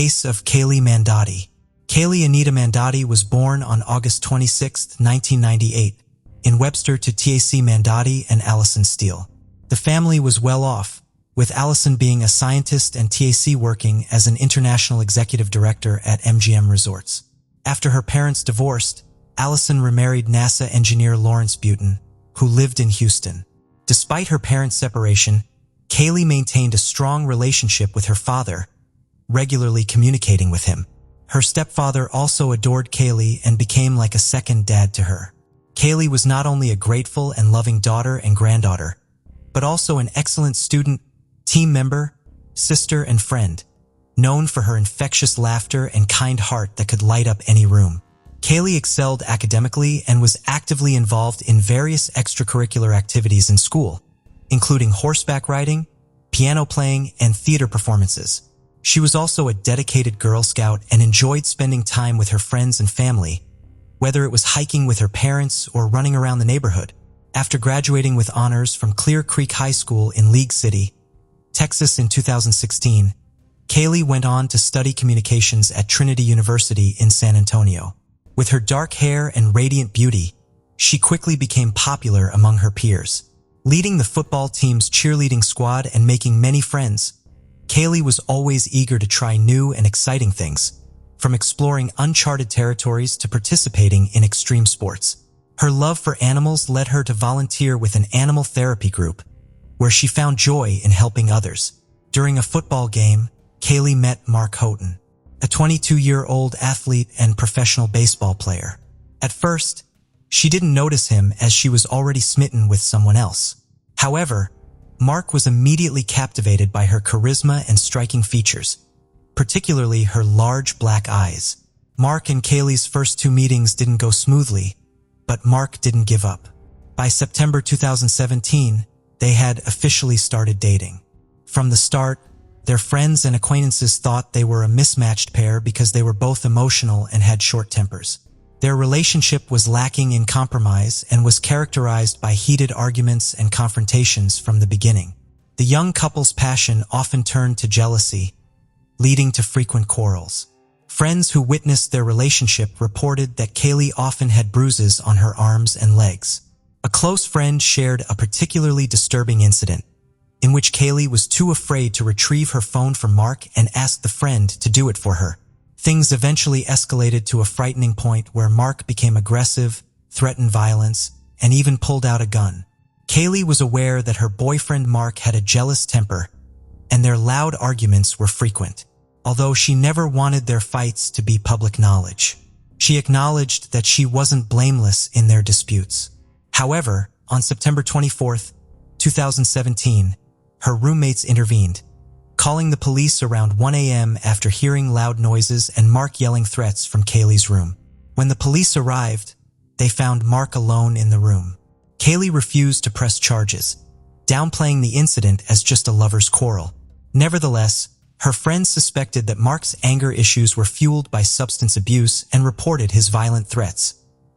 case of Kaylee Mandotti. Kaylee Anita Mandotti was born on August 26, 1998, in Webster to TAC Mandotti and Allison Steele. The family was well off, with Allison being a scientist and TAC working as an international executive director at MGM Resorts. After her parents divorced, Allison remarried NASA engineer Lawrence Butin, who lived in Houston. Despite her parents' separation, Kaylee maintained a strong relationship with her father, regularly communicating with him. Her stepfather also adored Kaylee and became like a second dad to her. Kaylee was not only a grateful and loving daughter and granddaughter, but also an excellent student, team member, sister, and friend, known for her infectious laughter and kind heart that could light up any room. Kaylee excelled academically and was actively involved in various extracurricular activities in school, including horseback riding, piano playing, and theater performances. She was also a dedicated Girl Scout and enjoyed spending time with her friends and family, whether it was hiking with her parents or running around the neighborhood. After graduating with honors from Clear Creek High School in League City, Texas in 2016, Kaylee went on to study communications at Trinity University in San Antonio. With her dark hair and radiant beauty, she quickly became popular among her peers. Leading the football team's cheerleading squad and making many friends, Kaylee was always eager to try new and exciting things, from exploring uncharted territories to participating in extreme sports. Her love for animals led her to volunteer with an animal therapy group, where she found joy in helping others. During a football game, Kaylee met Mark Houghton, a 22-year-old athlete and professional baseball player. At first, she didn't notice him as she was already smitten with someone else. However, Mark was immediately captivated by her charisma and striking features, particularly her large black eyes. Mark and Kaylee's first two meetings didn't go smoothly, but Mark didn't give up. By September 2017, they had officially started dating. From the start, their friends and acquaintances thought they were a mismatched pair because they were both emotional and had short tempers. Their relationship was lacking in compromise and was characterized by heated arguments and confrontations from the beginning. The young couple's passion often turned to jealousy, leading to frequent quarrels. Friends who witnessed their relationship reported that Kaylee often had bruises on her arms and legs. A close friend shared a particularly disturbing incident, in which Kaylee was too afraid to retrieve her phone from Mark and asked the friend to do it for her. Things eventually escalated to a frightening point where Mark became aggressive, threatened violence, and even pulled out a gun. Kaylee was aware that her boyfriend Mark had a jealous temper, and their loud arguments were frequent. Although she never wanted their fights to be public knowledge, she acknowledged that she wasn't blameless in their disputes. However, on September 24, 2017, her roommates intervened, calling the police around 1 a.m. after hearing loud noises and Mark yelling threats from Kaylee's room. When the police arrived, they found Mark alone in the room. Kaylee refused to press charges, downplaying the incident as just a lover's quarrel. Nevertheless, her friends suspected that Mark's anger issues were fueled by substance abuse and reported his violent threats,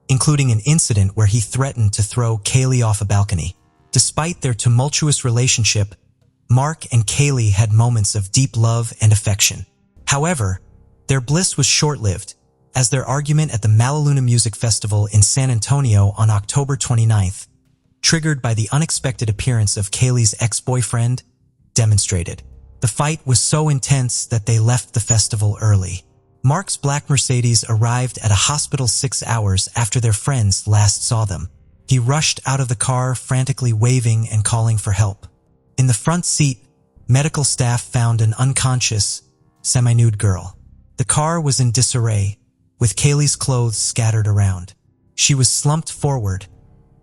including an incident where he threatened to throw Kaylee off a balcony. Despite their tumultuous relationship, Mark and Kaylee had moments of deep love and affection. However, their bliss was short-lived, as their argument at the Malaluna Music Festival in San Antonio on October 29th, triggered by the unexpected appearance of Kaylee's ex-boyfriend, demonstrated. The fight was so intense that they left the festival early. Mark's black Mercedes arrived at a hospital 6 hours after their friends last saw them. He rushed out of the car, frantically waving and calling for help. In the front seat, medical staff found an unconscious, semi-nude girl. The car was in disarray, with Kaylee's clothes scattered around. She was slumped forward,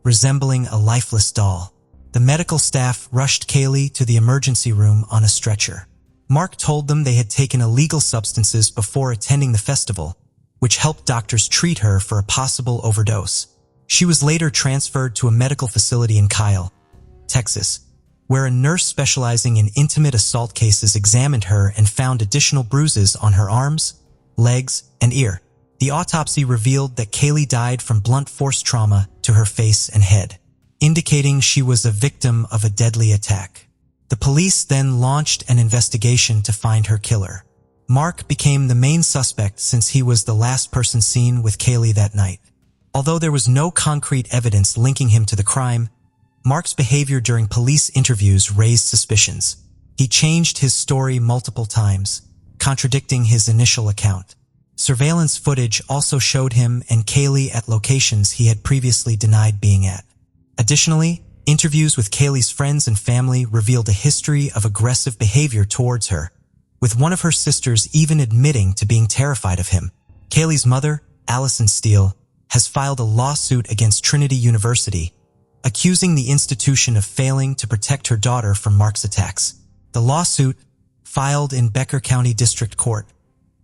resembling a lifeless doll. The medical staff rushed Kaylee to the emergency room on a stretcher. Mark told them they had taken illegal substances before attending the festival, which helped doctors treat her for a possible overdose. She was later transferred to a medical facility in Kyle, Texas, where a nurse specializing in intimate assault cases examined her and found additional bruises on her arms, legs, and ear. The autopsy revealed that Kaylee died from blunt force trauma to her face and head, indicating she was a victim of a deadly attack. The police then launched an investigation to find her killer. Mark became the main suspect since he was the last person seen with Kaylee that night. Although there was no concrete evidence linking him to the crime, Mark's behavior during police interviews raised suspicions. He changed his story multiple times, contradicting his initial account. Surveillance footage also showed him and Kaylee at locations he had previously denied being at. Additionally, interviews with Kaylee's friends and family revealed a history of aggressive behavior towards her, with one of her sisters even admitting to being terrified of him. Kaylee's mother, Allison Steele, has filed a lawsuit against Trinity University, accusing the institution of failing to protect her daughter from Mark's attacks. The lawsuit, filed in Becker County District Court,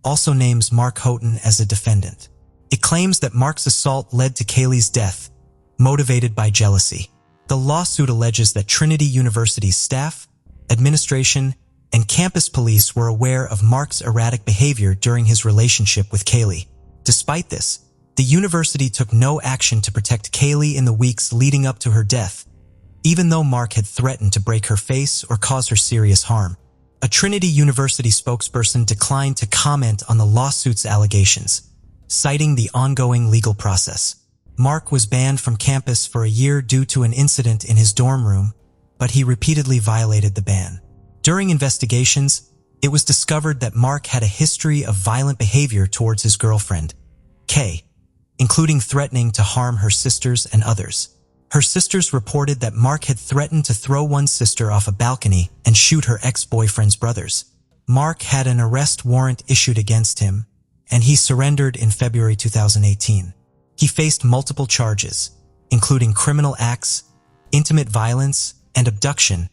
also names Mark Houghton as a defendant. It claims that Mark's assault led to Kaylee's death, motivated by jealousy. The lawsuit alleges that Trinity University's staff, administration, and campus police were aware of Mark's erratic behavior during his relationship with Kaylee. Despite this, the university took no action to protect Kaylee in the weeks leading up to her death, even though Mark had threatened to break her face or cause her serious harm. A Trinity University spokesperson declined to comment on the lawsuit's allegations, citing the ongoing legal process. Mark was banned from campus for a year due to an incident in his dorm room, but he repeatedly violated the ban. During investigations, it was discovered that Mark had a history of violent behavior towards his girlfriend, Kay, including threatening to harm her sisters and others. Her sisters reported that Mark had threatened to throw one sister off a balcony and shoot her ex-boyfriend's brothers. Mark had an arrest warrant issued against him, and he surrendered in February 2018. He faced multiple charges, including criminal acts, intimate violence, and abduction,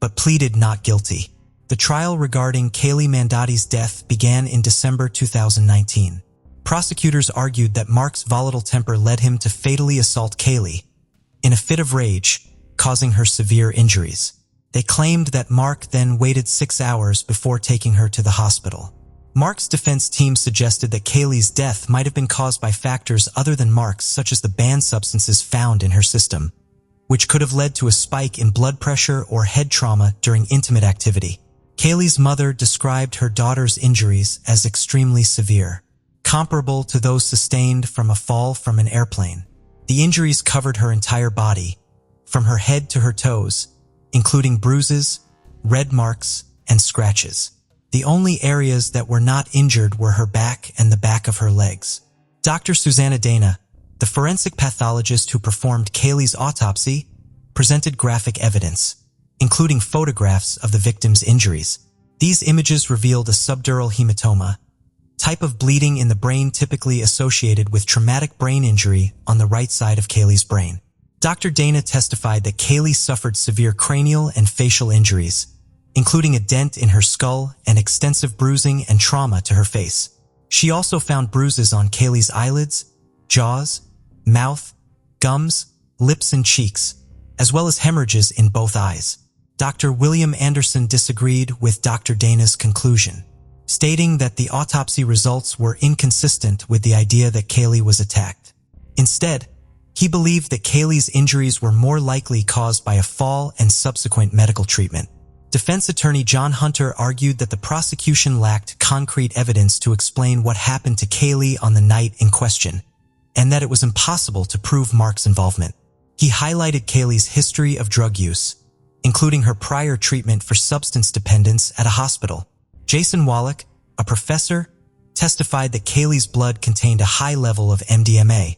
but pleaded not guilty. The trial regarding Kaylee Mandotti's death began in December 2019. Prosecutors argued that Mark's volatile temper led him to fatally assault Kaylee, in a fit of rage, causing her severe injuries. They claimed that Mark then waited 6 hours before taking her to the hospital. Mark's defense team suggested that Kaylee's death might have been caused by factors other than Mark's, such as the banned substances found in her system, which could have led to a spike in blood pressure or head trauma during intimate activity. Kaylee's mother described her daughter's injuries as extremely severe, comparable to those sustained from a fall from an airplane. The injuries covered her entire body, from her head to her toes, including bruises, red marks, and scratches. The only areas that were not injured were her back and the back of her legs. Dr. Susanna Dana, the forensic pathologist who performed Kaylee's autopsy, presented graphic evidence, including photographs of the victim's injuries. These images revealed a subdural hematoma, type of bleeding in the brain typically associated with traumatic brain injury on the right side of Kaylee's brain. Dr. Dana testified that Kaylee suffered severe cranial and facial injuries, including a dent in her skull and extensive bruising and trauma to her face. She also found bruises on Kaylee's eyelids, jaws, mouth, gums, lips, and cheeks, as well as hemorrhages in both eyes. Dr. William Anderson disagreed with Dr. Dana's conclusion, stating that the autopsy results were inconsistent with the idea that Kaylee was attacked. Instead, he believed that Kaylee's injuries were more likely caused by a fall and subsequent medical treatment. Defense attorney John Hunter argued that the prosecution lacked concrete evidence to explain what happened to Kaylee on the night in question, and that it was impossible to prove Mark's involvement. He highlighted Kaylee's history of drug use, including her prior treatment for substance dependence at a hospital. Jason Wallach, a professor, testified that Kaylee's blood contained a high level of MDMA,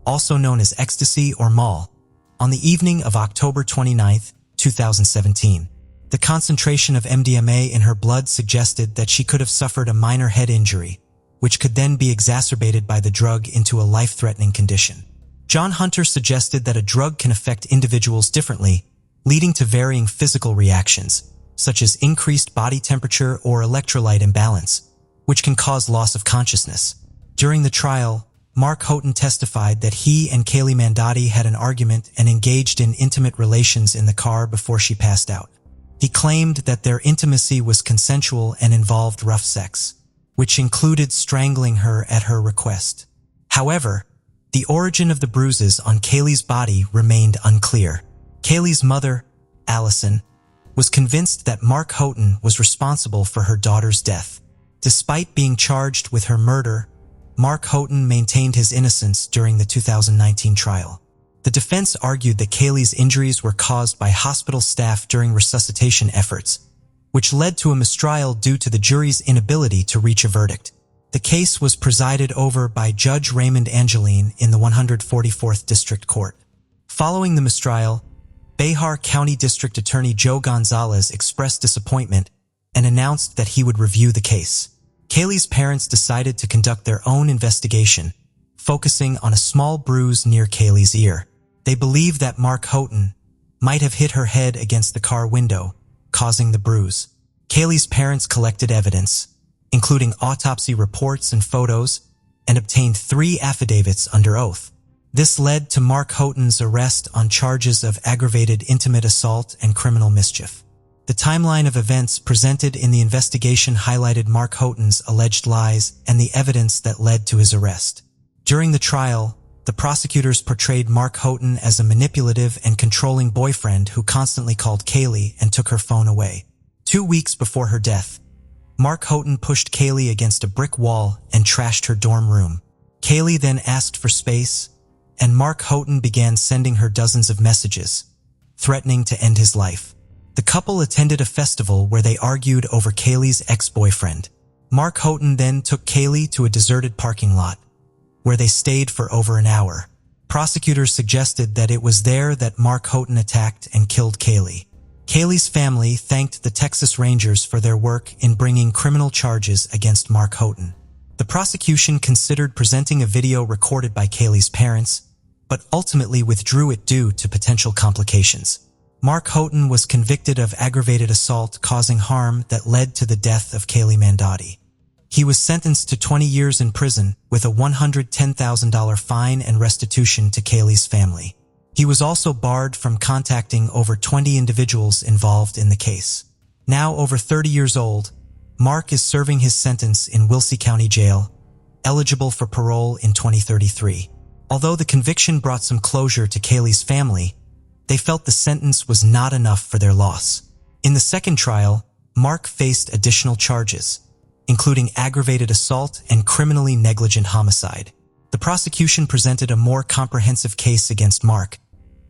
also known as ecstasy or mol, on the evening of October 29, 2017. The concentration of MDMA in her blood suggested that she could have suffered a minor head injury, which could then be exacerbated by the drug into a life-threatening condition. John Hunter suggested that a drug can affect individuals differently, leading to varying physical reactions, such as increased body temperature or electrolyte imbalance, which can cause loss of consciousness. During the trial, Mark Houghton testified that he and Kaylee Mandotti had an argument and engaged in intimate relations in the car before she passed out. He claimed that their intimacy was consensual and involved rough sex, which included strangling her at her request. However, the origin of the bruises on Kaylee's body remained unclear. Kaylee's mother, Allison, was convinced that Mark Houghton was responsible for her daughter's death. Despite being charged with her murder, Mark Houghton maintained his innocence during the 2019 trial. The defense argued that Caylee's injuries were caused by hospital staff during resuscitation efforts, which led to a mistrial due to the jury's inability to reach a verdict. The case was presided over by Judge Raymond Angeline in the 144th District Court. Following the mistrial, Bexar County District Attorney Joe Gonzalez expressed disappointment and announced that he would review the case. Caylee's parents decided to conduct their own investigation, focusing on a small bruise near Caylee's ear. They believe that Mark Houghton might have hit her head against the car window, causing the bruise. Caylee's parents collected evidence, including autopsy reports and photos, and obtained 3 affidavits under oath. This led to Mark Houghton's arrest on charges of aggravated intimate assault and criminal mischief. The timeline of events presented in the investigation highlighted Mark Houghton's alleged lies and the evidence that led to his arrest. During the trial, the prosecutors portrayed Mark Houghton as a manipulative and controlling boyfriend who constantly called Caylee and took her phone away. 2 weeks before her death, Mark Houghton pushed Caylee against a brick wall and trashed her dorm room. Caylee then asked for space, and Mark Houghton began sending her dozens of messages, threatening to end his life. The couple attended a festival where they argued over Caylee's ex-boyfriend. Mark Houghton then took Caylee to a deserted parking lot, where they stayed for over an hour. Prosecutors suggested that it was there that Mark Houghton attacked and killed Caylee. Caylee's family thanked the Texas Rangers for their work in bringing criminal charges against Mark Houghton. The prosecution considered presenting a video recorded by Caylee's parents, but ultimately withdrew it due to potential complications. Mark Houghton was convicted of aggravated assault causing harm that led to the death of Caylee Mandotti. He was sentenced to 20 years in prison with a $110,000 fine and restitution to Caylee's family. He was also barred from contacting over 20 individuals involved in the case. Now over 30 years old, Mark is serving his sentence in Wilkes County Jail, eligible for parole in 2033. Although the conviction brought some closure to Caylee's family, they felt the sentence was not enough for their loss. In the second trial, Mark faced additional charges, including aggravated assault and criminally negligent homicide. The prosecution presented a more comprehensive case against Mark,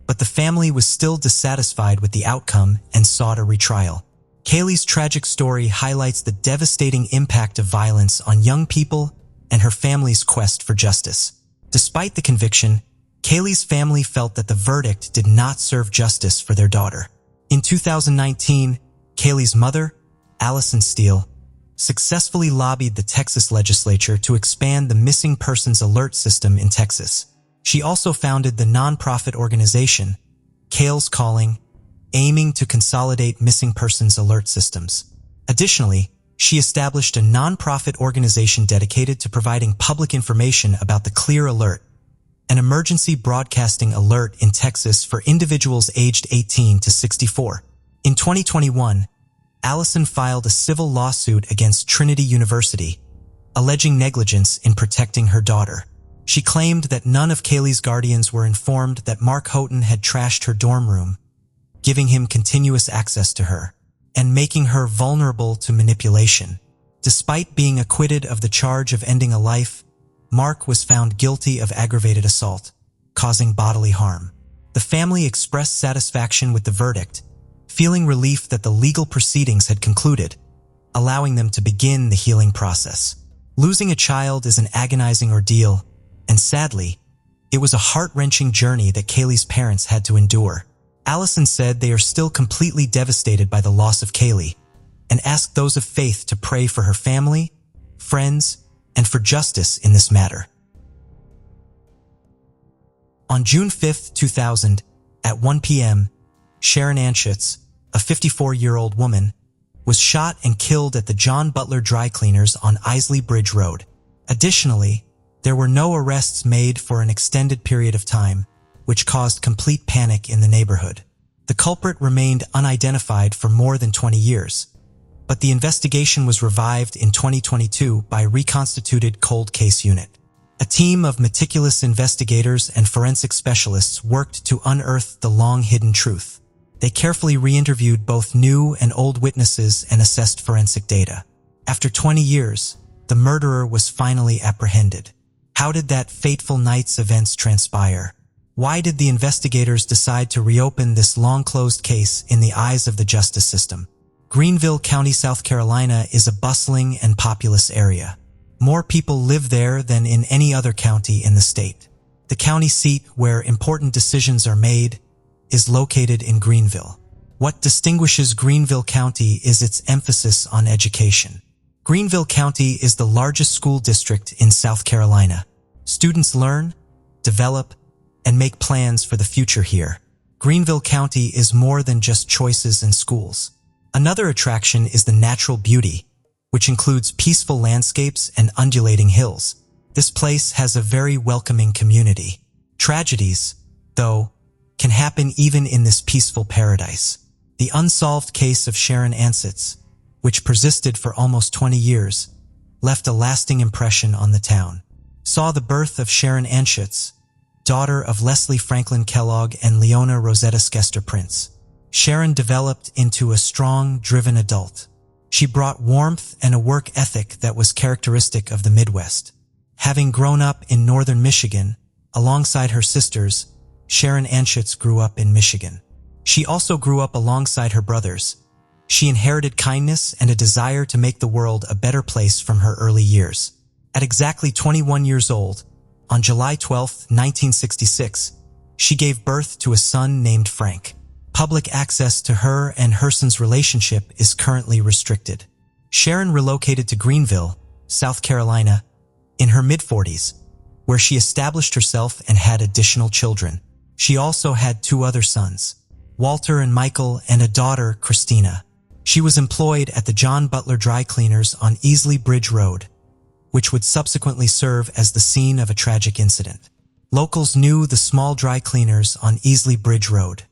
but the family was still dissatisfied with the outcome and sought a retrial. Caylee's tragic story highlights the devastating impact of violence on young people and her family's quest for justice. Despite the conviction, Caylee's family felt that the verdict did not serve justice for their daughter. In 2019, Caylee's mother, Allison Steele, successfully lobbied the Texas legislature to expand the missing persons alert system in Texas. She also founded the nonprofit organization, Caylee's Calling, aiming to consolidate missing persons alert systems. Additionally, she established a nonprofit organization dedicated to providing public information about the Clear Alert, an emergency broadcasting alert in Texas for individuals aged 18 to 64. In 2021, Allison filed a civil lawsuit against Trinity University, alleging negligence in protecting her daughter. She claimed that none of Caylee's guardians were informed that Mark Houghton had trashed her dorm room, giving him continuous access to her, and making her vulnerable to manipulation. Despite being acquitted of the charge of ending a life, Mark was found guilty of aggravated assault, causing bodily harm. The family expressed satisfaction with the verdict, feeling relief that the legal proceedings had concluded, allowing them to begin the healing process. Losing a child is an agonizing ordeal, and sadly, it was a heart-wrenching journey that Caylee's parents had to endure. Allison said they are still completely devastated by the loss of Caylee, and asked those of faith to pray for her family, friends, and for justice in this matter. On June 5, 2000, at 1 p.m., Sharon Anschutz, a 54-year-old woman, was shot and killed at the John Butler Dry Cleaners on Isley Bridge Road. Additionally, there were no arrests made for an extended period of time, which caused complete panic in the neighborhood. The culprit remained unidentified for more than 20 years, but the investigation was revived in 2022 by a reconstituted cold case unit. A team of meticulous investigators and forensic specialists worked to unearth the long-hidden truth. They carefully re-interviewed both new and old witnesses and assessed forensic data. After 20 years, the murderer was finally apprehended. How did that fateful night's events transpire? Why did the investigators decide to reopen this long-closed case in the eyes of the justice system? Greenville County, South Carolina is a bustling and populous area. More people live there than in any other county in the state. The county seat, where important decisions are made, is located in Greenville. What distinguishes Greenville County is its emphasis on education. Greenville County is the largest school district in South Carolina. Students learn, develop, and make plans for the future here. Greenville County is more than just choices and schools. Another attraction is the natural beauty, which includes peaceful landscapes and undulating hills. This place has a very welcoming community. Tragedies, though, can happen even in this peaceful paradise. The unsolved case of Sharon Ansitz, which persisted for almost 20 years, left a lasting impression on the town. Saw the birth of Sharon Ansitz, daughter of Leslie Franklin Kellogg and Leona Rosetta Skester Prince. Sharon developed into a strong, driven adult. She brought warmth and a work ethic that was characteristic of the Midwest. Having grown up in northern Michigan, alongside her sisters, Sharon Ansitz grew up in Michigan. She also grew up alongside her brothers. She inherited kindness and a desire to make the world a better place from her early years. At exactly 21 years old, on July 12, 1966, she gave birth to a son named Frank. Public access to her and her son's relationship is currently restricted. Sharon relocated to Greenville, South Carolina, in her mid-40s, where she established herself and had additional children. She also had 2 other sons, Walter and Michael, and a daughter, Christina. She was employed at the John Butler Dry Cleaners on Easley Bridge Road, which would subsequently serve as the scene of a tragic incident. Locals knew the small dry cleaners on Easley Bridge Road.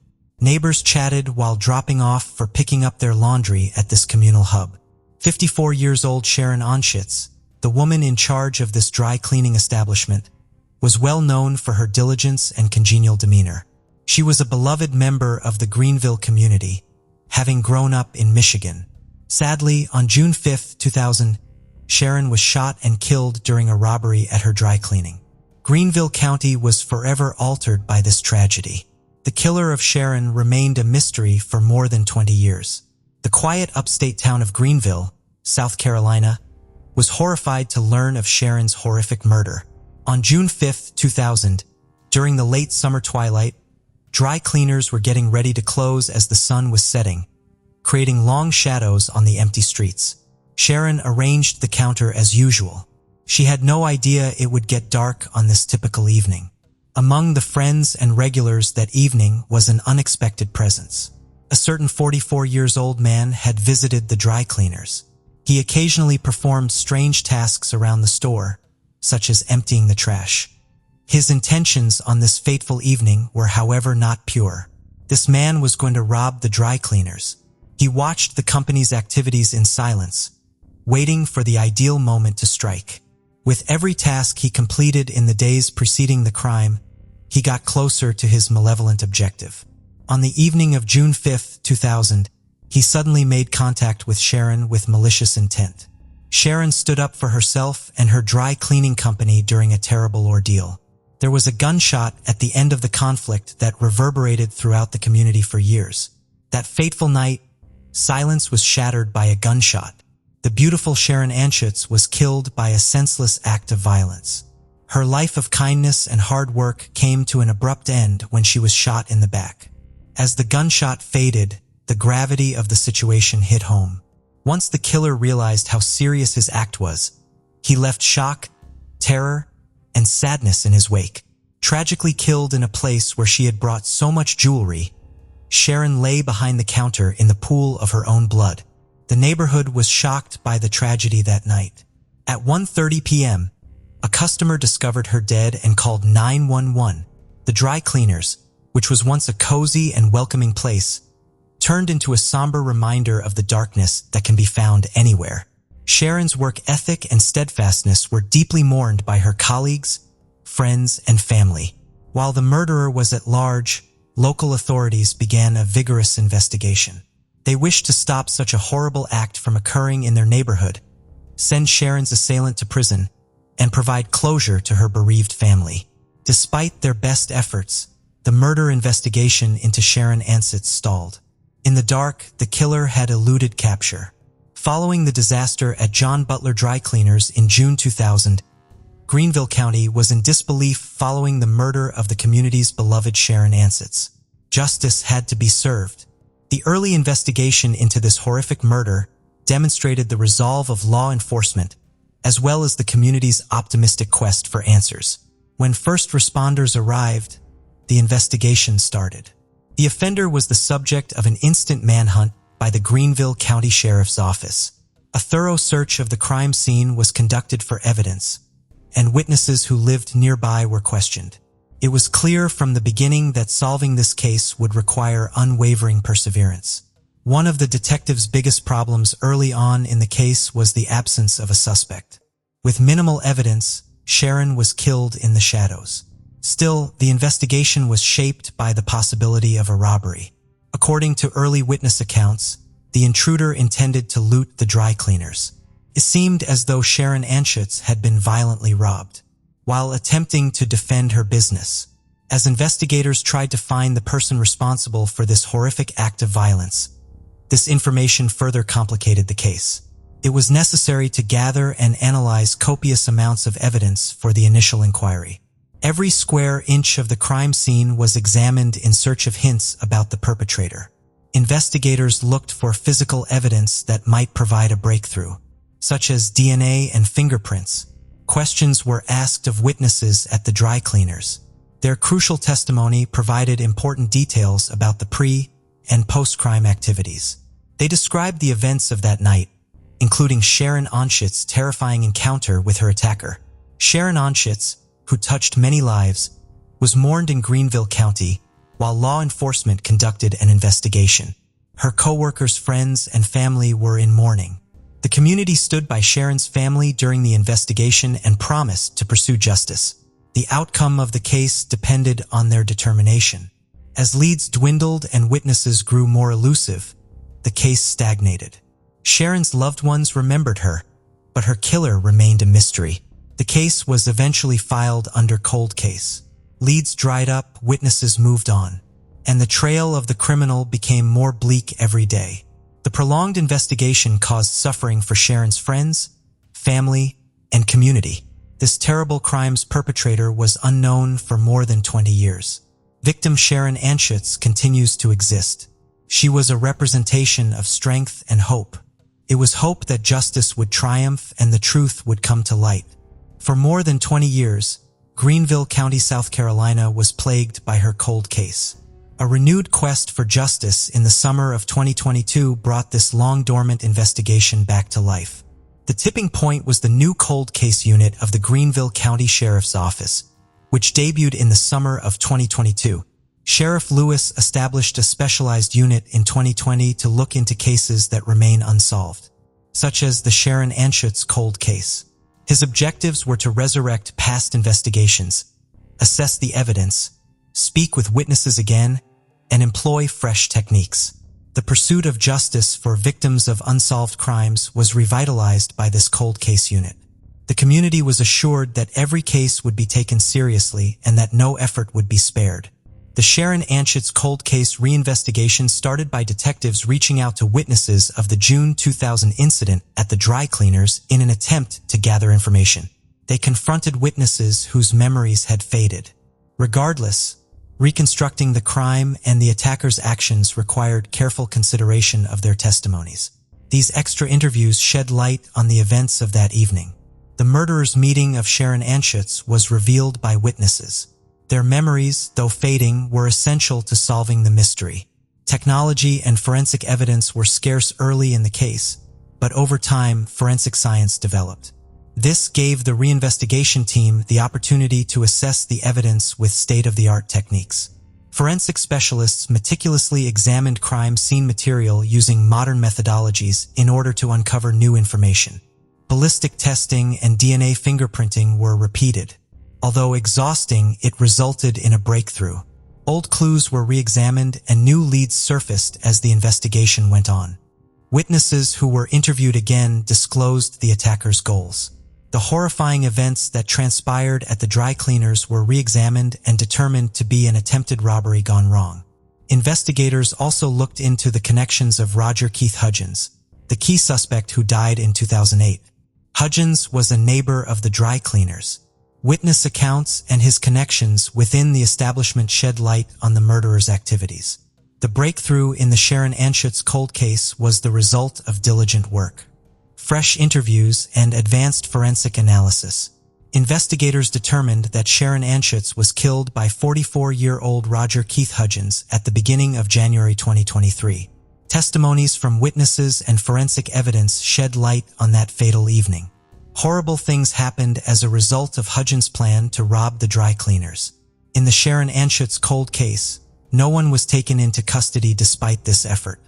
Neighbors chatted while dropping off for picking up their laundry at this communal hub. 54 years old Sharon Ansitz, the woman in charge of this dry cleaning establishment, was well known for her diligence and congenial demeanor. She was a beloved member of the Greenville community, having grown up in Michigan. Sadly, on June 5, 2000, Sharon was shot and killed during a robbery at her dry cleaning. Greenville County was forever altered by this tragedy. The killer of Sharon remained a mystery for more than 20 years. The quiet upstate town of Greenville, South Carolina, was horrified to learn of Sharon's horrific murder. On June 5, 2000, during the late summer twilight, dry cleaners were getting ready to close as the sun was setting, creating long shadows on the empty streets. Sharon arranged the counter as usual. She had no idea it would get dark on this typical evening. Among the friends and regulars that evening was an unexpected presence. A certain 44-year-old man had visited the dry cleaners. He occasionally performed strange tasks around the store, such as emptying the trash. His intentions on this fateful evening were, however, not pure. This man was going to rob the dry cleaners. He watched the company's activities in silence, waiting for the ideal moment to strike. With every task he completed in the days preceding the crime, he got closer to his malevolent objective. On the evening of June 5, 2000, he suddenly made contact with Sharon with malicious intent. Sharon stood up for herself and her dry cleaning company during a terrible ordeal. There was a gunshot at the end of the conflict that reverberated throughout the community for years. That fateful night, silence was shattered by a gunshot. The beautiful Sharon Ansitz was killed by a senseless act of violence. Her life of kindness and hard work came to an abrupt end when she was shot in the back. As the gunshot faded, the gravity of the situation hit home. Once the killer realized how serious his act was, he left shock, terror, and sadness in his wake. Tragically killed in a place where she had brought so much jewelry, Sharon lay behind the counter in the pool of her own blood. The neighborhood was shocked by the tragedy that night. At 1:30 p.m., a customer discovered her dead and called 911. The dry cleaners, which was once a cozy and welcoming place, turned into a somber reminder of the darkness that can be found anywhere. Sharon's work ethic and steadfastness were deeply mourned by her colleagues, friends, and family. While the murderer was at large, local authorities began a vigorous investigation. They wished to stop such a horrible act from occurring in their neighborhood, send Sharon's assailant to prison, and provide closure to her bereaved family. Despite their best efforts, the murder investigation into Sharon Ansitz stalled. In the dark, the killer had eluded capture. Following the disaster at John Butler Dry Cleaners in June 2000, Greenville County was in disbelief following the murder of the community's beloved Sharon Ansitz. Justice had to be served. The early investigation into this horrific murder demonstrated the resolve of law enforcement, as well as the community's optimistic quest for answers. When first responders arrived, the investigation started. The offender was the subject of an instant manhunt by the Greenville County Sheriff's Office. A thorough search of the crime scene was conducted for evidence, and witnesses who lived nearby were questioned. It was clear from the beginning that solving this case would require unwavering perseverance. One of the detective's biggest problems early on in the case was the absence of a suspect. With minimal evidence, Sharon was killed in the shadows. Still, the investigation was shaped by the possibility of a robbery. According to early witness accounts, the intruder intended to loot the dry cleaners. It seemed as though Sharon Ansitz had been violently robbed while attempting to defend her business. As investigators tried to find the person responsible for this horrific act of violence, this information further complicated the case. It was necessary to gather and analyze copious amounts of evidence for the initial inquiry. Every square inch of the crime scene was examined in search of hints about the perpetrator. Investigators looked for physical evidence that might provide a breakthrough, such as DNA and fingerprints. Questions were asked of witnesses at the dry cleaners. Their crucial testimony provided important details about the pre- and post-crime activities. They described the events of that night, including Sharon Ansitz's terrifying encounter with her attacker. Sharon Ansitz, who touched many lives, was mourned in Greenville County while law enforcement conducted an investigation. Her co-workers, friends, and family were in mourning. The community stood by Sharon's family during the investigation and promised to pursue justice. The outcome of the case depended on their determination. As leads dwindled and witnesses grew more elusive, the case stagnated. Sharon's loved ones remembered her, but her killer remained a mystery. The case was eventually filed under cold case. Leads dried up, witnesses moved on, and the trail of the criminal became more bleak every day. The prolonged investigation caused suffering for Sharon's friends, family, and community. This terrible crime's perpetrator was unknown for more than 20 years. Victim Sharon Ansitz continues to exist. She was a representation of strength and hope. It was hope that justice would triumph and the truth would come to light. For more than 20 years, Greenville County, South Carolina was plagued by her cold case. A renewed quest for justice in the summer of 2022 brought this long-dormant investigation back to life. The tipping point was the new cold case unit of the Greenville County Sheriff's Office, which debuted in the summer of 2022. Sheriff Lewis established a specialized unit in 2020 to look into cases that remain unsolved, such as the Sharon Ansitz cold case. His objectives were to resurrect past investigations, assess the evidence, speak with witnesses again, and employ fresh techniques. The pursuit of justice for victims of unsolved crimes was revitalized by this cold case unit. The community was assured that every case would be taken seriously and that no effort would be spared. The Sharon Ansitz cold case reinvestigation started by detectives reaching out to witnesses of the June 2000 incident at the dry cleaners in an attempt to gather information. They confronted witnesses whose memories had faded. Regardless, reconstructing the crime and the attacker's actions required careful consideration of their testimonies. These extra interviews shed light on the events of that evening. The murderer's meeting of Sharon Ansitz was revealed by witnesses. Their memories, though fading, were essential to solving the mystery. Technology and forensic evidence were scarce early in the case, but over time, forensic science developed. This gave the reinvestigation team the opportunity to assess the evidence with state-of-the-art techniques. Forensic specialists meticulously examined crime scene material using modern methodologies in order to uncover new information. Ballistic testing and DNA fingerprinting were repeated. Although exhausting, it resulted in a breakthrough. Old clues were re-examined and new leads surfaced as the investigation went on. Witnesses who were interviewed again disclosed the attackers' goals. The horrifying events that transpired at the dry cleaners were re-examined and determined to be an attempted robbery gone wrong. Investigators also looked into the connections of Roger Keith Hudgens, the key suspect who died in 2008. Hudgens was a neighbor of the dry cleaners. Witness accounts and his connections within the establishment shed light on the murderer's activities. The breakthrough in the Sharon Anschutz cold case was the result of diligent work, fresh interviews, and advanced forensic analysis. Investigators determined that Sharon Anschutz was killed by 44-year-old Roger Keith Hudgens at the beginning of January 2023. Testimonies from witnesses and forensic evidence shed light on that fatal evening. Horrible things happened as a result of Hudgens' plan to rob the dry cleaners. In the Sharon Anschutz cold case, no one was taken into custody despite this effort.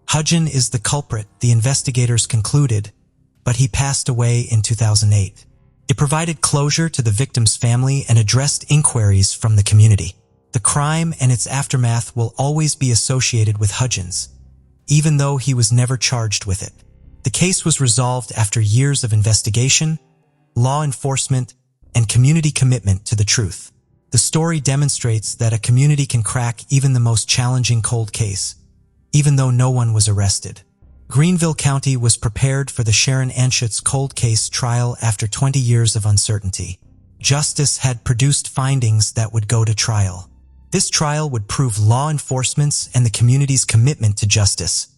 Hudgens is the culprit, the investigators concluded, but he passed away in 2008. It provided closure to the victim's family and addressed inquiries from the community. The crime and its aftermath will always be associated with Hudgens, even though he was never charged with it. The case was resolved after years of investigation, law enforcement, and community commitment to the truth. The story demonstrates that a community can crack even the most challenging cold case, even though no one was arrested. Greenville County was prepared for the Sharon Anschutz cold case trial after 20 years of uncertainty. Justice had produced findings that would go to trial. This trial would prove law enforcement's and the community's commitment to justice,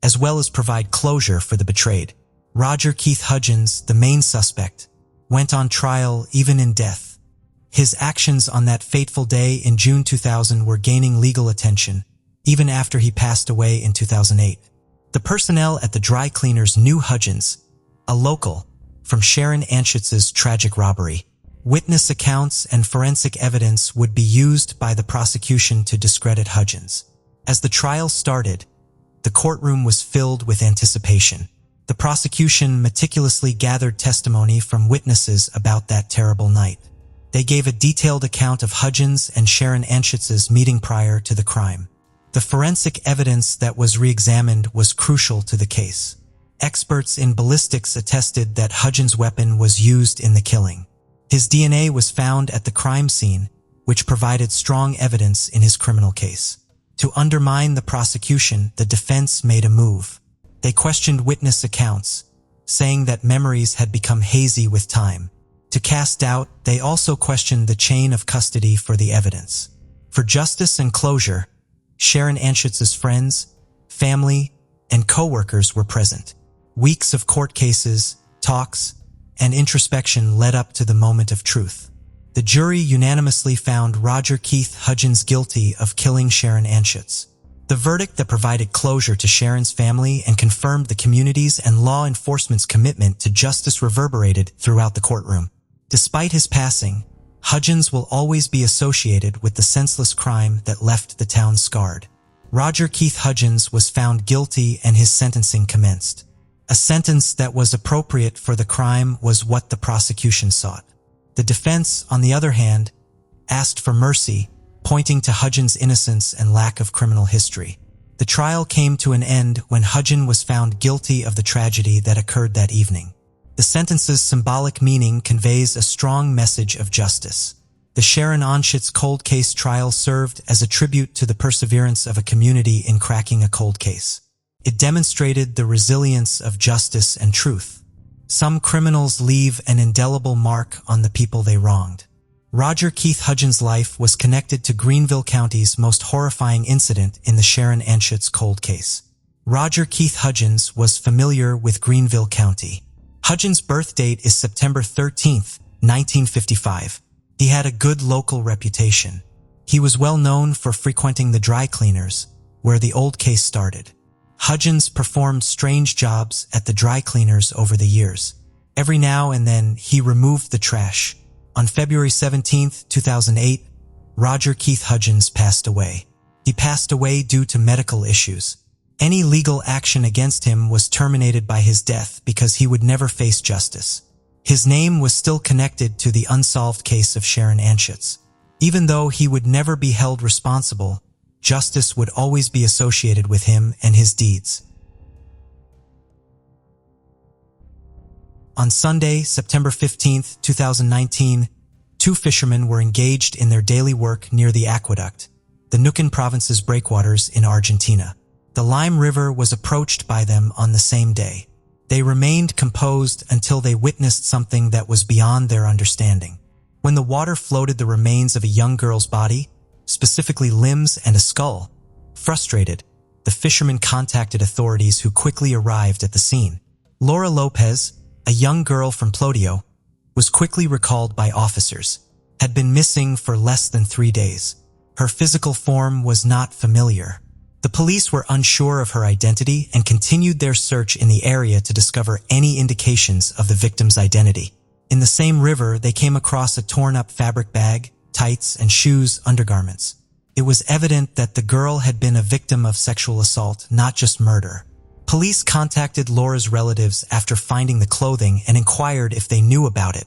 as well as provide closure for the betrayed. Roger Keith Hudgens, the main suspect, went on trial even in death. His actions on that fateful day in June 2000 were gaining legal attention, even after he passed away in 2008. The personnel at the dry cleaners knew Hudgens, a local, from Sharon Anschutz's tragic robbery. Witness accounts and forensic evidence would be used by the prosecution to discredit Hudgens. As the trial started, the courtroom was filled with anticipation. The prosecution meticulously gathered testimony from witnesses about that terrible night. They gave a detailed account of Hudgens and Sharon Anschutz's meeting prior to the crime. The forensic evidence that was re-examined was crucial to the case. Experts in ballistics attested that Hudgens' weapon was used in the killing. His DNA was found at the crime scene, which provided strong evidence in his criminal case. To undermine the prosecution, the defense made a move. They questioned witness accounts, saying that memories had become hazy with time. To cast doubt, they also questioned the chain of custody for the evidence. For justice and closure, Sharon Anschutz's friends, family, and co-workers were present. Weeks of court cases, talks, and introspection led up to the moment of truth. The jury unanimously found Roger Keith Hudgens guilty of killing Sharon Anschutz. The verdict that provided closure to Sharon's family and confirmed the community's and law enforcement's commitment to justice reverberated throughout the courtroom. Despite his passing, Hudgens will always be associated with the senseless crime that left the town scarred. Roger Keith Hudgens was found guilty and his sentencing commenced. A sentence that was appropriate for the crime was what the prosecution sought. The defense, on the other hand, asked for mercy, pointing to Hudgens' innocence and lack of criminal history. The trial came to an end when Hudgens was found guilty of the tragedy that occurred that evening. The sentence's symbolic meaning conveys a strong message of justice. The Sharon Anschutz cold case trial served as a tribute to the perseverance of a community in cracking a cold case. It demonstrated the resilience of justice and truth. Some criminals leave an indelible mark on the people they wronged. Roger Keith Hudgens' life was connected to Greenville County's most horrifying incident in the Sharon Anschutz cold case. Roger Keith Hudgens was familiar with Greenville County. Hudgens' birth date is September 13, 1955. He had a good local reputation. He was well known for frequenting the dry cleaners, where the old case started. Hudgens performed strange jobs at the dry cleaners over the years. Every now and then, he removed the trash. On February 17, 2008, Roger Keith Hudgens passed away. He passed away due to medical issues. Any legal action against him was terminated by his death because he would never face justice. His name was still connected to the unsolved case of Sharon Anschutz. Even though he would never be held responsible, justice would always be associated with him and his deeds. On Sunday, September 15th, 2019, two fishermen were engaged in their daily work near the aqueduct, the Neuquén province's breakwaters in Argentina. The Lime River was approached by them on the same day. They remained composed until they witnessed something that was beyond their understanding. When the water floated the remains of a young girl's body, specifically limbs and a skull, frustrated, the fishermen contacted authorities who quickly arrived at the scene. Laura Lopez, a young girl from Plodio, was quickly recalled by officers, had been missing for less than 3 days. Her physical form was not familiar. The police were unsure of her identity and continued their search in the area to discover any indications of the victim's identity. In the same river, they came across a torn-up fabric bag, tights, and shoes undergarments. It was evident that the girl had been a victim of sexual assault, not just murder. Police contacted Laura's relatives after finding the clothing and inquired if they knew about it,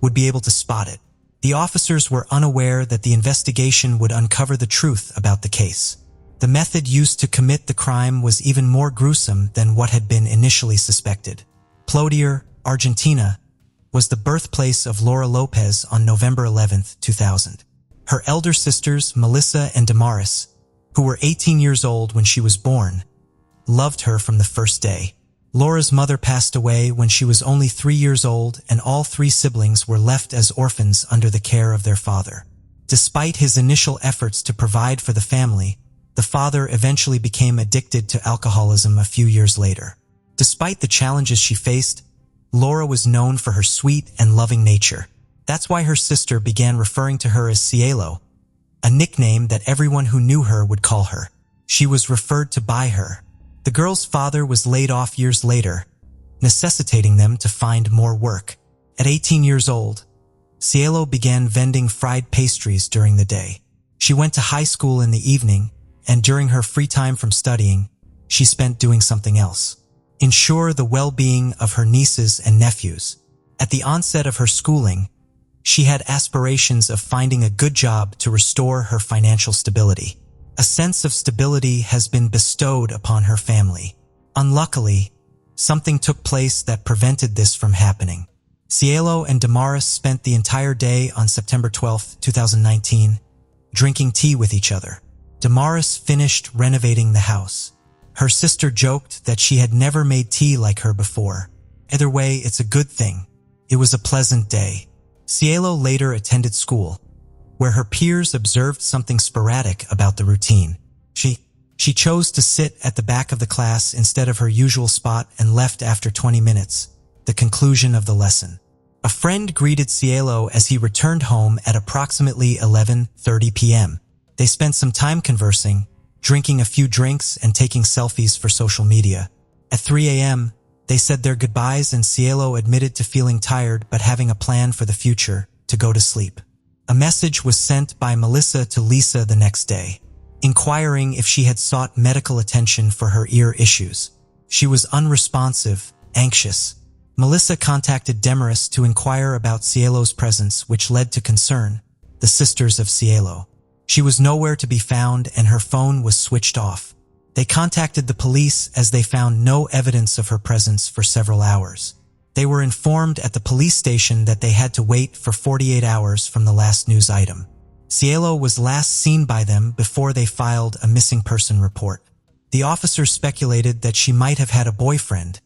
would be able to spot it. The officers were unaware that the investigation would uncover the truth about the case. The method used to commit the crime was even more gruesome than what had been initially suspected. Plodio, Argentina, was the birthplace of Laura Lopez on November 11, 2000. Her elder sisters, Melissa and Damaris, who were 18 years old when she was born, loved her from the first day. Laura's mother passed away when she was only 3 years old, and all 3 siblings were left as orphans under the care of their father. Despite his initial efforts to provide for the family, the father eventually became addicted to alcoholism a few years later. Despite the challenges she faced, Laura was known for her sweet and loving nature. That's why her sister began referring to her as Cielo, a nickname that everyone who knew her would call her. She was referred to by her. The girl's father was laid off years later, necessitating them to find more work. At 18 years old, Cielo began vending fried pastries during the day. She went to high school in the evening, and during her free time from studying, she spent doing something else. Ensure the well-being of her nieces and nephews. At the onset of her schooling, she had aspirations of finding a good job to restore her financial stability. A sense of stability has been bestowed upon her family. Unluckily, something took place that prevented this from happening. Cielo and Damaris spent the entire day on September 12, 2019, drinking tea with each other. Damaris finished renovating the house. Her sister joked that she had never made tea like her before. Either way, it's a good thing. It was a pleasant day. Cielo later attended school, where her peers observed something sporadic about the routine. She chose to sit at the back of the class instead of her usual spot and left after 20 minutes, the conclusion of the lesson. A friend greeted Cielo as he returned home at approximately 11:30 p.m. They spent some time conversing, drinking a few drinks and taking selfies for social media. At 3 a.m., they said their goodbyes and Cielo admitted to feeling tired but having a plan for the future, to go to sleep. A message was sent by Melissa to Lisa the next day, inquiring if she had sought medical attention for her ear issues. She was unresponsive, anxious. Melissa contacted Damaris to inquire about Cielo's presence, which led to concern, the sisters of Cielo. She was nowhere to be found and her phone was switched off. They contacted the police as they found no evidence of her presence for several hours. They were informed at the police station that they had to wait for 48 hours from the last news item. Cielo was last seen by them before they filed a missing person report. The officers speculated that she might have had a boyfriend,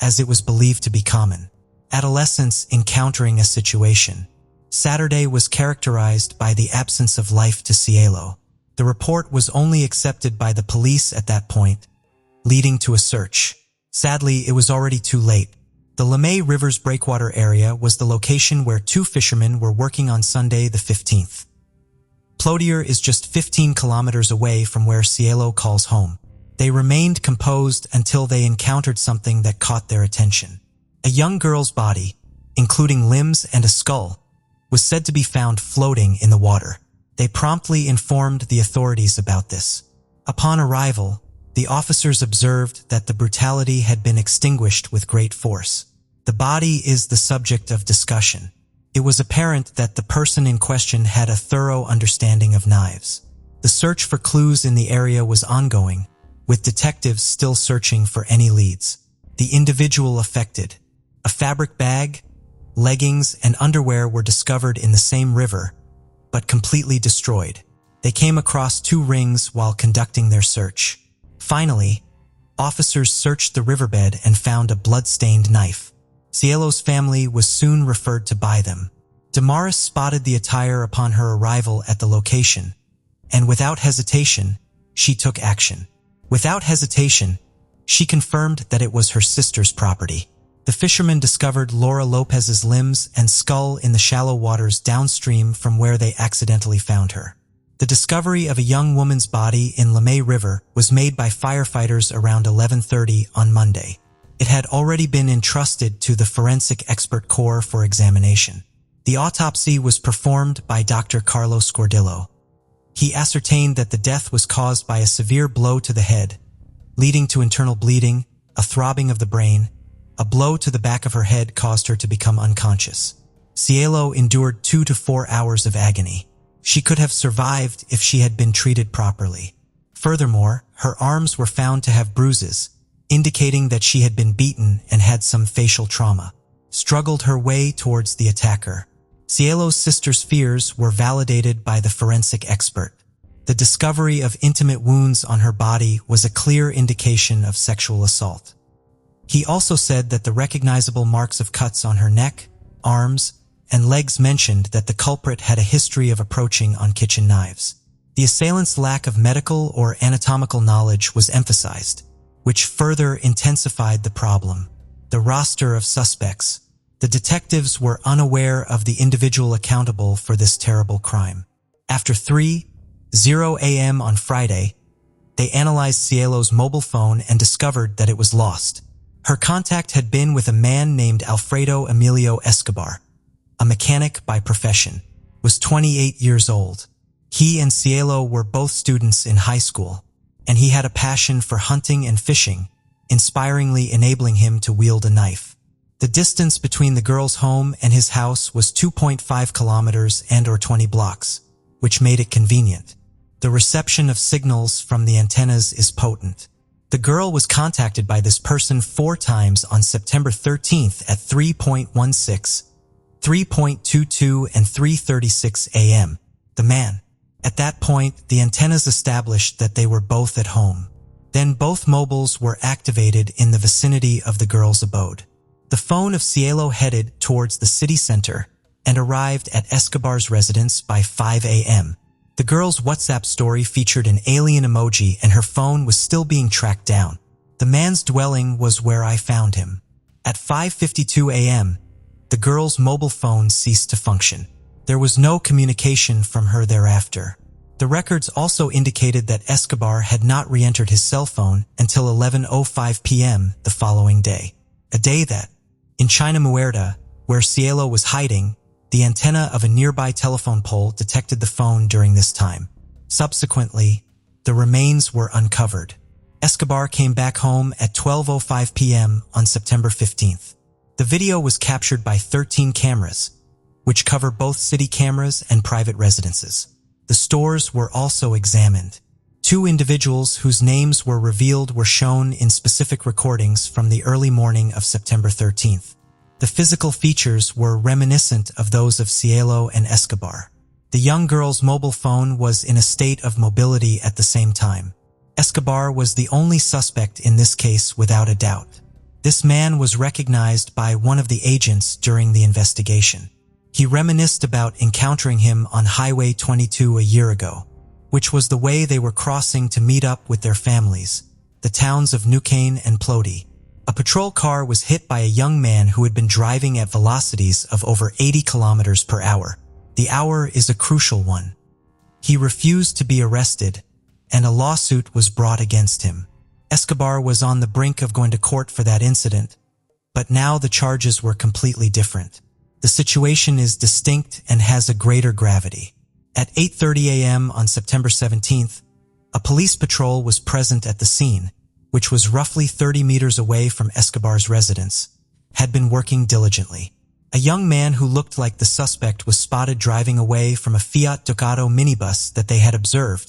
as it was believed to be common. Adolescents encountering a situation. Saturday was characterized by the absence of life to Cielo. The report was only accepted by the police at that point, leading to a search. Sadly, it was already too late. The Lemay River's breakwater area was the location where two fishermen were working on Sunday the 15th. Plodio is just 15 kilometers away from where Cielo calls home. They remained composed until they encountered something that caught their attention. A young girl's body, including limbs and a skull, was said to be found floating in the water. They promptly informed the authorities about this. Upon arrival, the officers observed that the brutality had been extinguished with great force. The body is the subject of discussion. It was apparent that the person in question had a thorough understanding of knives. The search for clues in the area was ongoing, with detectives still searching for any leads. The individual affected, A fabric bag, leggings, and underwear were discovered in the same river, but completely destroyed. They came across 2 rings while conducting their search. Finally, officers searched the riverbed and found a blood-stained knife. Cielo's family was soon referred to by them. Damaris spotted the attire upon her arrival at the location, and without hesitation, she took action. Without hesitation, she confirmed that it was her sister's property. The fishermen discovered Laura Lopez's limbs and skull in the shallow waters downstream from where they accidentally found her. The discovery of a young woman's body in Lemay River was made by firefighters around 11:30 on Monday. It had already been entrusted to the Forensic Expert Corps for examination. The autopsy was performed by Dr. Carlos Gordillo. He ascertained that the death was caused by a severe blow to the head, leading to internal bleeding, a throbbing of the brain. A blow to the back of her head caused her to become unconscious. Cielo endured 2 to 4 hours of agony. She could have survived if she had been treated properly. Furthermore, her arms were found to have bruises, indicating that she had been beaten and had some facial trauma. Struggled her way towards the attacker. Cielo's sister's fears were validated by the forensic expert. The discovery of intimate wounds on her body was a clear indication of sexual assault. He also said that the recognizable marks of cuts on her neck, arms, and legs mentioned that the culprit had a history of approaching on kitchen knives. The assailant's lack of medical or anatomical knowledge was emphasized, which further intensified the problem. The roster of suspects. The detectives were unaware of the individual accountable for this terrible crime. After 3:00 a.m. on Friday, they analyzed Cielo's mobile phone and discovered that it was lost. Her contact had been with a man named Alfredo Emilio Escobar, a mechanic by profession, was 28 years old. He and Cielo were both students in high school, and he had a passion for hunting and fishing, inspiringly enabling him to wield a knife. The distance between the girl's home and his house was 2.5 kilometers and/or 20 blocks, which made it convenient. The reception of signals from the antennas is potent. The girl was contacted by this person 4 times on September 13th at 3:16, 3:22, and 3:36 a.m. The man. At that point, the antennas established that they were both at home. Then both mobiles were activated in the vicinity of the girl's abode. The phone of Cielo headed towards the city center and arrived at Escobar's residence by 5 a.m. The girl's WhatsApp story featured an alien emoji and her phone was still being tracked down. The man's dwelling was where I found him. At 5:52 a.m., the girl's mobile phone ceased to function. There was no communication from her thereafter. The records also indicated that Escobar had not re-entered his cell phone until 11:05 p.m. the following day. A day that, in China Muerta, where Cielo was hiding, the antenna of a nearby telephone pole detected the phone during this time. Subsequently, the remains were uncovered. Escobar came back home at 12:05 p.m. on September 15th. The video was captured by 13 cameras, which cover both city cameras and private residences. The stores were also examined. 2 individuals whose names were revealed were shown in specific recordings from the early morning of September 13th. The physical features were reminiscent of those of Cielo and Escobar. The young girl's mobile phone was in a state of mobility at the same time. Escobar was the only suspect in this case without a doubt. This man was recognized by one of the agents during the investigation. He reminisced about encountering him on Highway 22 a year ago, which was the way they were crossing to meet up with their families, the towns of New Cane and Plody. A patrol car was hit by a young man who had been driving at velocities of over 80 kilometers per hour. The hour is a crucial one. He refused to be arrested, and a lawsuit was brought against him. Escobar was on the brink of going to court for that incident, but now the charges were completely different. The situation is distinct and has a greater gravity. At 8:30 a.m. on September 17th, a police patrol was present at the scene, which was roughly 30 meters away from Escobar's residence, had been working diligently. A young man who looked like the suspect was spotted driving away from a Fiat Ducato minibus that they had observed,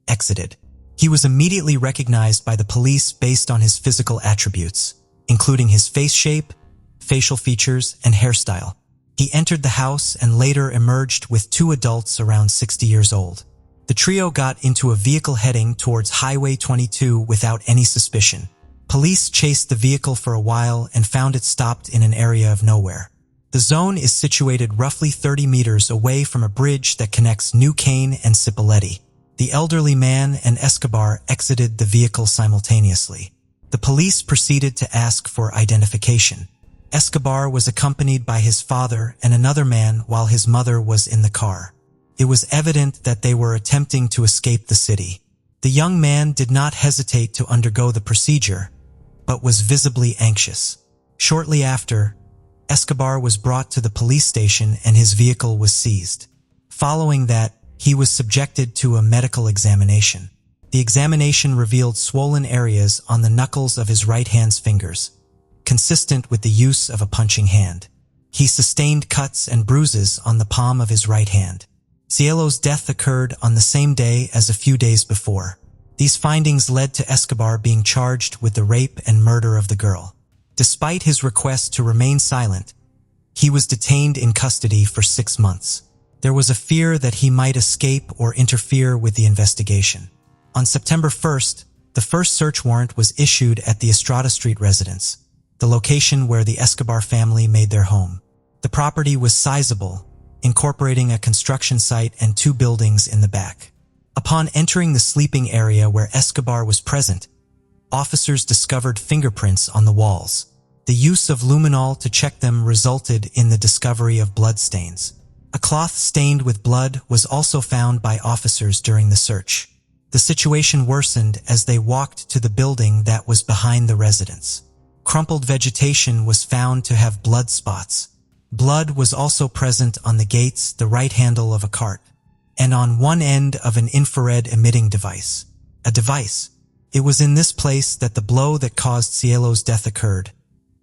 exited. He was immediately recognized by the police based on his physical attributes, including his face shape, facial features, and hairstyle. He entered the house and later emerged with two adults around 60 years old. The trio got into a vehicle heading towards Highway 22 without any suspicion. Police chased the vehicle for a while and found it stopped in an area of nowhere. The zone is situated roughly 30 meters away from a bridge that connects New Cane and Cipolletti. The elderly man and Escobar exited the vehicle simultaneously. The police proceeded to ask for identification. Escobar was accompanied by his father and another man while his mother was in the car. It was evident that they were attempting to escape the city. The young man did not hesitate to undergo the procedure, but was visibly anxious. Shortly after, Escobar was brought to the police station and his vehicle was seized. Following that, he was subjected to a medical examination. The examination revealed swollen areas on the knuckles of his right hand's fingers, consistent with the use of a punching hand. He sustained cuts and bruises on the palm of his right hand. Cielo's death occurred on the same day as a few days before. These findings led to Escobar being charged with the rape and murder of the girl. Despite his request to remain silent, he was detained in custody for 6 months. There was a fear that he might escape or interfere with the investigation. On September 1st, the first search warrant was issued at the Estrada Street residence, the location where the Escobar family made their home. The property was sizable, incorporating a construction site and 2 buildings in the back. Upon entering the sleeping area where Escobar was present, officers discovered fingerprints on the walls. The use of luminol to check them resulted in the discovery of bloodstains. A cloth stained with blood was also found by officers during the search. The situation worsened as they walked to the building that was behind the residence. Crumpled vegetation was found to have blood spots. Blood was also present on the gates, the right handle of a cart, and on one end of an infrared emitting device. A device. It was in this place that the blow that caused Cielo's death occurred,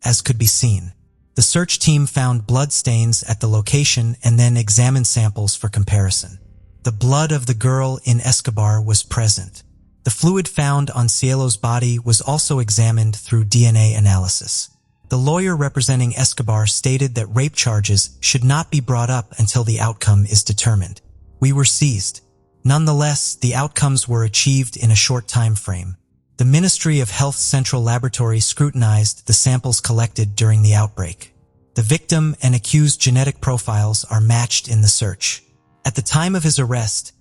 as could be seen. The search team found blood stains at the location and then examined samples for comparison. The blood of the girl in Escobar was present. The fluid found on Cielo's body was also examined through DNA analysis. The lawyer representing Escobar stated that rape charges should not be brought up until the outcome is determined. We were seized. Nonetheless, the outcomes were achieved in a short time frame. The Ministry of Health Central Laboratory scrutinized the samples collected during the outbreak. The victim and accused genetic profiles are matched in the search. At the time of his arrest,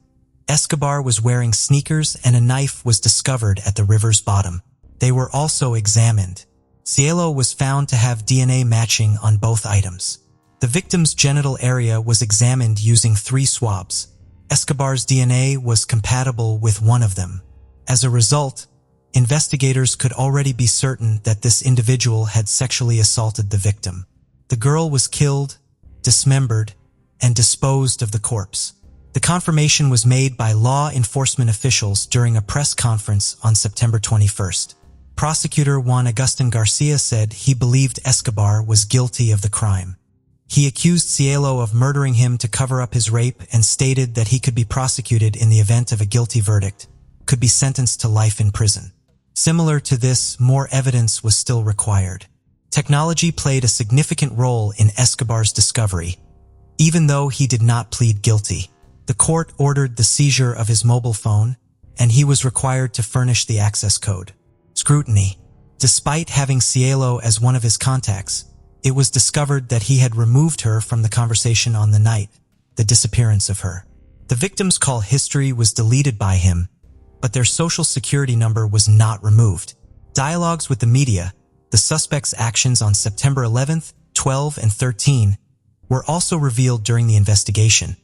Escobar was wearing sneakers and a knife was discovered at the river's bottom. They were also examined. Cielo was found to have DNA matching on both items. The victim's genital area was examined using 3 swabs. Escobar's DNA was compatible with one of them. As a result, investigators could already be certain that this individual had sexually assaulted the victim. The girl was killed, dismembered, and disposed of the corpse. The confirmation was made by law enforcement officials during a press conference on September 21st. Prosecutor Juan Agustin Garcia said he believed Escobar was guilty of the crime. He accused Cielo of murdering him to cover up his rape and stated that he could be prosecuted in the event of a guilty verdict, could be sentenced to life in prison. Similar to this, more evidence was still required. Technology played a significant role in Escobar's discovery. Even though he did not plead guilty, the court ordered the seizure of his mobile phone, and he was required to furnish the access code. Scrutiny. Despite having Cielo as one of his contacts, it was discovered that he had removed her from the conversation on the night, the disappearance of her. The victim's call history was deleted by him, but their social security number was not removed. Dialogues with the media, the suspect's actions on September 11th, 12, and 13 were also revealed during the investigation.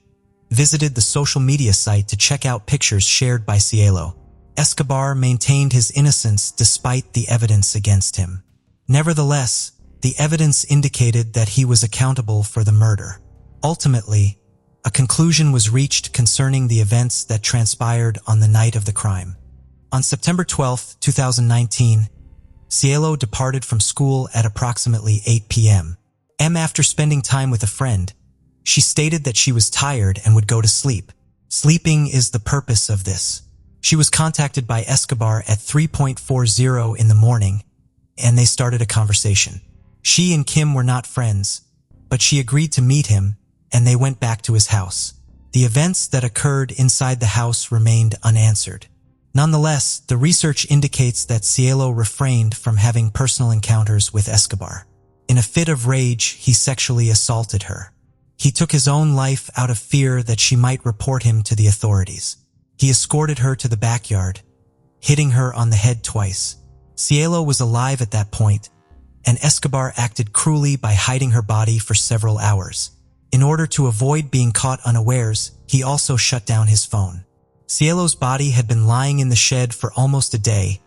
Visited the social media site to check out pictures shared by Cielo. Escobar maintained his innocence despite the evidence against him. Nevertheless, the evidence indicated that he was accountable for the murder. Ultimately, a conclusion was reached concerning the events that transpired on the night of the crime. On September 12, 2019, Cielo departed from school at approximately 8 p.m. After spending time with a friend, she stated that she was tired and would go to sleep. Sleeping is the purpose of this. She was contacted by Escobar at 3:40 in the morning, and they started a conversation. She and Kim were not friends, but she agreed to meet him, and they went back to his house. The events that occurred inside the house remained unanswered. Nonetheless, the research indicates that Cielo refrained from having personal encounters with Escobar. In a fit of rage, he sexually assaulted her. He took his own life out of fear that she might report him to the authorities. He escorted her to the backyard, hitting her on the head twice. Cielo was alive at that point, and Escobar acted cruelly by hiding her body for several hours. In order to avoid being caught unawares, he also shut down his phone. Cielo's body had been lying in the shed for almost a day,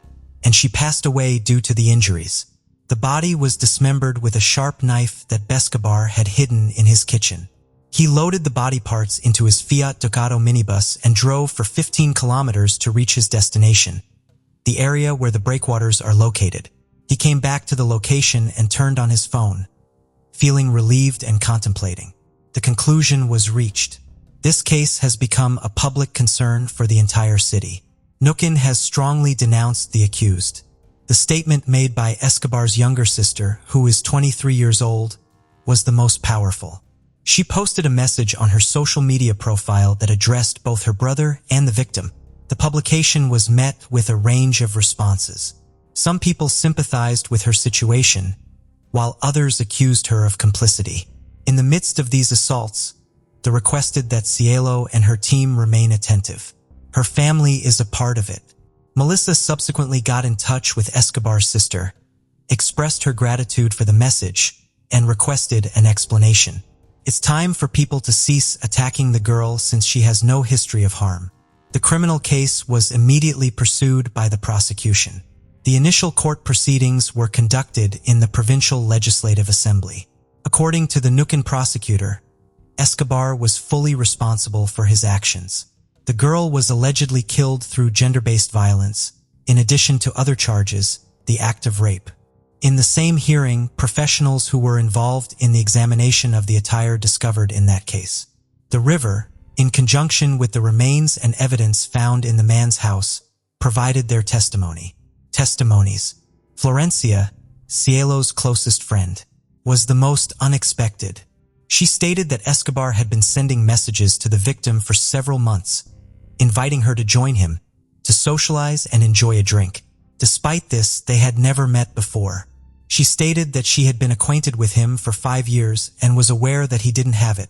and she passed away due to the injuries. The body was dismembered with a sharp knife that Escobar had hidden in his kitchen. He loaded the body parts into his Fiat Ducato minibus and drove for 15 kilometers to reach his destination, the area where the breakwaters are located. He came back to the location and turned on his phone, feeling relieved and contemplating. The conclusion was reached. This case has become a public concern for the entire city. Nukin has strongly denounced the accused. The statement made by Escobar's younger sister, who is 23 years old, was the most powerful. She posted a message on her social media profile that addressed both her brother and the victim. The publication was met with a range of responses. Some people sympathized with her situation, while others accused her of complicity. In the midst of these assaults, they requested that Cielo and her team remain attentive. Her family is a part of it. Melissa subsequently got in touch with Escobar's sister, expressed her gratitude for the message, and requested an explanation. It's time for people to cease attacking the girl since she has no history of harm. The criminal case was immediately pursued by the prosecution. The initial court proceedings were conducted in the Provincial Legislative Assembly. According to the Nukin prosecutor, Escobar was fully responsible for his actions. The girl was allegedly killed through gender-based violence, in addition to other charges, the act of rape. In the same hearing, professionals who were involved in the examination of the attire discovered in that case. The river, in conjunction with the remains and evidence found in the man's house, provided their testimony. Testimonies. Florencia, Cielo's closest friend, was the most unexpected. She stated that Escobar had been sending messages to the victim for several months, inviting her to join him, to socialize and enjoy a drink. Despite this, they had never met before. She stated that she had been acquainted with him for 5 years and was aware that he didn't have it,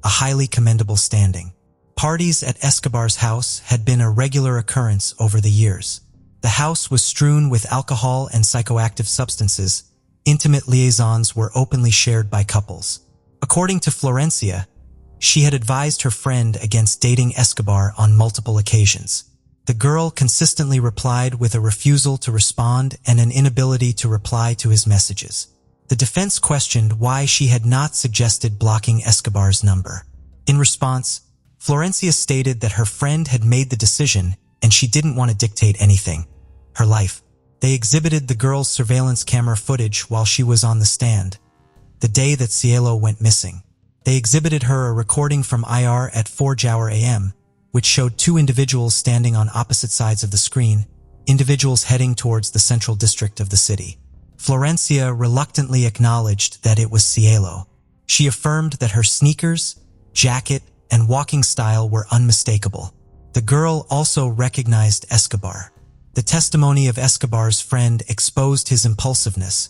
a highly commendable standing. Parties at Escobar's house had been a regular occurrence over the years. The house was strewn with alcohol and psychoactive substances. Intimate liaisons were openly shared by couples. According to Florencia, she had advised her friend against dating Escobar on multiple occasions. The girl consistently replied with a refusal to respond and an inability to reply to his messages. The defense questioned why she had not suggested blocking Escobar's number. In response, Florencia stated that her friend had made the decision and she didn't want to dictate anything. Her life. They exhibited the girl's surveillance camera footage while she was on the stand, the day that Cielo went missing. They exhibited her a recording from IR at 4 a.m., which showed 2 individuals standing on opposite sides of the screen, individuals heading towards the central district of the city. Florencia reluctantly acknowledged that it was Cielo. She affirmed that her sneakers, jacket, and walking style were unmistakable. The girl also recognized Escobar. The testimony of Escobar's friend exposed his impulsiveness,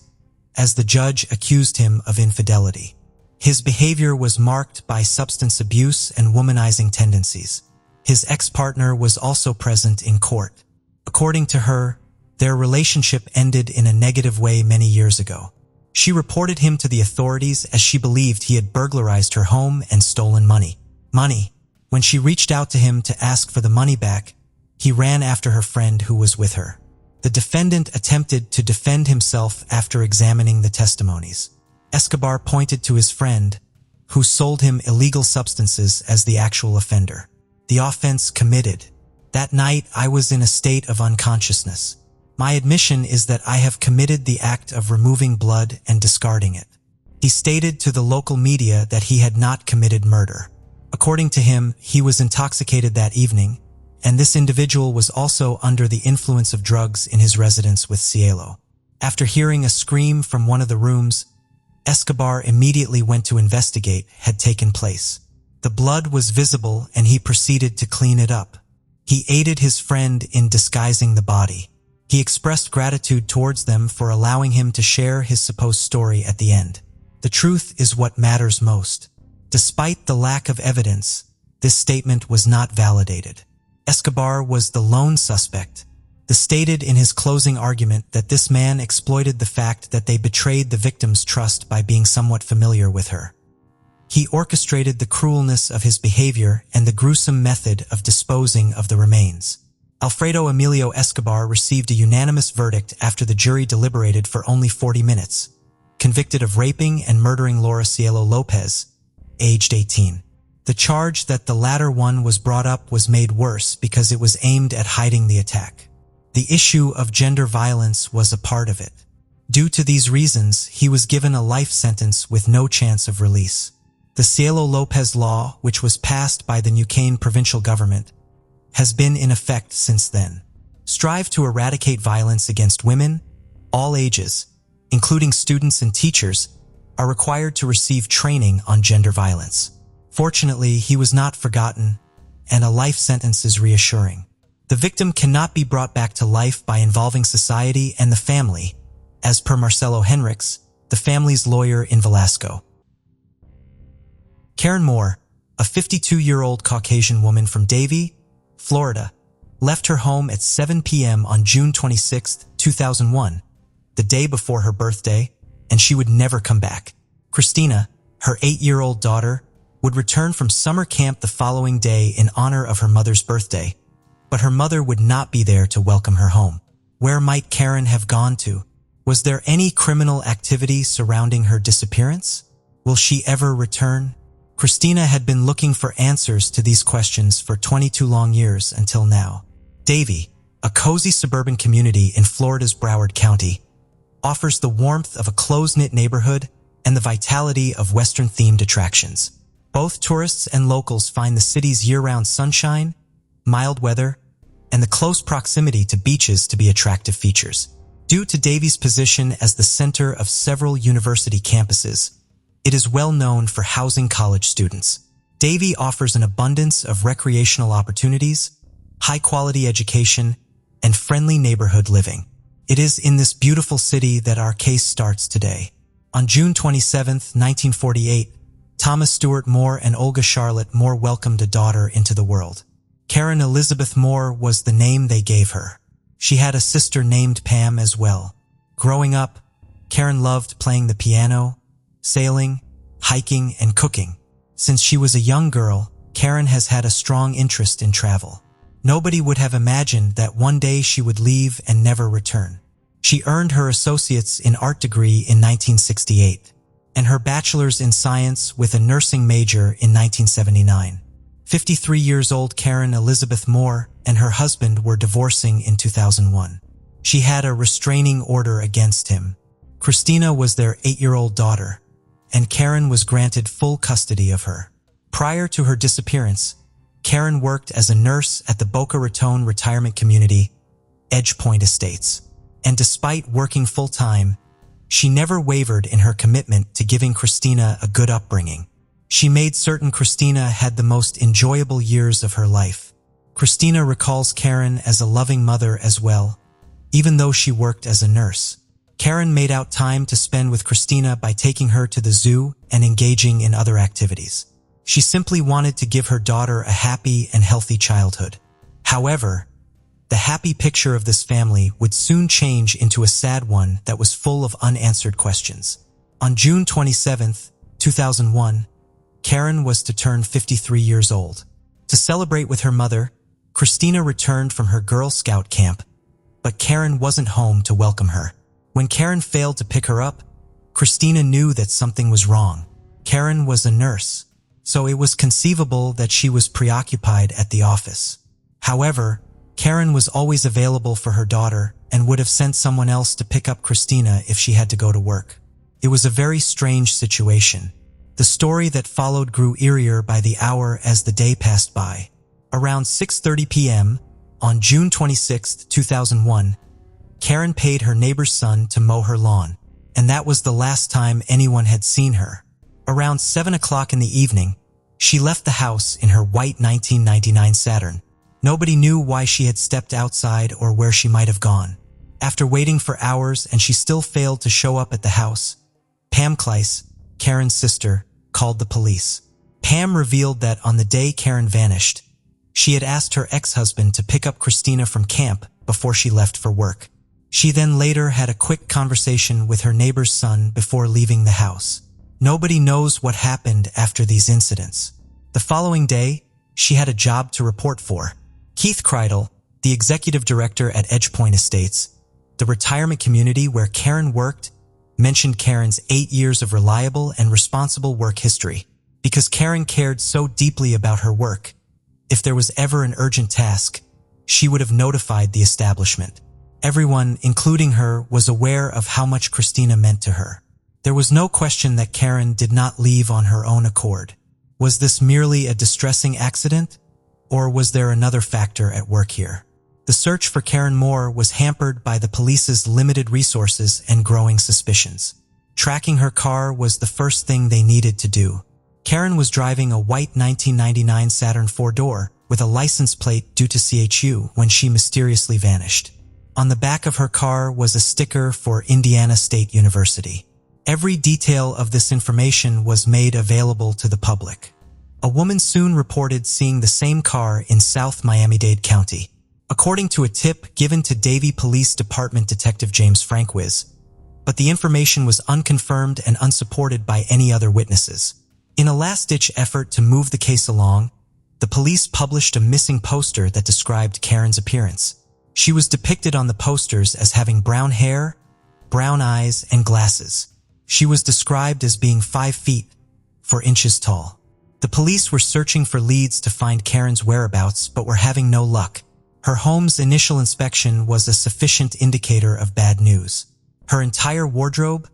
as the judge accused him of infidelity. His behavior was marked by substance abuse and womanizing tendencies. His ex-partner was also present in court. According to her, their relationship ended in a negative way many years ago. She reported him to the authorities as she believed he had burglarized her home and stolen money. When she reached out to him to ask for the money back, he ran after her friend who was with her. The defendant attempted to defend himself after examining the testimonies. Escobar pointed to his friend, who sold him illegal substances, as the actual offender. The offense committed. That night, I was in a state of unconsciousness. My admission is that I have committed the act of removing blood and discarding it. He stated to the local media that he had not committed murder. According to him, he was intoxicated that evening, and this individual was also under the influence of drugs in his residence with Cielo. After hearing a scream from one of the rooms, Escobar immediately went to investigate what had taken place. The blood was visible and he proceeded to clean it up. He aided his friend in disguising the body. He expressed gratitude towards them for allowing him to share his supposed story at the end. The truth is what matters most. Despite the lack of evidence, this statement was not validated. Escobar was the lone suspect. He stated in his closing argument that this man exploited the fact that they betrayed the victim's trust by being somewhat familiar with her. He orchestrated the cruelness of his behavior and the gruesome method of disposing of the remains. Alfredo Emilio Escobar received a unanimous verdict after the jury deliberated for only 40 minutes, convicted of raping and murdering Laura Cielo Lopez, aged 18. The charge that the latter one was brought up was made worse because it was aimed at hiding the attack. The issue of gender violence was a part of it. Due to these reasons, he was given a life sentence with no chance of release. The Cielo Lopez law, which was passed by the Neuquén provincial government, has been in effect since then. Strive to eradicate violence against women. All ages, including students and teachers, are required to receive training on gender violence. Fortunately, he was not forgotten, and a life sentence is reassuring. The victim cannot be brought back to life by involving society and the family, as per Marcelo Henriques, the family's lawyer in Velasco. Karen Moore, a 52-year-old Caucasian woman from Davie, Florida, left her home at 7 p.m. on June 26, 2001, the day before her birthday, and she would never come back. Christina, her 8-year-old daughter, would return from summer camp the following day in honor of her mother's birthday, but her mother would not be there to welcome her home. Where might Karen have gone to? Was there any criminal activity surrounding her disappearance? Will she ever return? Christina had been looking for answers to these questions for 22 long years until now. Davie, a cozy suburban community in Florida's Broward County, offers the warmth of a close-knit neighborhood and the vitality of Western-themed attractions. Both tourists and locals find the city's year-round sunshine, mild weather, and the close proximity to beaches to be attractive features. Due to Davie's position as the center of several university campuses, it is well known for housing college students. Davie offers an abundance of recreational opportunities, high-quality education, and friendly neighborhood living. It is in this beautiful city that our case starts today. On June 27, 1948, Thomas Stewart Moore and Olga Charlotte Moore welcomed a daughter into the world. Karen Elizabeth Moore was the name they gave her. She had a sister named Pam as well. Growing up, Karen loved playing the piano, sailing, hiking, and cooking. Since she was a young girl, Karen has had a strong interest in travel. Nobody would have imagined that one day she would leave and never return. She earned her associate's in art degree in 1968 and her bachelor's in science with a nursing major in 1979. 53 years old Karen Elizabeth Moore and her husband were divorcing in 2001. She had a restraining order against him. Christina was their 8-year-old daughter, and Karen was granted full custody of her. Prior to her disappearance, Karen worked as a nurse at the Boca Raton retirement community, Edge Point Estates. And despite working full-time, she never wavered in her commitment to giving Christina a good upbringing. She made certain Christina had the most enjoyable years of her life. Christina recalls Karen as a loving mother as well, even though she worked as a nurse. Karen made out time to spend with Christina by taking her to the zoo and engaging in other activities. She simply wanted to give her daughter a happy and healthy childhood. However, the happy picture of this family would soon change into a sad one that was full of unanswered questions. On June 27, 2001, Karen was to turn 53 years old. To celebrate with her mother, Christina returned from her Girl Scout camp, but Karen wasn't home to welcome her. When Karen failed to pick her up, Christina knew that something was wrong. Karen was a nurse, so it was conceivable that she was preoccupied at the office. However, Karen was always available for her daughter and would have sent someone else to pick up Christina if she had to go to work. It was a very strange situation. The story that followed grew eerier by the hour as the day passed by. Around 6:30 p.m. on June 26, 2001, Karen paid her neighbor's son to mow her lawn, and that was the last time anyone had seen her. Around 7 o'clock in the evening, she left the house in her white 1999 Saturn. Nobody knew why she had stepped outside or where she might have gone. After waiting for hours and she still failed to show up at the house, Pam Kleiss, Karen's sister, called the police. Pam revealed that on the day Karen vanished, she had asked her ex-husband to pick up Christina from camp before she left for work. She then later had a quick conversation with her neighbor's son before leaving the house. Nobody knows what happened after these incidents. The following day, she had a job to report for. Keith Kreidel, the executive director at Edgepoint Estates, the retirement community where Karen worked, mentioned Karen's 8 years of reliable and responsible work history. Because Karen cared so deeply about her work, if there was ever an urgent task, she would have notified the establishment. Everyone, including her, was aware of how much Christina meant to her. There was no question that Karen did not leave on her own accord. Was this merely a distressing accident? Or was there another factor at work here? The search for Karen Moore was hampered by the police's limited resources and growing suspicions. Tracking her car was the first thing they needed to do. Karen was driving a white 1999 Saturn four-door with a license plate due to CHU when she mysteriously vanished. On the back of her car was a sticker for Indiana State University. Every detail of this information was made available to the public. A woman soon reported seeing the same car in South Miami-Dade County. According to a tip given to Davie Police Department Detective James Franquiz, but the information was unconfirmed and unsupported by any other witnesses. In a last-ditch effort to move the case along, the police published a missing poster that described Karen's appearance. She was depicted on the posters as having brown hair, brown eyes, and glasses. She was described as being 5 feet, 4 inches tall. The police were searching for leads to find Karen's whereabouts but were having no luck. Her home's initial inspection was a sufficient indicator of bad news. Her entire wardrobe,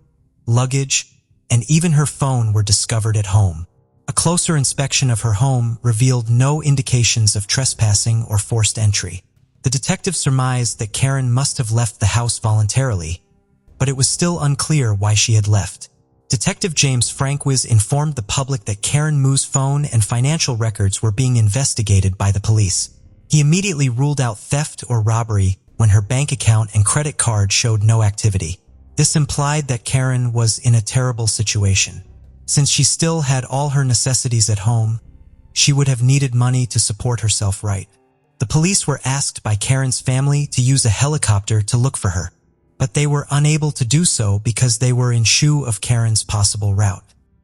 luggage, and even her phone were discovered at home. A closer inspection of her home revealed no indications of trespassing or forced entry. The detective surmised that Karen must have left the house voluntarily, but it was still unclear why she had left. Detective James Franquiz informed the public that Karen Moo's phone and financial records were being investigated by the police. He immediately ruled out theft or robbery when her bank account and credit card showed no activity. This implied that Karen was in a terrible situation. Since she still had all her necessities at home, she would have needed money to support herself right. The police were asked by Karen's family to use a helicopter to look for her, but they were unable to do so because they were in shoe of Karen's possible route.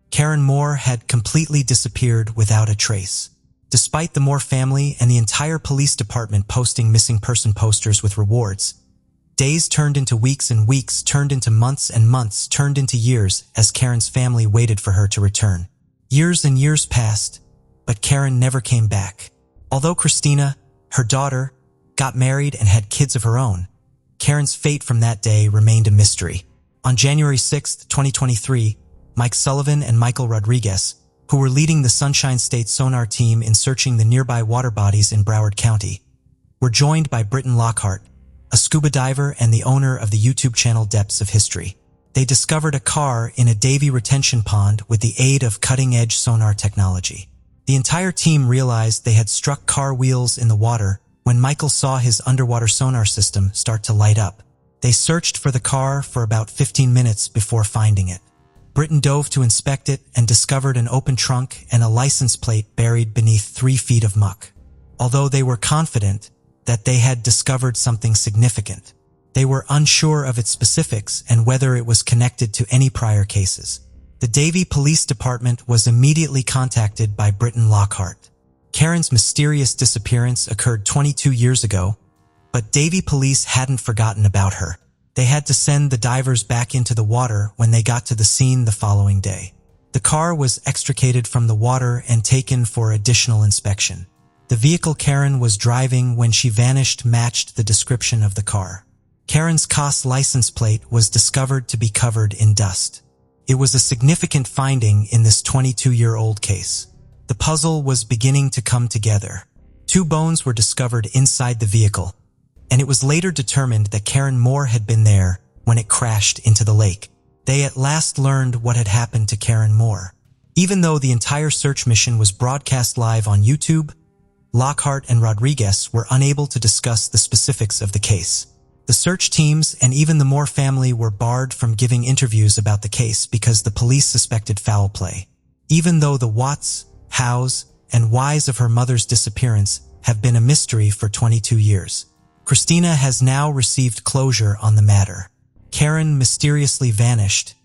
Karen Moore had completely disappeared without a trace. Despite the Moore family and the entire police department posting missing person posters with rewards, days turned into weeks and weeks turned into months and months turned into years as Karen's family waited for her to return. Years and years passed, but Karen never came back. Although Christina, her daughter, got married and had kids of her own, Karen's fate from that day remained a mystery. On January 6, 2023, Mike Sullivan and Michael Rodriguez, who were leading the Sunshine State sonar team in searching the nearby water bodies in Broward County, were joined by Britton Lockhart, a scuba diver and the owner of the YouTube channel Depths of History. They discovered a car in a Davie retention pond with the aid of cutting-edge sonar technology. The entire team realized they had struck car wheels in the water when Michael saw his underwater sonar system start to light up. They searched for the car for about 15 minutes before finding it. Britton dove to inspect it and discovered an open trunk and a license plate buried beneath 3 feet of muck. Although they were confident that they had discovered something significant, they were unsure of its specifics and whether it was connected to any prior cases. The Davie Police Department was immediately contacted by Britton Lockhart. Karen's mysterious disappearance occurred 22 years ago, but Davie police hadn't forgotten about her. They had to send the divers back into the water when they got to the scene the following day. The car was extricated from the water and taken for additional inspection. The vehicle Karen was driving when she vanished matched the description of the car. Karen's COS license plate was discovered to be covered in dust. It was a significant finding in this 22-year-old case. The puzzle was beginning to come together. 2 bones were discovered inside the vehicle, and it was later determined that Karen Moore had been there when it crashed into the lake. They at last learned what had happened to Karen Moore. Even though the entire search mission was broadcast live on YouTube, Lockhart and Rodriguez were unable to discuss the specifics of the case. The search teams and even the Moore family were barred from giving interviews about the case because the police suspected foul play. Even though the whats, hows, and whys of her mother's disappearance have been a mystery for 22 years, Christina has now received closure on the matter. Karen mysteriously vanished,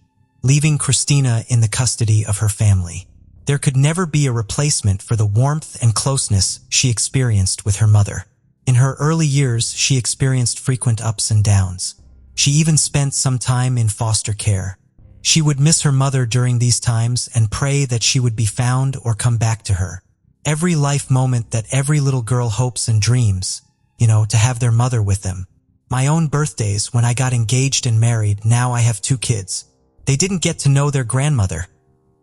leaving Christina in the custody of her family. There could never be a replacement for the warmth and closeness she experienced with her mother. In her early years, she experienced frequent ups and downs. She even spent some time in foster care. She would miss her mother during these times and pray that she would be found or come back to her. Every life moment that every little girl hopes and dreams, to have their mother with them. My own birthdays, when I got engaged and married, now I have 2 kids. They didn't get to know their grandmother,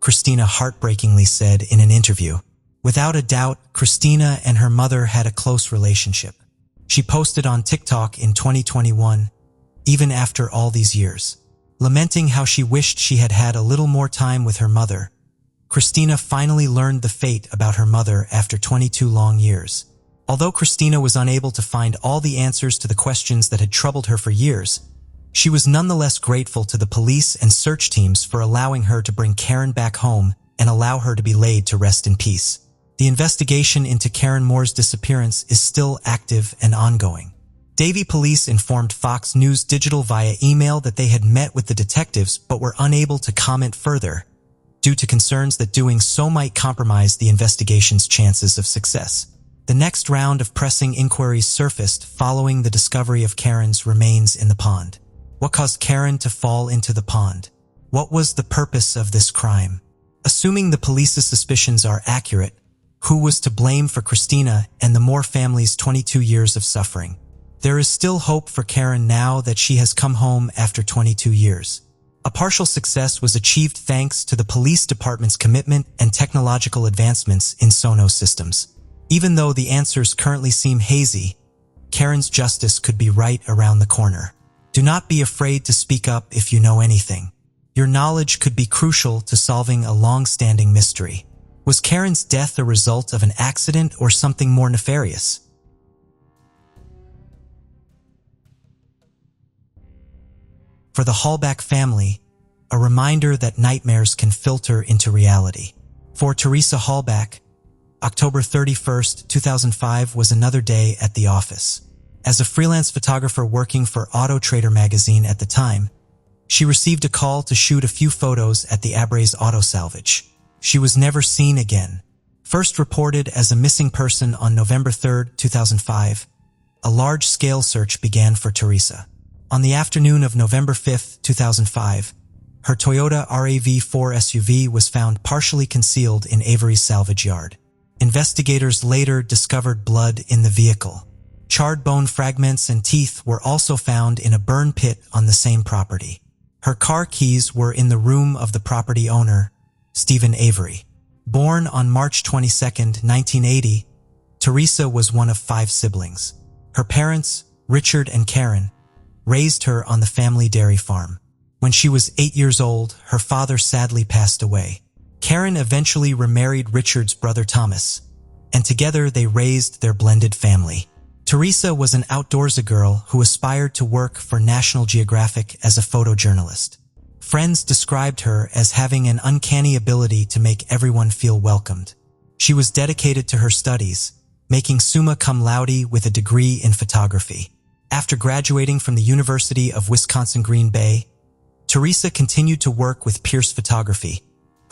Christina heartbreakingly said in an interview. Without a doubt, Christina and her mother had a close relationship. She posted on TikTok in 2021, even after all these years, lamenting how she wished she had had a little more time with her mother. Christina finally learned the fate about her mother after 22 long years. Although Christina was unable to find all the answers to the questions that had troubled her for years, she was nonetheless grateful to the police and search teams for allowing her to bring Karen back home and allow her to be laid to rest in peace. The investigation into Karen Moore's disappearance is still active and ongoing. Davie police informed Fox News Digital via email that they had met with the detectives but were unable to comment further, due to concerns that doing so might compromise the investigation's chances of success. The next round of pressing inquiries surfaced following the discovery of Karen's remains in the pond. What caused Karen to fall into the pond? What was the purpose of this crime? Assuming the police's suspicions are accurate, who was to blame for Christina and the Moore family's 22 years of suffering? There is still hope for Karen now that she has come home after 22 years. A partial success was achieved thanks to the police department's commitment and technological advancements in Sonos systems. Even though the answers currently seem hazy, Karen's justice could be right around the corner. Do not be afraid to speak up if you know anything. Your knowledge could be crucial to solving a long-standing mystery. Was Karen's death a result of an accident or something more nefarious? For the Hallback family, a reminder that nightmares can filter into reality. For Teresa Hallback, October 31st, 2005 was another day at the office. As a freelance photographer working for Auto Trader magazine at the time, she received a call to shoot a few photos at the Abray's Auto Salvage. She was never seen again. First reported as a missing person on November 3rd, 2005, a large-scale search began for Teresa. On the afternoon of November 5th, 2005, her Toyota RAV4 SUV was found partially concealed in Avery's salvage yard. Investigators later discovered blood in the vehicle. Charred bone fragments and teeth were also found in a burn pit on the same property. Her car keys were in the room of the property owner, Stephen Avery. Born on March 22, 1980, Teresa was one of 5 siblings. Her parents, Richard and Karen, raised her on the family dairy farm. When she was 8 years old, her father sadly passed away. Karen eventually remarried Richard's brother Thomas, and together they raised their blended family. Teresa was an outdoorsy girl who aspired to work for National Geographic as a photojournalist. Friends described her as having an uncanny ability to make everyone feel welcomed. She was dedicated to her studies, making summa cum laude with a degree in photography. After graduating from the University of Wisconsin-Green Bay, Teresa continued to work with Pierce Photography,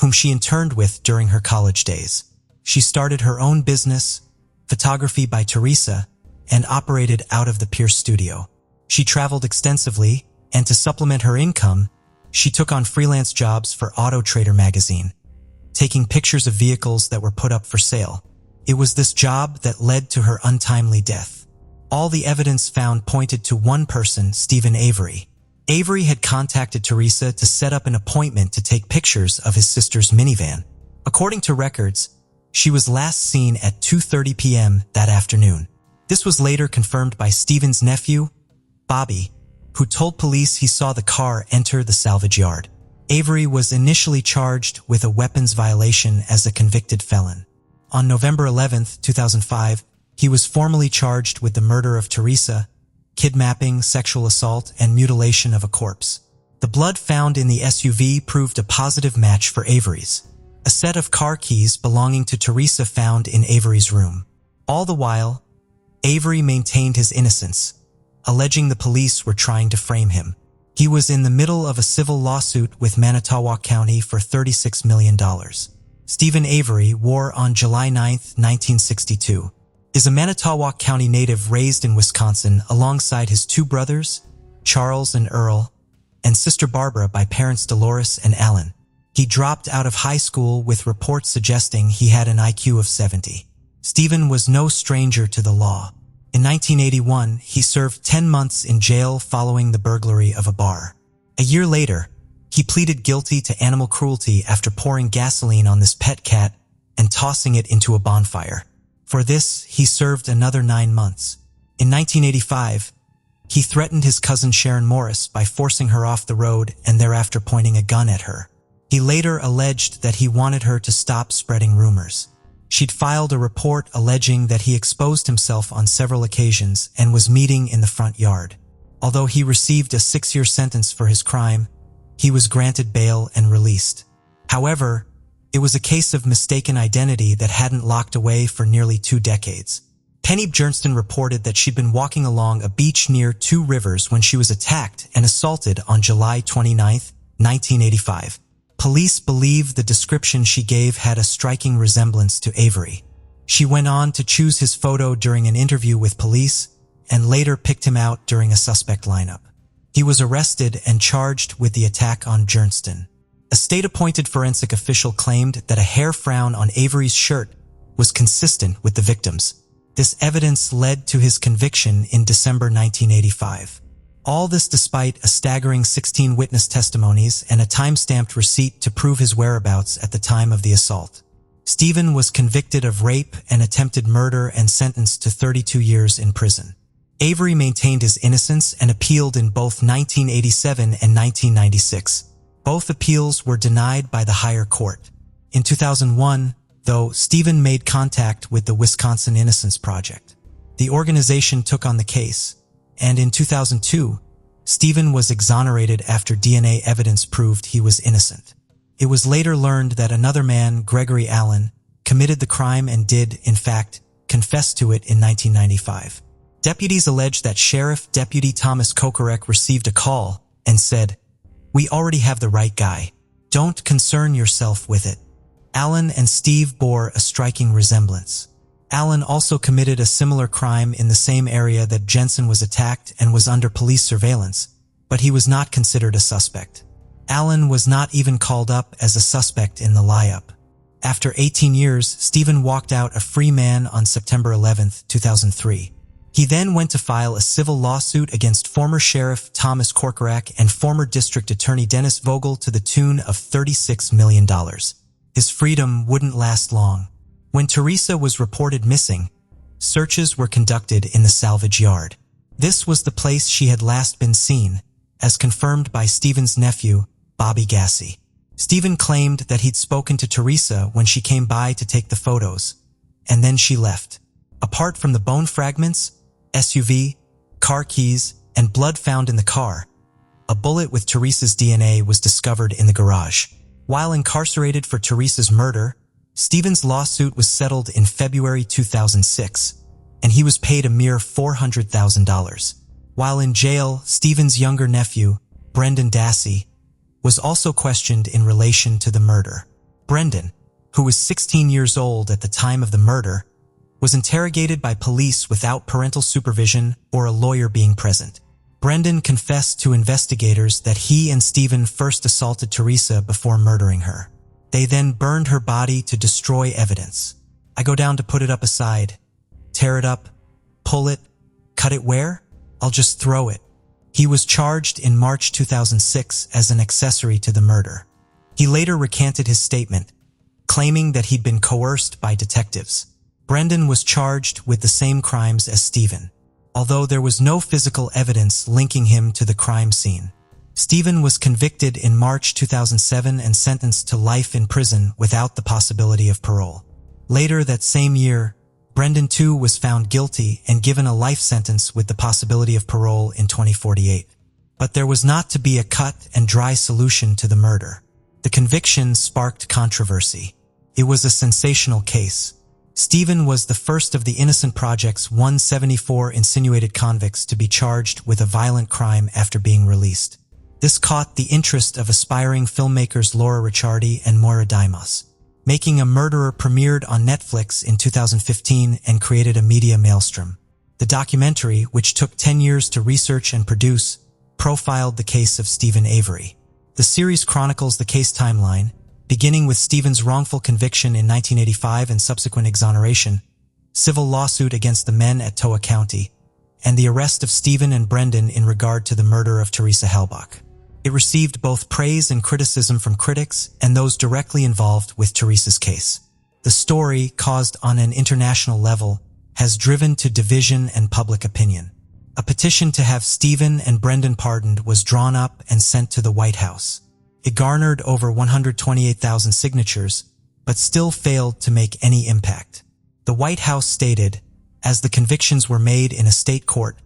whom she interned with during her college days. She started her own business, Photography by Teresa, and operated out of the Pierce studio. She traveled extensively, and to supplement her income, she took on freelance jobs for Auto Trader magazine, taking pictures of vehicles that were put up for sale. It was this job that led to her untimely death. All the evidence found pointed to one person, Stephen Avery. Avery had contacted Teresa to set up an appointment to take pictures of his sister's minivan. According to records, she was last seen at 2:30 p.m. that afternoon. This was later confirmed by Stephen's nephew, Bobby, who told police he saw the car enter the salvage yard. Avery was initially charged with a weapons violation as a convicted felon. On November 11, 2005, he was formally charged with the murder of Teresa, kidnapping, sexual assault, and mutilation of a corpse. The blood found in the SUV proved a positive match for Avery's. A set of car keys belonging to Teresa found in Avery's room. All the while, Avery maintained his innocence, alleging the police were trying to frame him. He was in the middle of a civil lawsuit with Manitowoc County for $36 million. Stephen Avery, born on July 9, 1962, is a Manitowoc County native raised in Wisconsin alongside his two brothers, Charles and Earl, and sister Barbara by parents Dolores and Alan. He dropped out of high school with reports suggesting he had an IQ of 70. Stephen was no stranger to the law. In 1981, he served 10 months in jail following the burglary of a bar. A year later, he pleaded guilty to animal cruelty after pouring gasoline on this pet cat and tossing it into a bonfire. For this, he served another 9 months. In 1985, he threatened his cousin Sharon Morris by forcing her off the road and thereafter pointing a gun at her. He later alleged that he wanted her to stop spreading rumors. She'd filed a report alleging that he exposed himself on several occasions and was meeting in the front yard. Although he received a 6-year sentence for his crime, he was granted bail and released. However, it was a case of mistaken identity that hadn't locked away for nearly 2 decades. Penny Bjernston reported that she'd been walking along a beach near Two Rivers when she was attacked and assaulted on July 29, 1985. Police believe the description she gave had a striking resemblance to Avery. She went on to choose his photo during an interview with police and later picked him out during a suspect lineup. He was arrested and charged with the attack on Bjernston. A state-appointed forensic official claimed that a hair frown on Avery's shirt was consistent with the victim's. This evidence led to his conviction in December 1985. All this despite a staggering 16 witness testimonies and a time-stamped receipt to prove his whereabouts at the time of the assault. Stephen was convicted of rape and attempted murder and sentenced to 32 years in prison. Avery maintained his innocence and appealed in both 1987 and 1996. Both appeals were denied by the higher court. In 2001, though, Stephen made contact with the Wisconsin Innocence Project. The organization took on the case, and in 2002, Stephen was exonerated after DNA evidence proved he was innocent. It was later learned that another man, Gregory Allen, committed the crime and did, in fact, confess to it in 1995. Deputies allege that Sheriff Deputy Thomas Kokorek received a call and said, "We already have the right guy. Don't concern yourself with it." Allen and Steve bore a striking resemblance. Allen also committed a similar crime in the same area that Jensen was attacked and was under police surveillance, but he was not considered a suspect. Allen was not even called up as a suspect in the lie-up. After 18 years, Stephen walked out a free man on September 11, 2003. He then went to file a civil lawsuit against former Sheriff Thomas Kokorek and former District Attorney Dennis Vogel to the tune of $36 million. His freedom wouldn't last long. When Teresa was reported missing, searches were conducted in the salvage yard. This was the place she had last been seen, as confirmed by Stephen's nephew, Bobby Gassi. Stephen claimed that he'd spoken to Teresa when she came by to take the photos, and then she left. Apart from the bone fragments, SUV, car keys, and blood found in the car, a bullet with Teresa's DNA was discovered in the garage. While incarcerated for Teresa's murder, Stephen's lawsuit was settled in February 2006, and he was paid a mere $400,000. While in jail, Stephen's younger nephew, Brendan Dassey, was also questioned in relation to the murder. Brendan, who was 16 years old at the time of the murder, was interrogated by police without parental supervision or a lawyer being present. Brendan confessed to investigators that he and Stephen first assaulted Teresa before murdering her. They then burned her body to destroy evidence. "I go down to put it up aside, tear it up, pull it, cut it where? I'll just throw it." He was charged in March 2006 as an accessory to the murder. He later recanted his statement, claiming that he'd been coerced by detectives. Brendan was charged with the same crimes as Stephen, although there was no physical evidence linking him to the crime scene. Stephen was convicted in March 2007 and sentenced to life in prison without the possibility of parole. Later that same year, Brendan too was found guilty and given a life sentence with the possibility of parole in 2048. But there was not to be a cut and dry solution to the murder. The conviction sparked controversy. It was a sensational case. Stephen was the first of the Innocent Project's 174 insinuated convicts to be charged with a violent crime after being released. This caught the interest of aspiring filmmakers Laura Ricciardi and Moira Dimos. Making a Murderer premiered on Netflix in 2015 and created a media maelstrom. The documentary, which took 10 years to research and produce, profiled the case of Steven Avery. The series chronicles the case timeline, beginning with Stephen's wrongful conviction in 1985 and subsequent exoneration, civil lawsuit against the men at Toa County, and the arrest of Stephen and Brendan in regard to the murder of Teresa Halbach. It received both praise and criticism from critics and those directly involved with Teresa's case. The story, caused on an international level, has driven to division and public opinion. A petition to have Stephen and Brendan pardoned was drawn up and sent to the White House. It garnered over 128,000 signatures, but still failed to make any impact. The White House stated, as the convictions were made in a state court,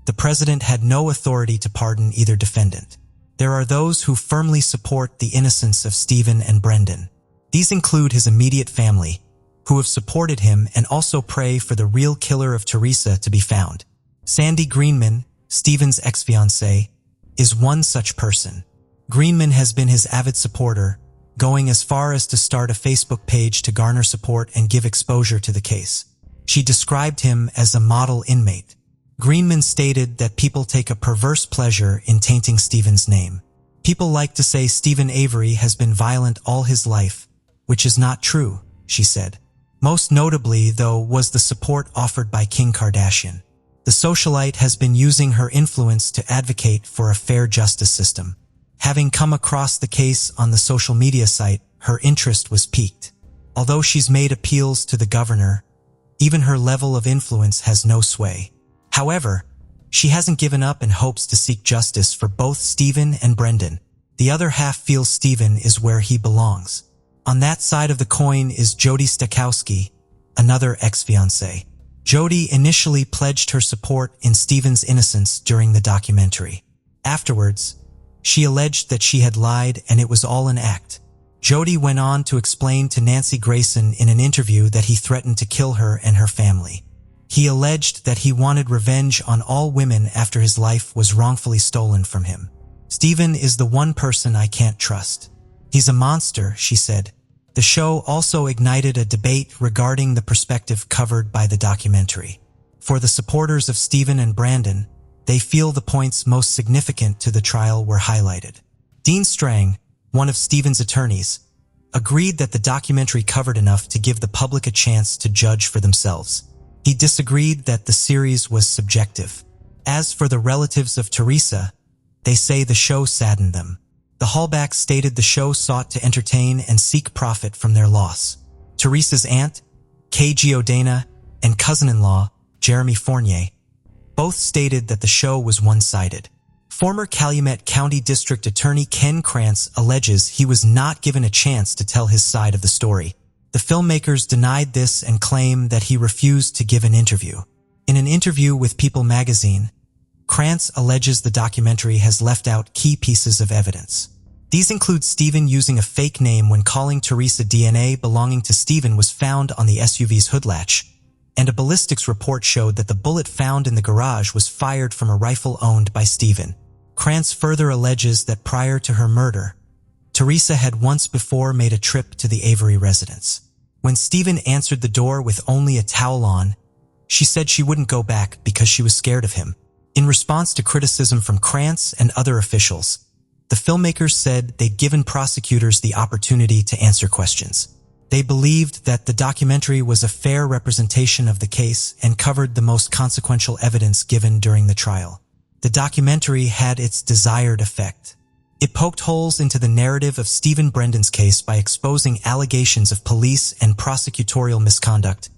the president had no authority to pardon either defendant. There are those who firmly support the innocence of Stephen and Brendan. These include his immediate family, who have supported him and also pray for the real killer of Teresa to be found. Sandy Greenman, Stephen's ex-fiancée, is one such person. Greenman has been his avid supporter, going as far as to start a Facebook page to garner support and give exposure to the case. She described him as a model inmate. Greenman stated that people take a perverse pleasure in tainting Stephen's name. People like to say Steven Avery has been violent all his life, which is not true, she said. Most notably, though, was the support offered by Kim Kardashian. The socialite has been using her influence to advocate for a fair justice system. Having come across the case on the social media site, her interest was piqued. Although she's made appeals to the governor, even her level of influence has no sway. However, she hasn't given up and hopes to seek justice for both Stephen and Brendan. The other half feels Stephen is where he belongs. On that side of the coin is Jody Stachowski, another ex-fiancée. Jody initially pledged her support in Stephen's innocence during the documentary. Afterwards, she alleged that she had lied and it was all an act. Jody went on to explain to Nancy Grayson in an interview that he threatened to kill her and her family. He alleged that he wanted revenge on all women after his life was wrongfully stolen from him. Stephen is the one person I can't trust. He's a monster, she said. The show also ignited a debate regarding the perspective covered by the documentary. For the supporters of Stephen and Brendan, they feel the points most significant to the trial were highlighted. Dean Strang, one of Stephen's attorneys, agreed that the documentary covered enough to give the public a chance to judge for themselves. He disagreed that the series was subjective. As for the relatives of Teresa, they say the show saddened them. The Hallbacks stated the show sought to entertain and seek profit from their loss. Teresa's aunt, Kay Giordana, and cousin-in-law, Jeremy Fournier, both stated that the show was one-sided. Former Calumet County District Attorney Ken Krantz alleges he was not given a chance to tell his side of the story. The filmmakers denied this and claim that he refused to give an interview. In an interview with People magazine, Krantz alleges the documentary has left out key pieces of evidence. These include Stephen using a fake name when calling Teresa. DNA belonging to Stephen was found on the SUV's hood latch, and a ballistics report showed that the bullet found in the garage was fired from a rifle owned by Stephen. Krantz further alleges that prior to her murder, Teresa had once before made a trip to the Avery residence. When Stephen answered the door with only a towel on, she said she wouldn't go back because she was scared of him. In response to criticism from Krantz and other officials, the filmmakers said they'd given prosecutors the opportunity to answer questions. They believed that the documentary was a fair representation of the case and covered the most consequential evidence given during the trial. The documentary had its desired effect. It poked holes into the narrative of Stephen Brendan's case by exposing allegations of police and prosecutorial misconduct,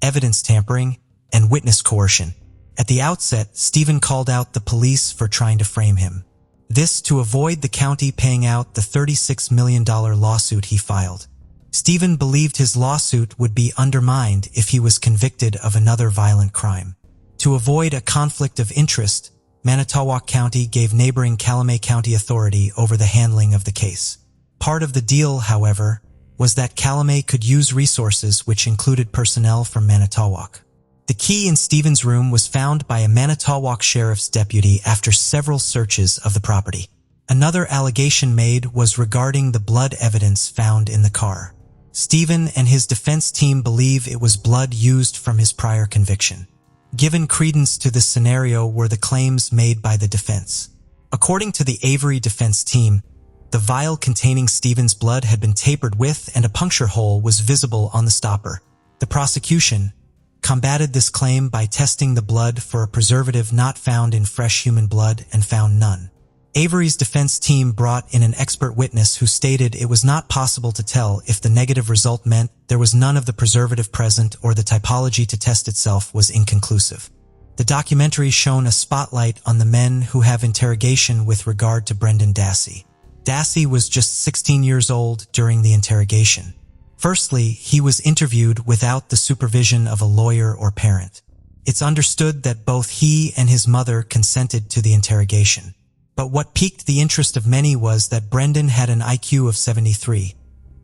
evidence tampering, and witness coercion. At the outset, Stephen called out the police for trying to frame him. This to avoid the county paying out the $36 million lawsuit he filed. Stephen believed his lawsuit would be undermined if he was convicted of another violent crime. To avoid a conflict of interest, Manitowoc County gave neighboring Calumet County authority over the handling of the case. Part of the deal, however, was that Calumet could use resources which included personnel from Manitowoc. The key in Stephen's room was found by a Manitowoc sheriff's deputy after several searches of the property. Another allegation made was regarding the blood evidence found in the car. Stephen and his defense team believe it was blood used from his prior conviction. Given credence to this scenario were the claims made by the defense. According to the Avery defense team, the vial containing Stephen's blood had been tapered with and a puncture hole was visible on the stopper. The prosecution combated this claim by testing the blood for a preservative not found in fresh human blood and found none. Avery's defense team brought in an expert witness who stated it was not possible to tell if the negative result meant there was none of the preservative present or the typology to test itself was inconclusive. The documentary shone a spotlight on the men who have interrogation with regard to Brendan Dassey. Dassey was just 16 years old during the interrogation. Firstly, he was interviewed without the supervision of a lawyer or parent. It's understood that both he and his mother consented to the interrogation. But what piqued the interest of many was that Brendan had an IQ of 73,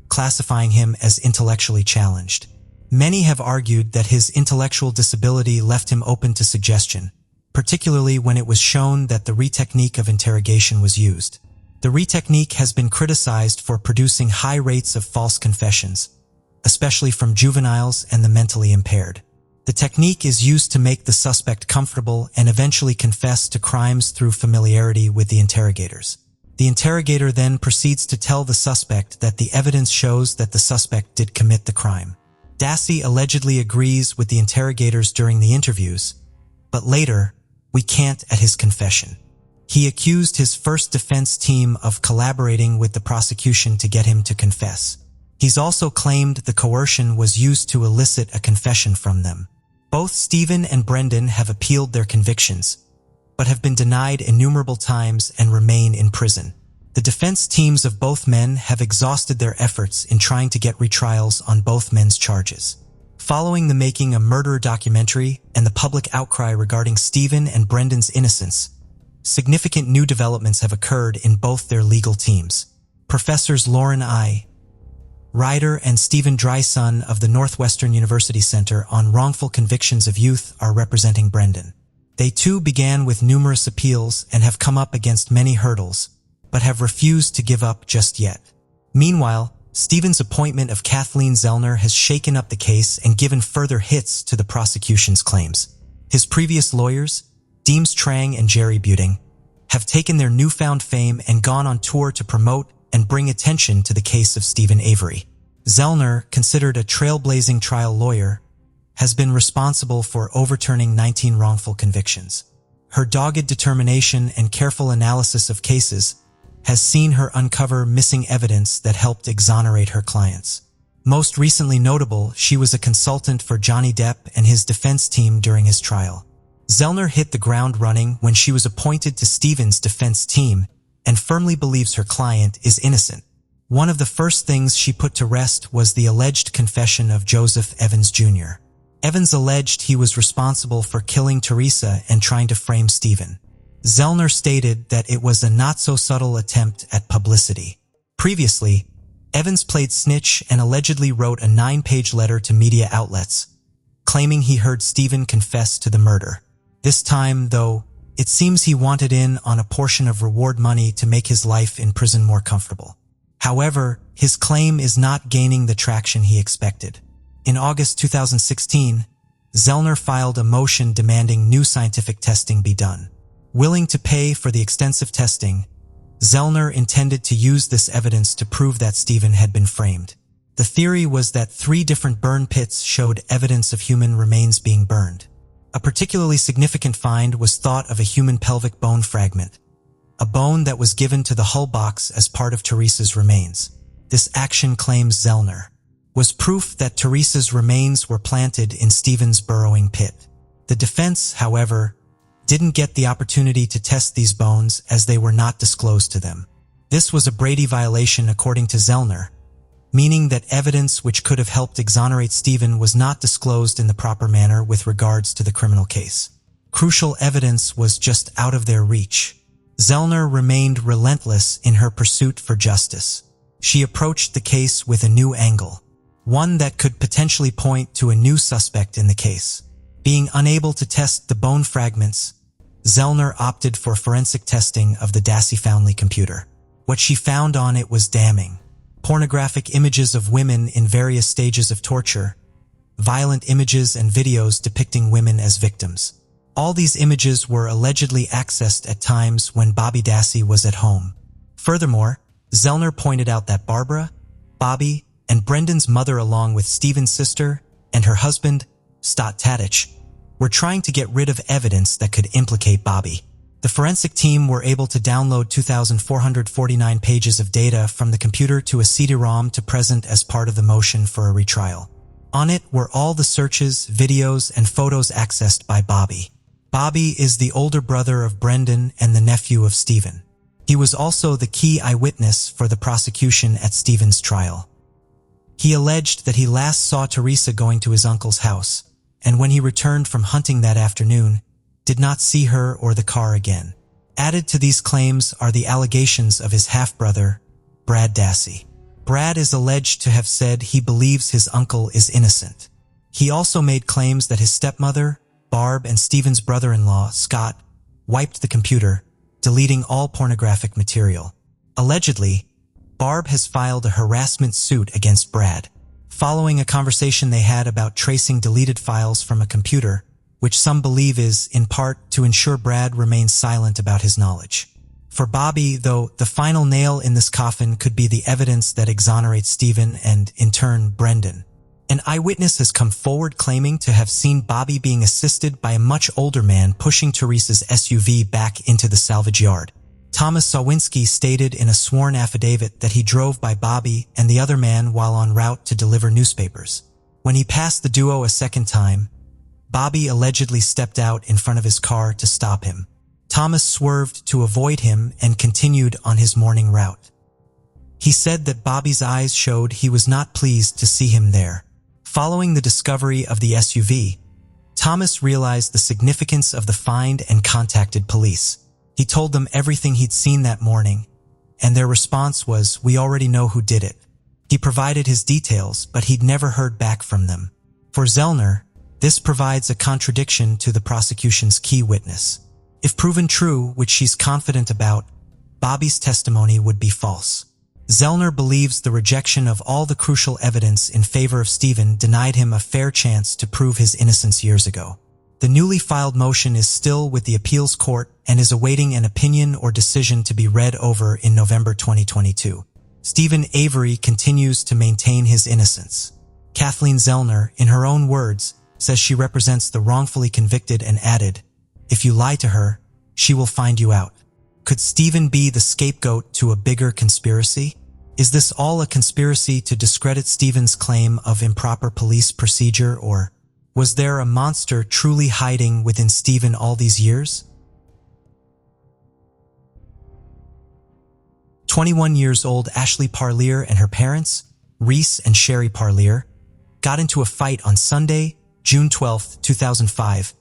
classifying him as intellectually challenged. Many have argued that his intellectual disability left him open to suggestion, particularly when it was shown that the re-technique of interrogation was used. The re-technique has been criticized for producing high rates of false confessions, especially from juveniles and the mentally impaired. The technique is used to make the suspect comfortable and eventually confess to crimes through familiarity with the interrogators. The interrogator then proceeds to tell the suspect that the evidence shows that the suspect did commit the crime. Dassey allegedly agrees with the interrogators during the interviews, but later, recant at his confession. He accused his first defense team of collaborating with the prosecution to get him to confess. He's also claimed the coercion was used to elicit a confession from them. Both Stephen and Brendan have appealed their convictions, but have been denied innumerable times and remain in prison. The defense teams of both men have exhausted their efforts in trying to get retrials on both men's charges. Following the making a murder documentary and the public outcry regarding Stephen and Brendan's innocence, significant new developments have occurred in both their legal teams. Professors Lauren I. Ryder and Stephen Dryson of the Northwestern University Center on Wrongful Convictions of Youth are representing Brendan. They too began with numerous appeals and have come up against many hurdles, but have refused to give up just yet. Meanwhile, Stephen's appointment of Kathleen Zellner has shaken up the case and given further hits to the prosecution's claims. His previous lawyers, Deems Trang and Jerry Buting, have taken their newfound fame and gone on tour to promote and bring attention to the case of Stephen Avery. Zellner, considered a trailblazing trial lawyer, has been responsible for overturning 19 wrongful convictions. Her dogged determination and careful analysis of cases has seen her uncover missing evidence that helped exonerate her clients. Most recently notable, she was a consultant for Johnny Depp and his defense team during his trial. Zellner hit the ground running when she was appointed to Stephen's defense team and firmly believes her client is innocent. One of the first things she put to rest was the alleged confession of Joseph Evans Jr. Evans alleged he was responsible for killing Teresa and trying to frame Stephen. Zellner stated that it was a not-so-subtle attempt at publicity. Previously, Evans played snitch and allegedly wrote a 9-page letter to media outlets, claiming he heard Stephen confess to the murder. This time, though, it seems he wanted in on a portion of reward money to make his life in prison more comfortable. However, his claim is not gaining the traction he expected. In August 2016, Zellner filed a motion demanding new scientific testing be done. Willing to pay for the extensive testing, Zellner intended to use this evidence to prove that Stephen had been framed. The theory was that 3 different burn pits showed evidence of human remains being burned. A particularly significant find was thought of a human pelvic bone fragment, a bone that was given to the Hull box as part of Teresa's remains. This action, claims Zellner, was proof that Teresa's remains were planted in Stephen's burrowing pit. The defense, however, didn't get the opportunity to test these bones as they were not disclosed to them. This was a Brady violation according to Zellner, meaning that evidence which could have helped exonerate Stephen was not disclosed in the proper manner with regards to the criminal case. Crucial evidence was just out of their reach. Zellner remained relentless in her pursuit for justice. She approached the case with a new angle, one that could potentially point to a new suspect in the case. Being unable to test the bone fragments, Zellner opted for forensic testing of the Dassey family computer. What she found on it was damning. Pornographic images of women in various stages of torture, violent images and videos depicting women as victims. All these images were allegedly accessed at times when Bobby Dassey was at home. Furthermore, Zellner pointed out that Barbara, Bobby, and Brendan's mother, along with Stephen's sister and her husband, Stott Tadich, were trying to get rid of evidence that could implicate Bobby. The forensic team were able to download 2,449 pages of data from the computer to a CD-ROM to present as part of the motion for a retrial. On it were all the searches, videos, and photos accessed by Bobby. Bobby is the older brother of Brendan and the nephew of Stephen. He was also the key eyewitness for the prosecution at Stephen's trial. He alleged that he last saw Teresa going to his uncle's house, and when he returned from hunting that afternoon, did not see her or the car again. Added to these claims are the allegations of his half-brother, Brad Dassey. Brad is alleged to have said he believes his uncle is innocent. He also made claims that his stepmother, Barb, and Stephen's brother-in-law, Scott, wiped the computer, deleting all pornographic material. Allegedly, Barb has filed a harassment suit against Brad, following a conversation they had about tracing deleted files from a computer, which some believe is, in part, to ensure Brad remains silent about his knowledge. For Bobby, though, the final nail in this coffin could be the evidence that exonerates Stephen and, in turn, Brendan. An eyewitness has come forward claiming to have seen Bobby being assisted by a much older man pushing Teresa's SUV back into the salvage yard. Thomas Sawinski stated in a sworn affidavit that he drove by Bobby and the other man while en route to deliver newspapers. When he passed the duo a second time, Bobby allegedly stepped out in front of his car to stop him. Thomas swerved to avoid him and continued on his morning route. He said that Bobby's eyes showed he was not pleased to see him there. Following the discovery of the SUV, Thomas realized the significance of the find and contacted police. He told them everything he'd seen that morning, and their response was, "We already know who did it." He provided his details, but he'd never heard back from them. For Zellner, this provides a contradiction to the prosecution's key witness. If proven true, which she's confident about, Bobby's testimony would be false. Zellner believes the rejection of all the crucial evidence in favor of Stephen denied him a fair chance to prove his innocence years ago. The newly filed motion is still with the appeals court and is awaiting an opinion or decision to be read over in November 2022. Stephen Avery continues to maintain his innocence. Kathleen Zellner, in her own words, says she represents the wrongfully convicted and added, "If you lie to her, she will find you out." Could Stephen be the scapegoat to a bigger conspiracy? Is this all a conspiracy to discredit Stephen's claim of improper police procedure, or was there a monster truly hiding within Stephen all these years? 21 years old Ashley Parlier and her parents, Reese and Sherry Parlier, got into a fight on Sunday, June 12, 2005,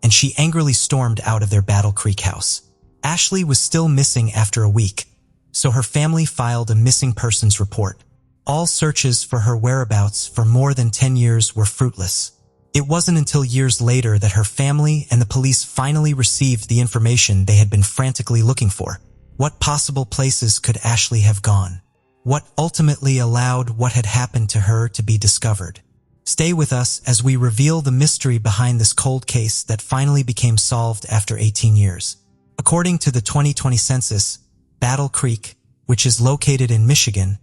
and she angrily stormed out of their Battle Creek house. Ashley was still missing after a week, so her family filed a missing persons report. All searches for her whereabouts for more than 10 years were fruitless. It wasn't until years later that her family and the police finally received the information they had been frantically looking for. What possible places could Ashley have gone? What ultimately allowed what had happened to her to be discovered? Stay with us as we reveal the mystery behind this cold case that finally became solved after 18 years. According to the 2020 census, Battle Creek, which is located in Michigan,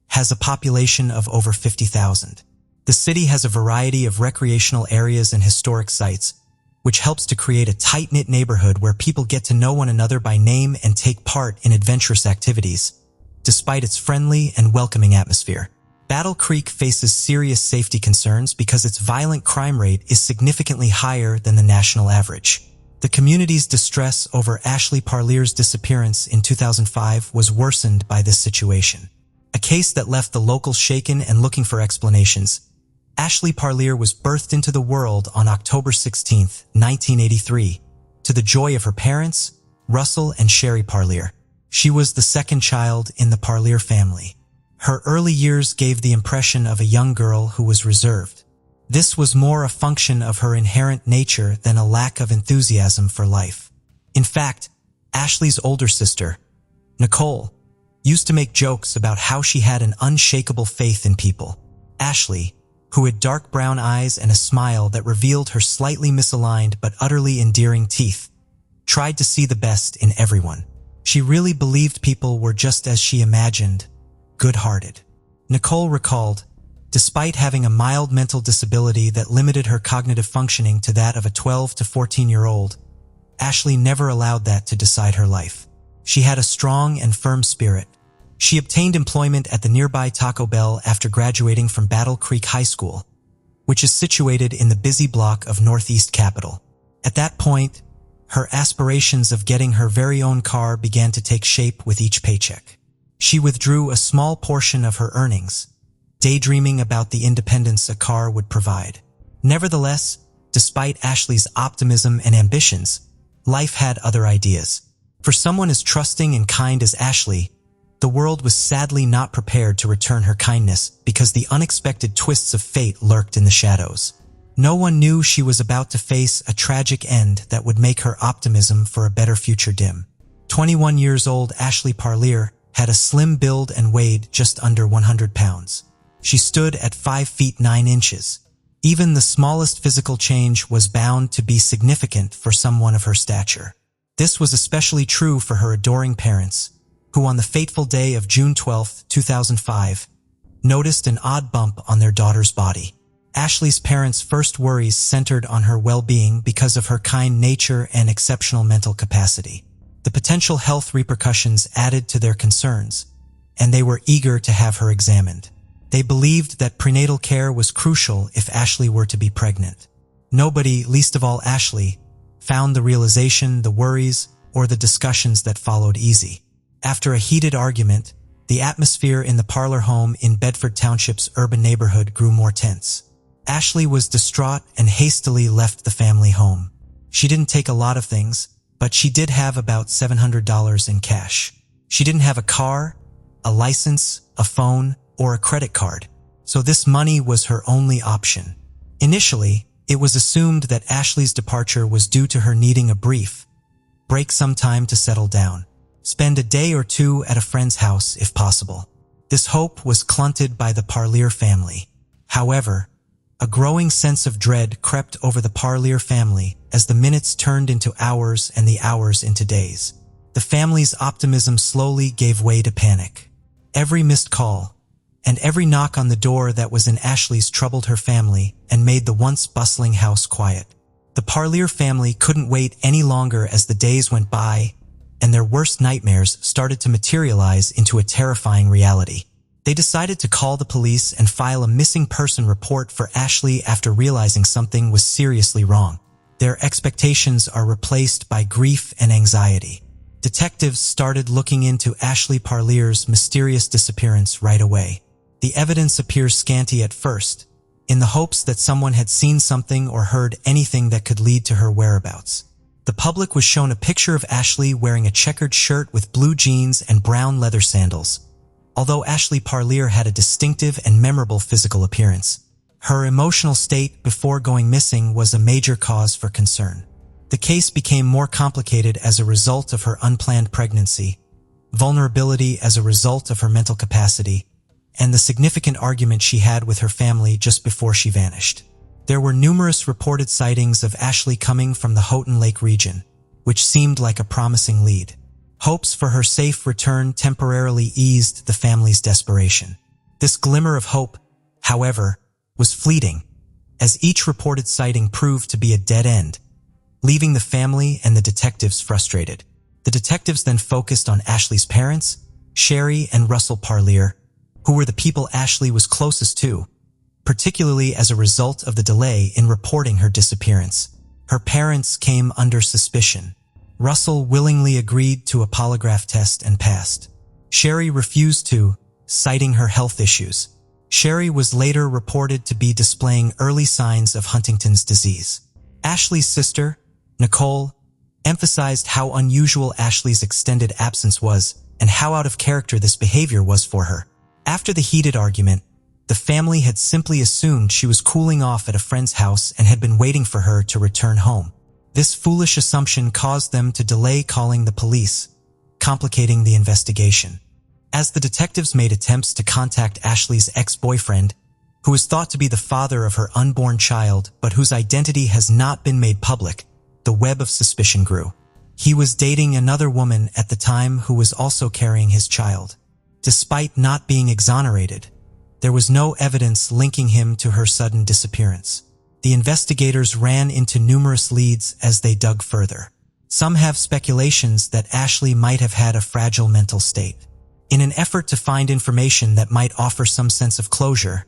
has a population of over 50,000. The city has a variety of recreational areas and historic sites, which helps to create a tight-knit neighborhood where people get to know one another by name and take part in adventurous activities, despite its friendly and welcoming atmosphere. Battle Creek faces serious safety concerns because its violent crime rate is significantly higher than the national average. The community's distress over Ashley Parlear's disappearance in 2005 was worsened by this situation. A case that left the locals shaken and looking for explanations. Ashley Parlear was birthed into the world on October 16, 1983, to the joy of her parents, Russell and Sherry Parlear. She was the second child in the Parlear family. Her early years gave the impression of a young girl who was reserved. This was more a function of her inherent nature than a lack of enthusiasm for life. In fact, Ashley's older sister, Nicole, used to make jokes about how she had an unshakable faith in people. Ashley, who had dark brown eyes and a smile that revealed her slightly misaligned but utterly endearing teeth, tried to see the best in everyone. She really believed people were just as she imagined, good-hearted. Nicole recalled, despite having a mild mental disability that limited her cognitive functioning to that of a 12 to 14-year-old, Ashley never allowed that to decide her life. She had a strong and firm spirit. She obtained employment at the nearby Taco Bell after graduating from Battle Creek High School, which is situated in the busy block of Northeast Capitol. At that point, her aspirations of getting her very own car began to take shape with each paycheck. She withdrew a small portion of her earnings, daydreaming about the independence a car would provide. Nevertheless, despite Ashley's optimism and ambitions, life had other ideas. For someone as trusting and kind as Ashley, the world was sadly not prepared to return her kindness because the unexpected twists of fate lurked in the shadows. No one knew she was about to face a tragic end that would make her optimism for a better future dim. 21 years old Ashley Parlear had a slim build and weighed just under 100 pounds. She stood at 5 feet 9 inches. Even the smallest physical change was bound to be significant for someone of her stature. This was especially true for her adoring parents, who on the fateful day of June 12, 2005, noticed an odd bump on their daughter's body. Ashley's parents' first worries centered on her well-being because of her kind nature and exceptional mental capacity. The potential health repercussions added to their concerns, and they were eager to have her examined. They believed that prenatal care was crucial if Ashley were to be pregnant. Nobody, least of all Ashley, found the realization, the worries, or the discussions that followed easy. After a heated argument, the atmosphere in the Parlear home in Bedford Township's urban neighborhood grew more tense. Ashley was distraught and hastily left the family home. She didn't take a lot of things, but she did have about $700 in cash. She didn't have a car, a license, a phone, or a credit card, so this money was her only option. Initially, it was assumed that Ashley's departure was due to her needing a break some time to settle down. Spend a day or two at a friend's house if possible. This hope was clunted by the Parlear family. However, a growing sense of dread crept over the Parlear family as the minutes turned into hours and the hours into days. The family's optimism slowly gave way to panic. Every missed call and every knock on the door that was in Ashley's troubled her family and made the once bustling house quiet. The Parlear family couldn't wait any longer as the days went by and their worst nightmares started to materialize into a terrifying reality. They decided to call the police and file a missing person report for Ashley after realizing something was seriously wrong. Their expectations are replaced by grief and anxiety. Detectives started looking into Ashley Parlear's mysterious disappearance right away. The evidence appears scanty at first, in the hopes that someone had seen something or heard anything that could lead to her whereabouts. The public was shown a picture of Ashley wearing a checkered shirt with blue jeans and brown leather sandals. Although Ashley Parlear had a distinctive and memorable physical appearance, her emotional state before going missing was a major cause for concern. The case became more complicated as a result of her unplanned pregnancy, vulnerability as a result of her mental capacity, and the significant argument she had with her family just before she vanished. There were numerous reported sightings of Ashley coming from the Houghton Lake region, which seemed like a promising lead. Hopes for her safe return temporarily eased the family's desperation. This glimmer of hope, however, was fleeting, as each reported sighting proved to be a dead end, leaving the family and the detectives frustrated. The detectives then focused on Ashley's parents, Sherry and Russell Parlear, who were the people Ashley was closest to, particularly as a result of the delay in reporting her disappearance. Her parents came under suspicion. Russell willingly agreed to a polygraph test and passed. Sherry refused to, citing her health issues. Sherry was later reported to be displaying early signs of Huntington's disease. Ashley's sister, Nicole, emphasized how unusual Ashley's extended absence was and how out of character this behavior was for her. After the heated argument, the family had simply assumed she was cooling off at a friend's house and had been waiting for her to return home. This foolish assumption caused them to delay calling the police, complicating the investigation. As the detectives made attempts to contact Ashley's ex-boyfriend, who is thought to be the father of her unborn child but whose identity has not been made public, the web of suspicion grew. He was dating another woman at the time who was also carrying his child. Despite not being exonerated, there was no evidence linking him to her sudden disappearance. The investigators ran into numerous leads as they dug further. Some have speculations that Ashley might have had a fragile mental state. In an effort to find information that might offer some sense of closure,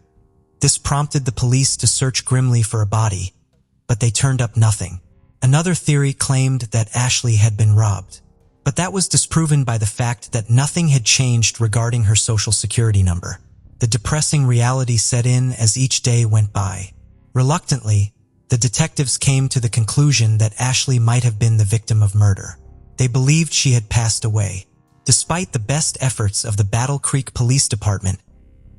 this prompted the police to search grimly for a body, but they turned up nothing. Another theory claimed that Ashley had been robbed, but that was disproven by the fact that nothing had changed regarding her social security number. The depressing reality set in as each day went by. Reluctantly, the detectives came to the conclusion that Ashley might have been the victim of murder. They believed she had passed away. Despite the best efforts of the Battle Creek Police Department,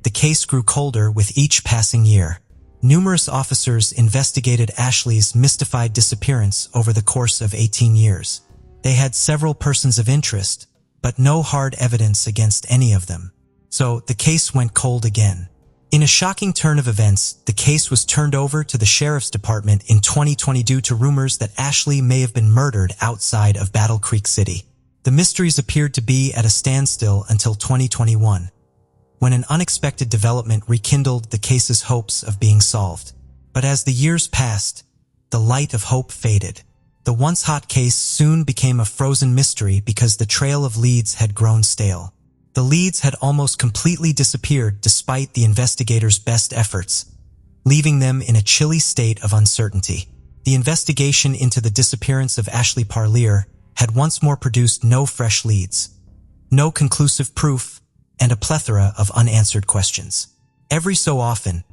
the case grew colder with each passing year. Numerous officers investigated Ashley's mystified disappearance over the course of 18 years. They had several persons of interest, but no hard evidence against any of them. So the case went cold again. In a shocking turn of events, the case was turned over to the Sheriff's Department in 2020 due to rumors that Ashley may have been murdered outside of Battle Creek City. The mysteries appeared to be at a standstill until 2021, when an unexpected development rekindled the case's hopes of being solved. But as the years passed, the light of hope faded. The once hot case soon became a frozen mystery because the trail of leads had grown stale. The leads had almost completely disappeared despite the investigators' best efforts, leaving them in a chilly state of uncertainty. The investigation into the disappearance of Ashley Parlier had once more produced no fresh leads, no conclusive proof, and a plethora of unanswered questions. Every so often,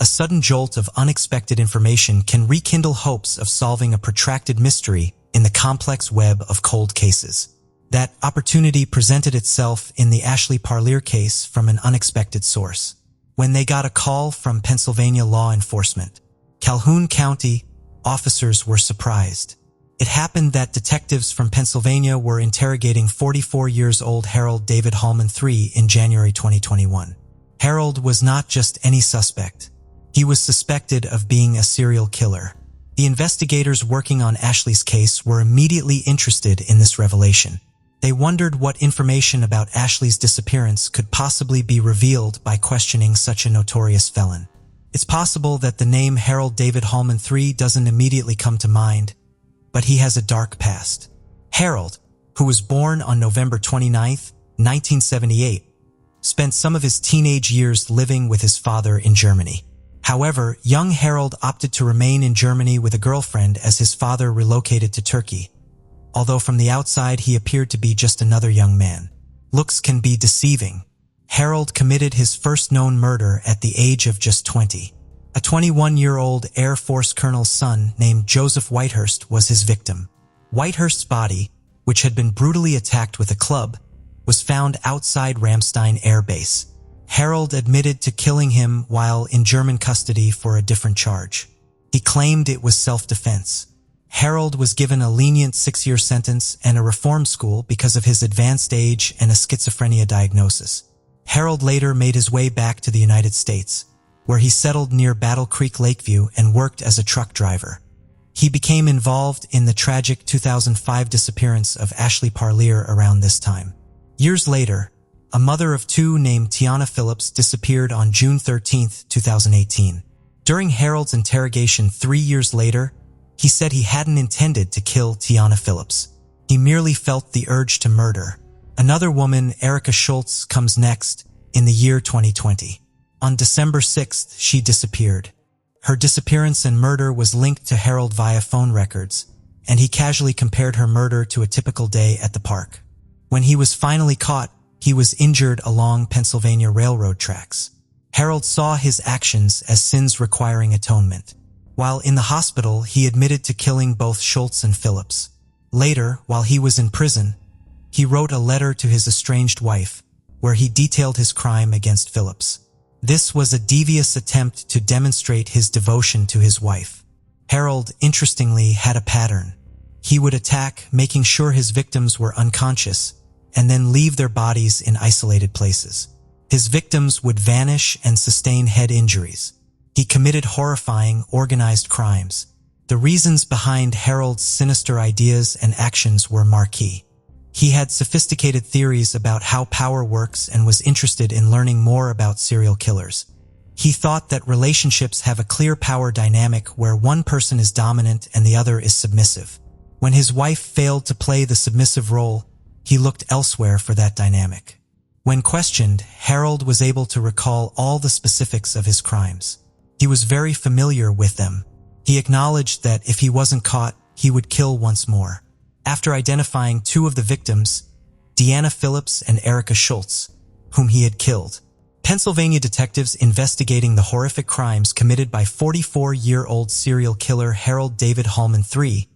a sudden jolt of unexpected information can rekindle hopes of solving a protracted mystery in the complex web of cold cases. That opportunity presented itself in the Ashley Parlier case from an unexpected source. When they got a call from Pennsylvania law enforcement, Calhoun County officers were surprised. It happened that detectives from Pennsylvania were interrogating 44-year-old Harold David Hallman III in January 2021. Harold was not just any suspect. He was suspected of being a serial killer. The investigators working on Ashley's case were immediately interested in this revelation. They wondered what information about Ashley's disappearance could possibly be revealed by questioning such a notorious felon. It's possible that the name Harold David Hallman III doesn't immediately come to mind, but he has a dark past. Harold, who was born on November 29, 1978, spent some of his teenage years living with his father in Germany. However, young Harold opted to remain in Germany with a girlfriend as his father relocated to Turkey. Although from the outside he appeared to be just another young man. Looks can be deceiving. Harold committed his first known murder at the age of just 20. A 21-year-old Air Force colonel's son named Joseph Whitehurst was his victim. Whitehurst's body, which had been brutally attacked with a club, was found outside Ramstein Air Base. Harold admitted to killing him while in German custody for a different charge. He claimed it was self-defense. Harold was given a lenient 6-year sentence and a reform school because of his advanced age and a schizophrenia diagnosis. Harold later made his way back to the United States, where he settled near Battle Creek Lakeview and worked as a truck driver. He became involved in the tragic 2005 disappearance of Ashley Parlier around this time. Years later, a mother of two named Tiana Phillips disappeared on June 13, 2018. During Harold's interrogation 3 years later, he said he hadn't intended to kill Tiana Phillips. He merely felt the urge to murder. Another woman, Erica Schultz, comes next, in the year 2020. On December 6th, she disappeared. Her disappearance and murder was linked to Harold via phone records, and he casually compared her murder to a typical day at the park. When he was finally caught, he was injured along Pennsylvania railroad tracks. Harold saw his actions as sins requiring atonement. While in the hospital, he admitted to killing both Schultz and Phillips. Later, while he was in prison, he wrote a letter to his estranged wife, where he detailed his crime against Phillips. This was a devious attempt to demonstrate his devotion to his wife. Harold, interestingly, had a pattern. He would attack, making sure his victims were unconscious, and then leave their bodies in isolated places. His victims would vanish and sustain head injuries. He committed horrifying, organized crimes. The reasons behind Harold's sinister ideas and actions were marquee. He had sophisticated theories about how power works and was interested in learning more about serial killers. He thought that relationships have a clear power dynamic where one person is dominant and the other is submissive. When his wife failed to play the submissive role, he looked elsewhere for that dynamic. When questioned, Harold was able to recall all the specifics of his crimes. He was very familiar with them. He acknowledged that if he wasn't caught, he would kill once more. After identifying two of the victims, Deanna Phillips and Erica Schultz, whom he had killed, Pennsylvania detectives investigating the horrific crimes committed by 44-year-old serial killer Harold David Hallman III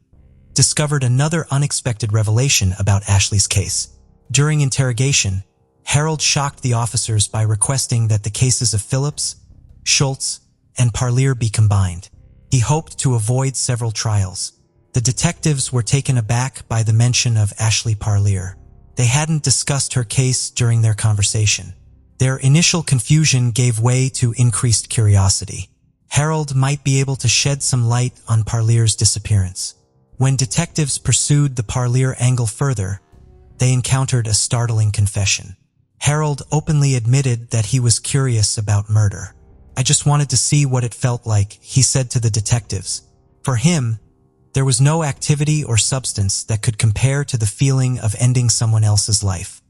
discovered another unexpected revelation about Ashley's case. During interrogation, Harold shocked the officers by requesting that the cases of Phillips, Schultz, and Parlier be combined. He hoped to avoid several trials. The detectives were taken aback by the mention of Ashley Parlier. They hadn't discussed her case during their conversation. Their initial confusion gave way to increased curiosity. Harold might be able to shed some light on Parlier's disappearance. When detectives pursued the Parlier angle further, they encountered a startling confession. Harold openly admitted that he was curious about murder. "I just wanted to see what it felt like," he said to the detectives. For him, there was no activity or substance that could compare to the feeling of ending someone else's life.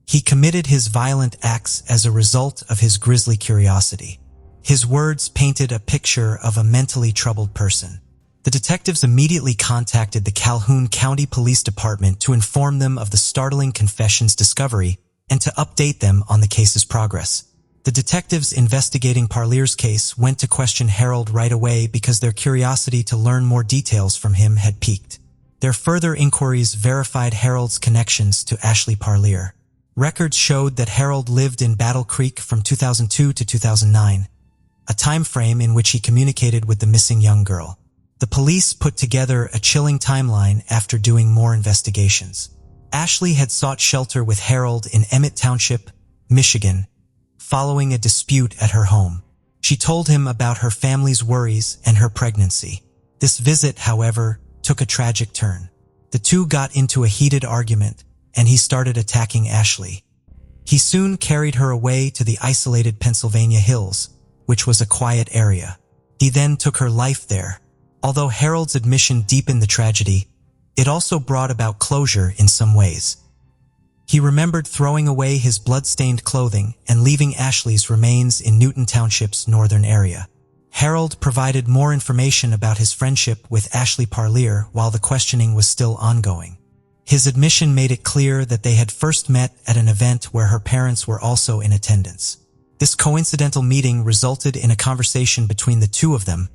He committed his violent acts as a result of his grisly curiosity. His words painted a picture of a mentally troubled person. The detectives immediately contacted the Calhoun County Police Department to inform them of the startling confession's discovery and to update them on the case's progress. The detectives investigating Parlier's case went to question Harold right away because their curiosity to learn more details from him had piqued. Their further inquiries verified Harold's connections to Ashley Parlier. Records showed that Harold lived in Battle Creek from 2002 to 2009, a time frame in which he communicated with the missing young girl. The police put together a chilling timeline after doing more investigations. Ashley had sought shelter with Harold in Emmett Township, Michigan, following a dispute at her home. She told him about her family's worries and her pregnancy. This visit, however, took a tragic turn. The two got into a heated argument, and he started attacking Ashley. He soon carried her away to the isolated Pennsylvania hills, which was a quiet area. He then took her life there. Although Harold's admission deepened the tragedy, it also brought about closure in some ways. He remembered throwing away his blood-stained clothing and leaving Ashley's remains in Newton Township's northern area. Harold provided more information about his friendship with Ashley Parlier while the questioning was still ongoing. His admission made it clear that they had first met at an event where her parents were also in attendance. This coincidental meeting resulted in a conversation between the two of them,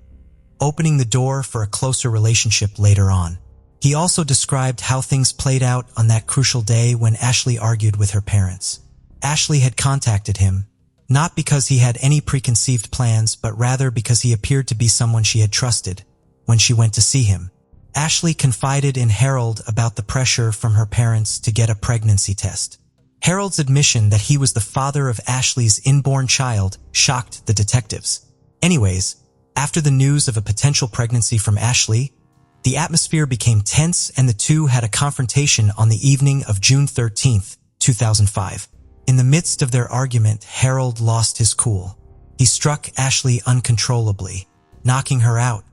opening the door for a closer relationship later on. He also described how things played out on that crucial day when Ashley argued with her parents. Ashley had contacted him, not because he had any preconceived plans, but rather because he appeared to be someone she had trusted when she went to see him. Ashley confided in Harold about the pressure from her parents to get a pregnancy test. Harold's admission that he was the father of Ashley's inborn child shocked the detectives. Anyways, after the news of a potential pregnancy from Ashley, the atmosphere became tense and the two had a confrontation on the evening of June 13, 2005. In the midst of their argument, Harold lost his cool. He struck Ashley uncontrollably, knocking her out.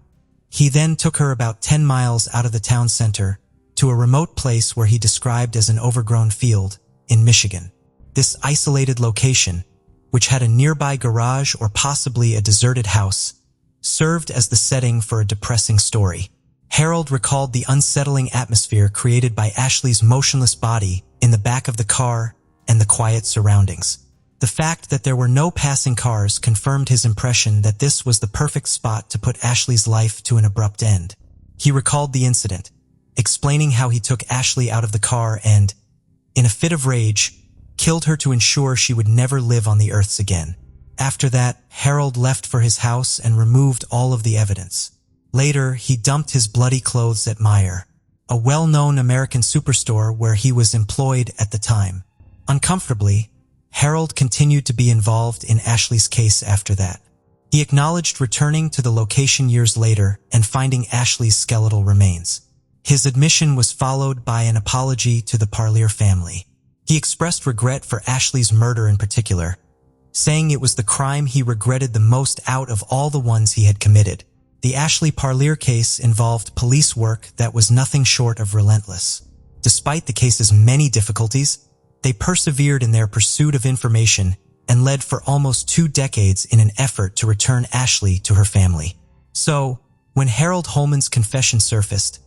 He then took her about 10 miles out of the town center to a remote place where he described as an overgrown field in Michigan. This isolated location, which had a nearby garage or possibly a deserted house, served as the setting for a depressing story. Harold recalled the unsettling atmosphere created by Ashley's motionless body in the back of the car and the quiet surroundings. The fact that there were no passing cars confirmed his impression that this was the perfect spot to put Ashley's life to an abrupt end. He recalled the incident, explaining how he took Ashley out of the car and, in a fit of rage, killed her to ensure she would never live on the earths again. After that, Harold left for his house and removed all of the evidence. Later, he dumped his bloody clothes at Meijer, a well-known American superstore where he was employed at the time. Uncomfortably, Harold continued to be involved in Ashley's case after that. He acknowledged returning to the location years later and finding Ashley's skeletal remains. His admission was followed by an apology to the Parlier family. He expressed regret for Ashley's murder in particular, saying it was the crime he regretted the most out of all the ones he had committed. The Ashley Parlier case involved police work that was nothing short of relentless. Despite the case's many difficulties, they persevered in their pursuit of information and led for almost 2 decades in an effort to return Ashley to her family. So, when Harold Holman's confession surfaced,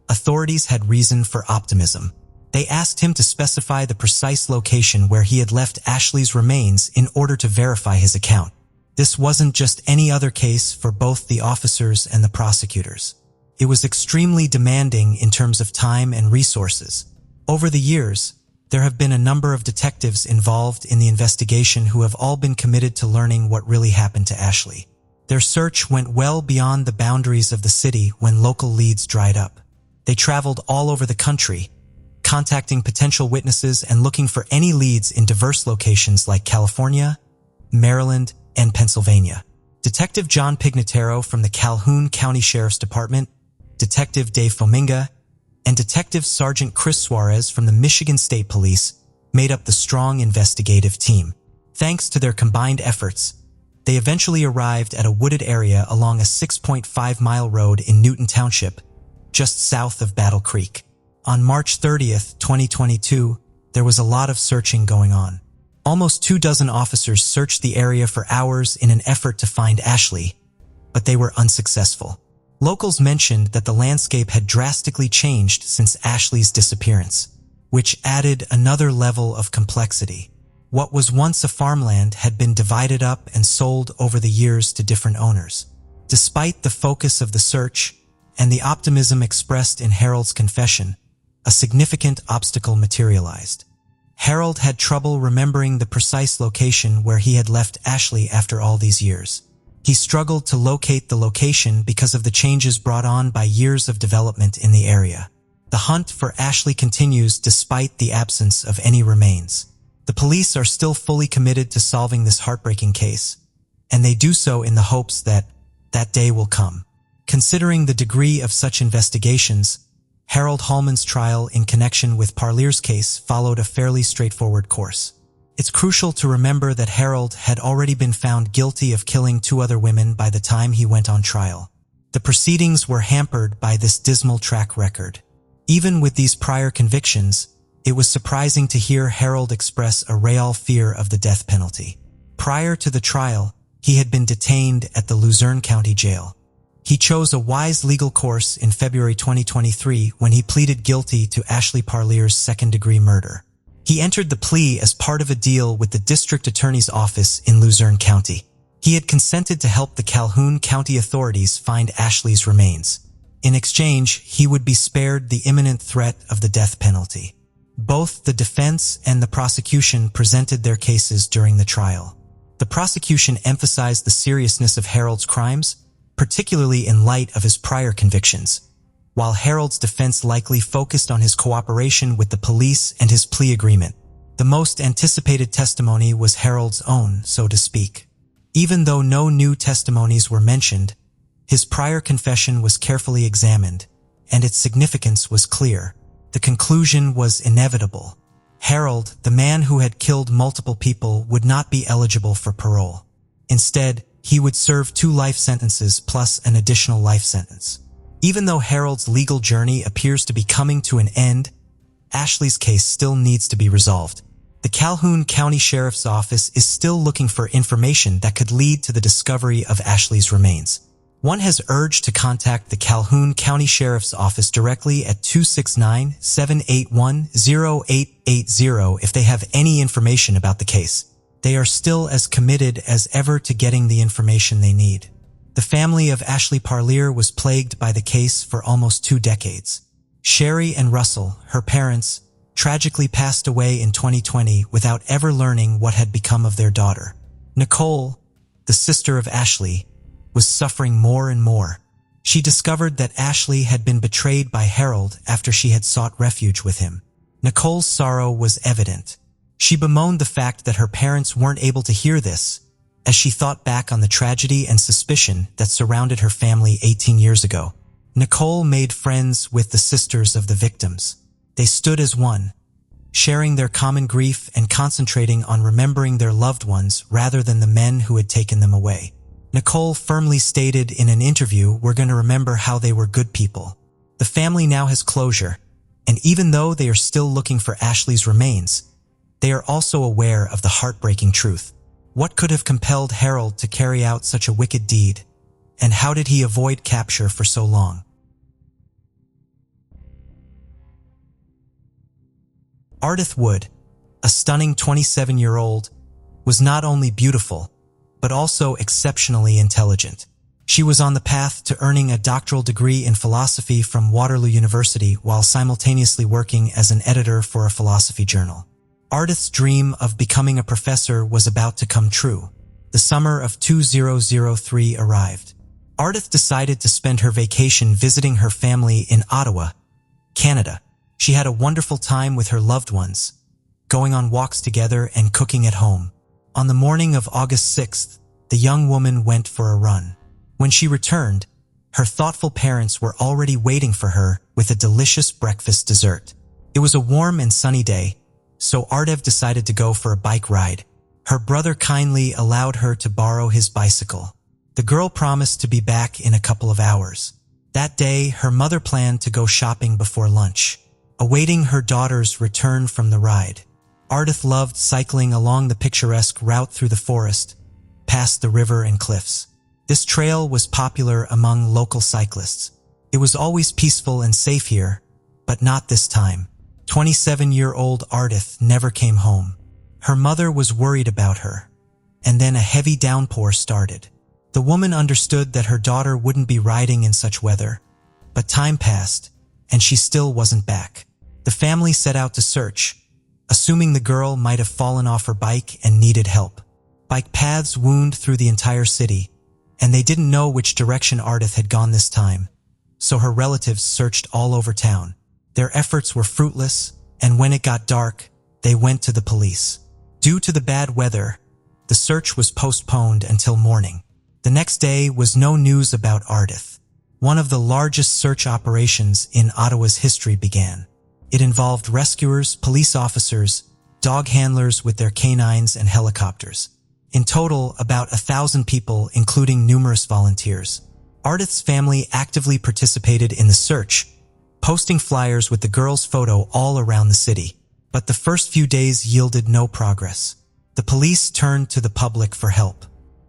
authorities had reason for optimism. They asked him to specify the precise location where he had left Ashley's remains in order to verify his account. This wasn't just any other case for both the officers and the prosecutors. It was extremely demanding in terms of time and resources. Over the years, there have been a number of detectives involved in the investigation who have all been committed to learning what really happened to Ashley. Their search went well beyond the boundaries of the city when local leads dried up. They traveled all over the country, contacting potential witnesses and looking for any leads in diverse locations like California, Maryland, and Pennsylvania. Detective John Pignataro from the Calhoun County Sheriff's Department, Detective Dave Fominga, and Detective Sergeant Chris Suarez from the Michigan State Police made up the strong investigative team. Thanks to their combined efforts, they eventually arrived at a wooded area along a 6.5-mile road in Newton Township, just south of Battle Creek. On March 30th, 2022, there was a lot of searching going on. Almost 24 officers searched the area for hours in an effort to find Ashley, but they were unsuccessful. Locals mentioned that the landscape had drastically changed since Ashley's disappearance, which added another level of complexity. What was once a farmland had been divided up and sold over the years to different owners. Despite the focus of the search and the optimism expressed in Harold's confession, a significant obstacle materialized. Harold had trouble remembering the precise location where he had left Ashley after all these years. He struggled to locate the location because of the changes brought on by years of development in the area. The hunt for Ashley continues despite the absence of any remains. The police are still fully committed to solving this heartbreaking case, and they do so in the hopes that that day will come. Considering the degree of such investigations, Harold Holman's trial in connection with Parlier's case followed a fairly straightforward course. It's crucial to remember that Harold had already been found guilty of killing 2 other women by the time he went on trial. The proceedings were hampered by this dismal track record. Even with these prior convictions, it was surprising to hear Harold express a real fear of the death penalty. Prior to the trial, he had been detained at the Luzerne County Jail. He chose a wise legal course in February 2023 when he pleaded guilty to Ashley Parlier's second-degree murder. He entered the plea as part of a deal with the district attorney's office in Luzerne County. He had consented to help the Calhoun County authorities find Ashley's remains. In exchange, he would be spared the imminent threat of the death penalty. Both the defense and the prosecution presented their cases during the trial. The prosecution emphasized the seriousness of Harold's crimes, particularly in light of his prior convictions, while Harold's defense likely focused on his cooperation with the police and his plea agreement. The most anticipated testimony was Harold's own, so to speak. Even though no new testimonies were mentioned, his prior confession was carefully examined, and its significance was clear. The conclusion was inevitable. Harold, the man who had killed multiple people, would not be eligible for parole. Instead, he would serve 2 life sentences plus an additional life sentence. Even though Harold's legal journey appears to be coming to an end, Ashley's case still needs to be resolved. The Calhoun County Sheriff's Office is still looking for information that could lead to the discovery of Ashley's remains. One has urged to contact the Calhoun County Sheriff's Office directly at 269-781-0880 if they have any information about the case. They are still as committed as ever to getting the information they need. The family of Ashley Parlier was plagued by the case for almost 2 decades. Sherry and Russell, her parents, tragically passed away in 2020 without ever learning what had become of their daughter. Nicole, the sister of Ashley, was suffering more and more. She discovered that Ashley had been betrayed by Harold after she had sought refuge with him. Nicole's sorrow was evident. She bemoaned the fact that her parents weren't able to hear this, as she thought back on the tragedy and suspicion that surrounded her family 18 years ago. Nicole made friends with the sisters of the victims. They stood as one, sharing their common grief and concentrating on remembering their loved ones rather than the men who had taken them away. Nicole firmly stated in an interview, "We're going to remember how they were good people." The family now has closure, and even though they are still looking for Ashley's remains, they are also aware of the heartbreaking truth. What could have compelled Harold to carry out such a wicked deed, and how did he avoid capture for so long? Ardith Wood, a stunning 27-year-old, was not only beautiful, but also exceptionally intelligent. She was on the path to earning a doctoral degree in philosophy from Waterloo University while simultaneously working as an editor for a philosophy journal. Ardith's dream of becoming a professor was about to come true. The summer of 2003 arrived. Ardith decided to spend her vacation visiting her family in Ottawa, Canada. She had a wonderful time with her loved ones, going on walks together and cooking at home. On the morning of August 6th, the young woman went for a run. When she returned, her thoughtful parents were already waiting for her with a delicious breakfast dessert. It was a warm and sunny day, so Ardith decided to go for a bike ride. Her brother kindly allowed her to borrow his bicycle. The girl promised to be back in a couple of hours. That day, her mother planned to go shopping before lunch, awaiting her daughter's return from the ride. Ardith loved cycling along the picturesque route through the forest, past the river and cliffs. This trail was popular among local cyclists. It was always peaceful and safe here, but not this time. 27-year-old Ardith never came home. Her mother was worried about her, and then a heavy downpour started. The woman understood that her daughter wouldn't be riding in such weather, but time passed, and she still wasn't back. The family set out to search, assuming the girl might have fallen off her bike and needed help. Bike paths wound through the entire city, and they didn't know which direction Ardith had gone this time, so her relatives searched all over town. Their efforts were fruitless, and when it got dark, they went to the police. Due to the bad weather, the search was postponed until morning. The next day was no news about Ardith. One of the largest search operations in Ottawa's history began. It involved rescuers, police officers, dog handlers with their canines and helicopters. In total, about 1,000 people, including numerous volunteers. Ardith's family actively participated in the search, posting flyers with the girl's photo all around the city. But the first few days yielded no progress. The police turned to the public for help.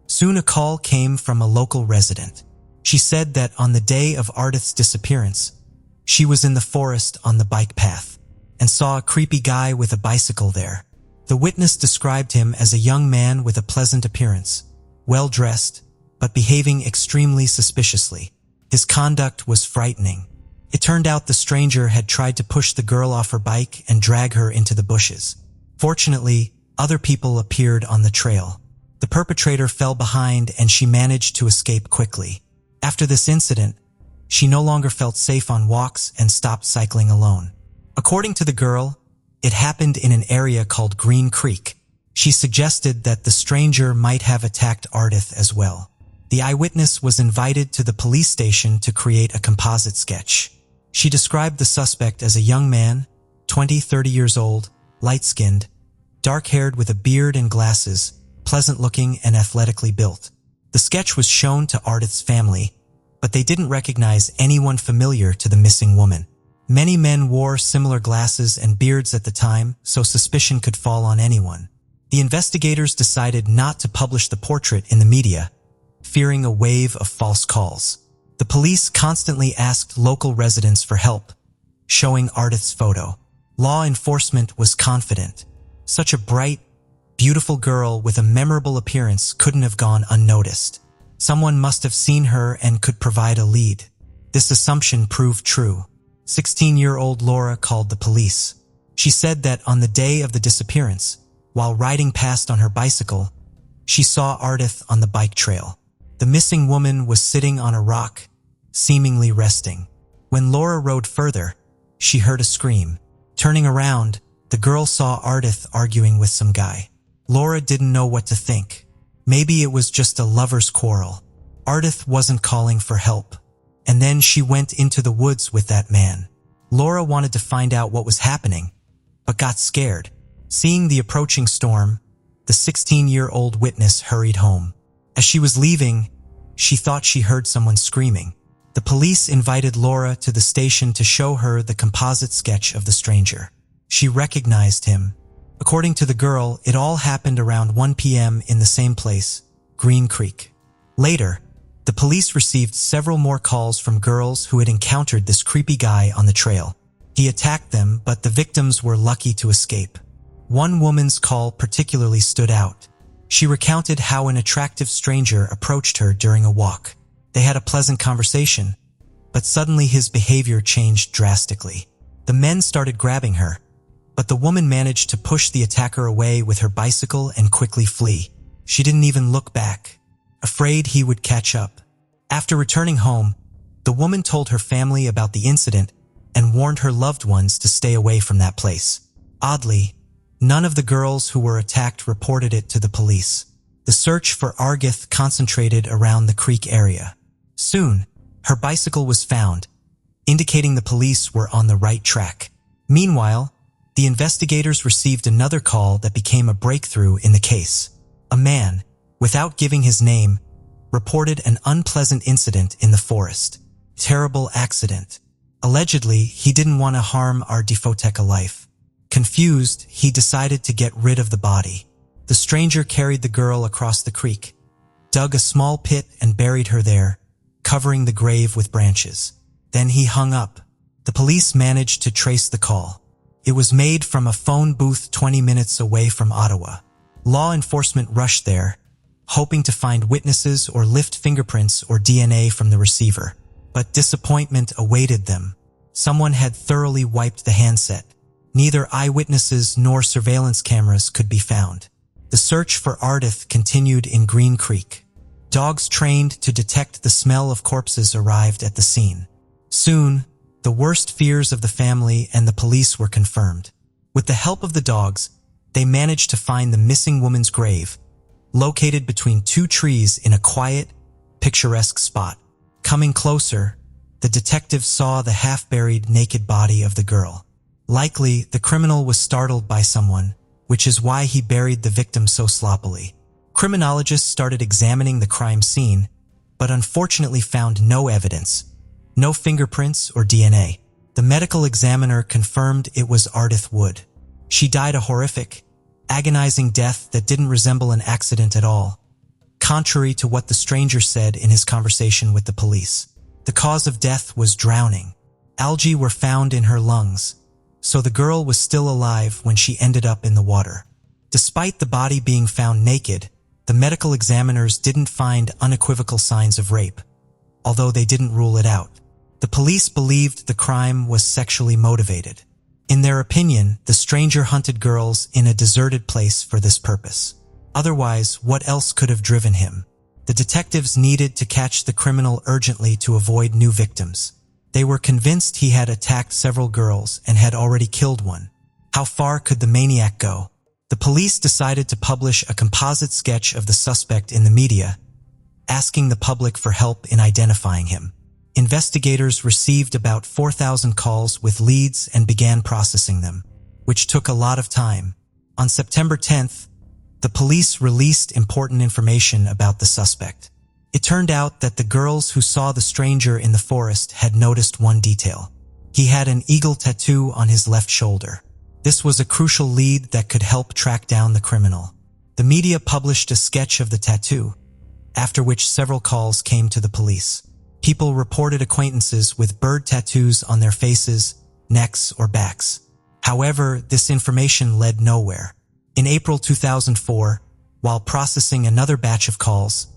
Soon a call came from a local resident. She said that on the day of Ardith's disappearance, she was in the forest on the bike path and saw a creepy guy with a bicycle there. The witness described him as a young man with a pleasant appearance, well-dressed, but behaving extremely suspiciously. His conduct was frightening. It turned out the stranger had tried to push the girl off her bike and drag her into the bushes. Fortunately, other people appeared on the trail. The perpetrator fell behind and she managed to escape quickly. After this incident, she no longer felt safe on walks and stopped cycling alone. According to the girl, it happened in an area called Green Creek. She suggested that the stranger might have attacked Ardith as well. The eyewitness was invited to the police station to create a composite sketch. She described the suspect as a young man, 20-30 years old, light-skinned, dark-haired with a beard and glasses, pleasant-looking and athletically built. The sketch was shown to Ardith's family, but they didn't recognize anyone familiar to the missing woman. Many men wore similar glasses and beards at the time, so suspicion could fall on anyone. The investigators decided not to publish the portrait in the media, fearing a wave of false calls. The police constantly asked local residents for help, showing Ardith's photo. Law enforcement was confident. Such a bright, beautiful girl with a memorable appearance couldn't have gone unnoticed. Someone must have seen her and could provide a lead. This assumption proved true. 16-year-old Laura called the police. She said that on the day of the disappearance, while riding past on her bicycle, she saw Ardith on the bike trail. The missing woman was sitting on a rock, seemingly resting. When Laura rode further, she heard a scream. Turning around, the girl saw Ardith arguing with some guy. Laura didn't know what to think. Maybe it was just a lover's quarrel. Ardith wasn't calling for help. And then she went into the woods with that man. Laura wanted to find out what was happening, but got scared. Seeing the approaching storm, the 16-year-old witness hurried home. As she was leaving, she thought she heard someone screaming. The police invited Laura to the station to show her the composite sketch of the stranger. She recognized him. According to the girl, it all happened around 1 p.m. in the same place, Green Creek. Later, the police received several more calls from girls who had encountered this creepy guy on the trail. He attacked them, but the victims were lucky to escape. One woman's call particularly stood out. She recounted how an attractive stranger approached her during a walk. They had a pleasant conversation, but suddenly his behavior changed drastically. The men started grabbing her, but the woman managed to push the attacker away with her bicycle and quickly flee. She didn't even look back, afraid he would catch up. After returning home, the woman told her family about the incident and warned her loved ones to stay away from that place. Oddly, none of the girls who were attacked reported it to the police. The search for Ardith concentrated around the creek area. Soon, her bicycle was found, indicating the police were on the right track. Meanwhile, the investigators received another call that became a breakthrough in the case. A man, without giving his name, reported an unpleasant incident in the forest. Terrible accident. Allegedly, he didn't want to harm our Defoteca life. Confused, he decided to get rid of the body. The stranger carried the girl across the creek, dug a small pit and buried her there, covering the grave with branches. Then he hung up. The police managed to trace the call. It was made from a phone booth 20 minutes away from Ottawa. Law enforcement rushed there, hoping to find witnesses or lift fingerprints or DNA from the receiver. But disappointment awaited them. Someone had thoroughly wiped the handset. Neither eyewitnesses nor surveillance cameras could be found. The search for Ardith continued in Green Creek. Dogs trained to detect the smell of corpses arrived at the scene. Soon, the worst fears of the family and the police were confirmed. With the help of the dogs, they managed to find the missing woman's grave, located between two trees in a quiet, picturesque spot. Coming closer, the detectives saw the half-buried naked body of the girl. Likely, the criminal was startled by someone, which is why he buried the victim so sloppily. Criminologists started examining the crime scene, but unfortunately found no evidence, no fingerprints or DNA. The medical examiner confirmed it was Ardith Wood. She died a horrific, agonizing death that didn't resemble an accident at all, contrary to what the stranger said in his conversation with the police. The cause of death was drowning. Algae were found in her lungs, so the girl was still alive when she ended up in the water. Despite the body being found naked, the medical examiners didn't find unequivocal signs of rape, although they didn't rule it out. The police believed the crime was sexually motivated. In their opinion, the stranger hunted girls in a deserted place for this purpose. Otherwise, what else could have driven him? The detectives needed to catch the criminal urgently to avoid new victims. They were convinced he had attacked several girls and had already killed one. How far could the maniac go? The police decided to publish a composite sketch of the suspect in the media, asking the public for help in identifying him. Investigators received about 4,000 calls with leads and began processing them, which took a lot of time. On September 10th, the police released important information about the suspect. It turned out that the girls who saw the stranger in the forest had noticed one detail. He had an eagle tattoo on his left shoulder. This was a crucial lead that could help track down the criminal. The media published a sketch of the tattoo, after which several calls came to the police. People reported acquaintances with bird tattoos on their faces, necks, or backs. However, this information led nowhere. In April 2004, while processing another batch of calls,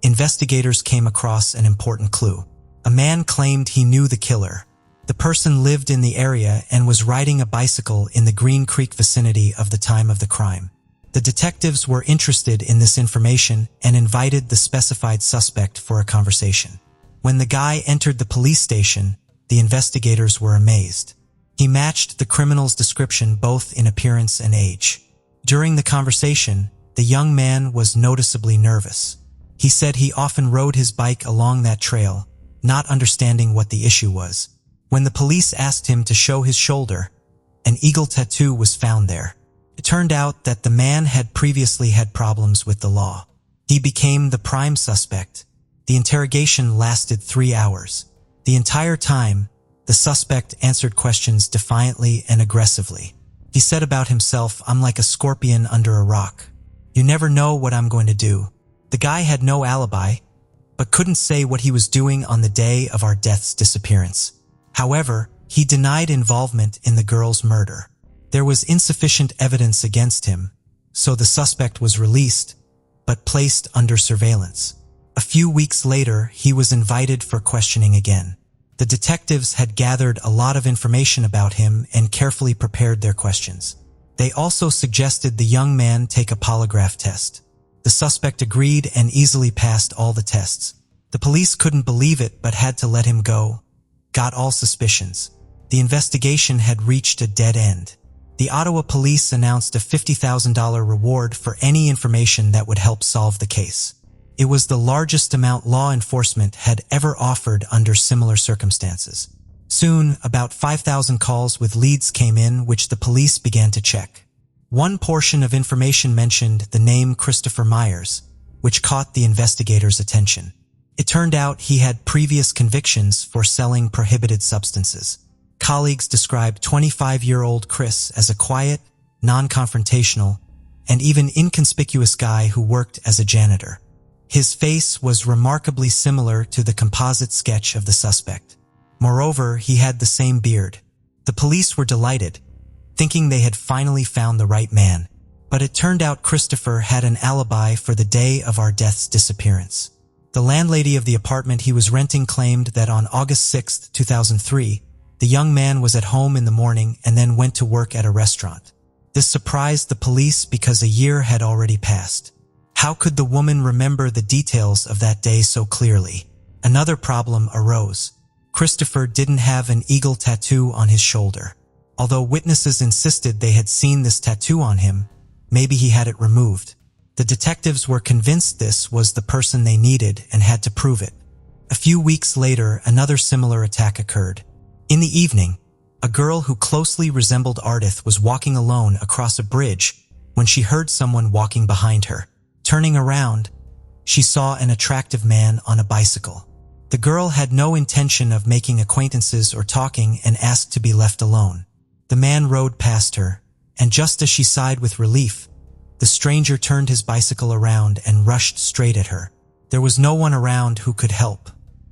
investigators came across an important clue. A man claimed he knew the killer. The person lived in the area and was riding a bicycle in the Green Creek vicinity of the time of the crime. The detectives were interested in this information and invited the specified suspect for a conversation. When the guy entered the police station, the investigators were amazed. He matched the criminal's description both in appearance and age. During the conversation, the young man was noticeably nervous. He said he often rode his bike along that trail, not understanding what the issue was. When the police asked him to show his shoulder, an eagle tattoo was found there. It turned out that the man had previously had problems with the law. He became the prime suspect. The interrogation lasted 3 hours. The entire time, the suspect answered questions defiantly and aggressively. He said about himself, "I'm like a scorpion under a rock. You never know what I'm going to do." The guy had no alibi, but couldn't say what he was doing on the day of our death's disappearance. However, he denied involvement in the girl's murder. There was insufficient evidence against him, so the suspect was released, but placed under surveillance. A few weeks later, he was invited for questioning again. The detectives had gathered a lot of information about him and carefully prepared their questions. They also suggested the young man take a polygraph test. The suspect agreed and easily passed all the tests. The police couldn't believe it but had to let him go. Got all suspicions. The investigation had reached a dead end. The Ottawa police announced a $50,000 reward for any information that would help solve the case. It was the largest amount law enforcement had ever offered under similar circumstances. Soon, about 5,000 calls with leads came in, which the police began to check. One portion of information mentioned the name Christopher Myers, which caught the investigators' attention. It turned out he had previous convictions for selling prohibited substances. Colleagues described 25-year-old Chris as a quiet, non-confrontational, and even inconspicuous guy who worked as a janitor. His face was remarkably similar to the composite sketch of the suspect. Moreover, he had the same beard. The police were delighted, thinking they had finally found the right man. But it turned out Christopher had an alibi for the day of our death's disappearance. The landlady of the apartment he was renting claimed that on August 6, 2003, the young man was at home in the morning and then went to work at a restaurant. This surprised the police because a year had already passed. How could the woman remember the details of that day so clearly? Another problem arose. Christopher didn't have an eagle tattoo on his shoulder. Although witnesses insisted they had seen this tattoo on him, maybe he had it removed. The detectives were convinced this was the person they needed and had to prove it. A few weeks later, another similar attack occurred. In the evening, a girl who closely resembled Ardith was walking alone across a bridge when she heard someone walking behind her. Turning around, she saw an attractive man on a bicycle. The girl had no intention of making acquaintances or talking and asked to be left alone. The man rode past her, and just as she sighed with relief, the stranger turned his bicycle around and rushed straight at her. There was no one around who could help.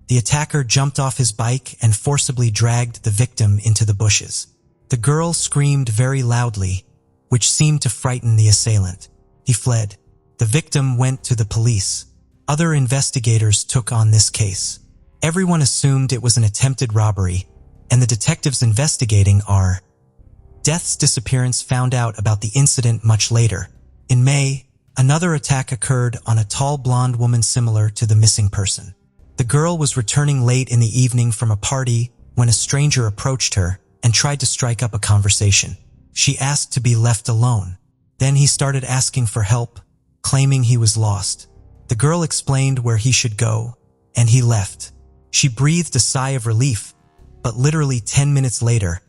The attacker jumped off his bike and forcibly dragged the victim into the bushes. The girl screamed very loudly, which seemed to frighten the assailant. He fled. The victim went to the police. Other investigators took on this case. Everyone assumed it was an attempted robbery, and the detectives investigating our death's disappearance found out about the incident much later. In May, another attack occurred on a tall blonde woman similar to the missing person. The girl was returning late in the evening from a party when a stranger approached her and tried to strike up a conversation. She asked to be left alone. Then he started asking for help, claiming he was lost. The girl explained where he should go, and he left. She breathed a sigh of relief, but literally 10 minutes later,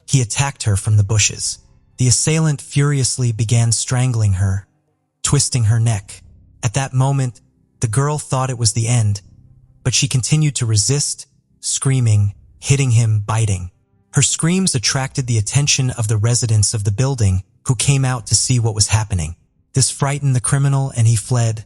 he attacked her from the bushes. The assailant furiously began strangling her, twisting her neck. At that moment, the girl thought it was the end, but she continued to resist, screaming, hitting him, biting. Her screams attracted the attention of the residents of the building, who came out to see what was happening. This frightened the criminal and he fled,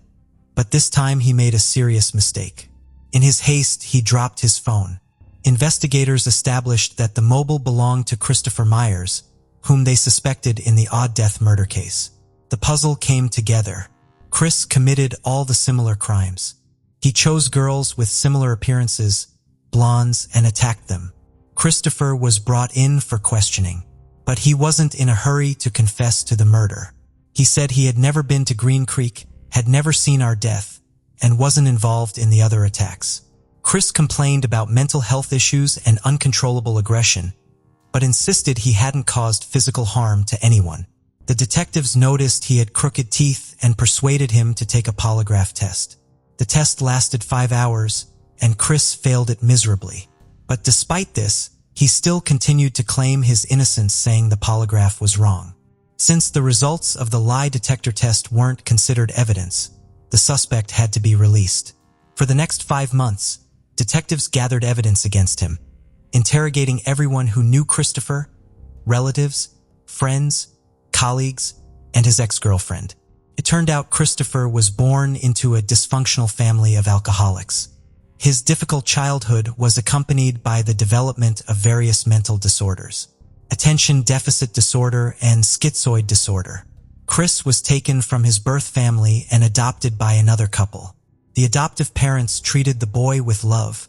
but this time he made a serious mistake. In his haste, he dropped his phone. Investigators established that the mobile belonged to Christopher Myers, whom they suspected in the Odd Death murder case. The puzzle came together. Chris committed all the similar crimes. He chose girls with similar appearances, blondes, and attacked them. Christopher was brought in for questioning, but he wasn't in a hurry to confess to the murder. He said he had never been to Green Creek, had never seen our death, and wasn't involved in the other attacks. Chris complained about mental health issues and uncontrollable aggression, but insisted he hadn't caused physical harm to anyone. The detectives noticed he had crooked teeth and persuaded him to take a polygraph test. The test lasted 5 hours, and Chris failed it miserably. But despite this, he still continued to claim his innocence, saying the polygraph was wrong. Since the results of the lie detector test weren't considered evidence, the suspect had to be released. For the next 5 months, detectives gathered evidence against him, interrogating everyone who knew Christopher, relatives, friends, colleagues, and his ex-girlfriend. It turned out Christopher was born into a dysfunctional family of alcoholics. His difficult childhood was accompanied by the development of various mental disorders: attention deficit disorder and schizoid disorder. Chris was taken from his birth family and adopted by another couple. The adoptive parents treated the boy with love,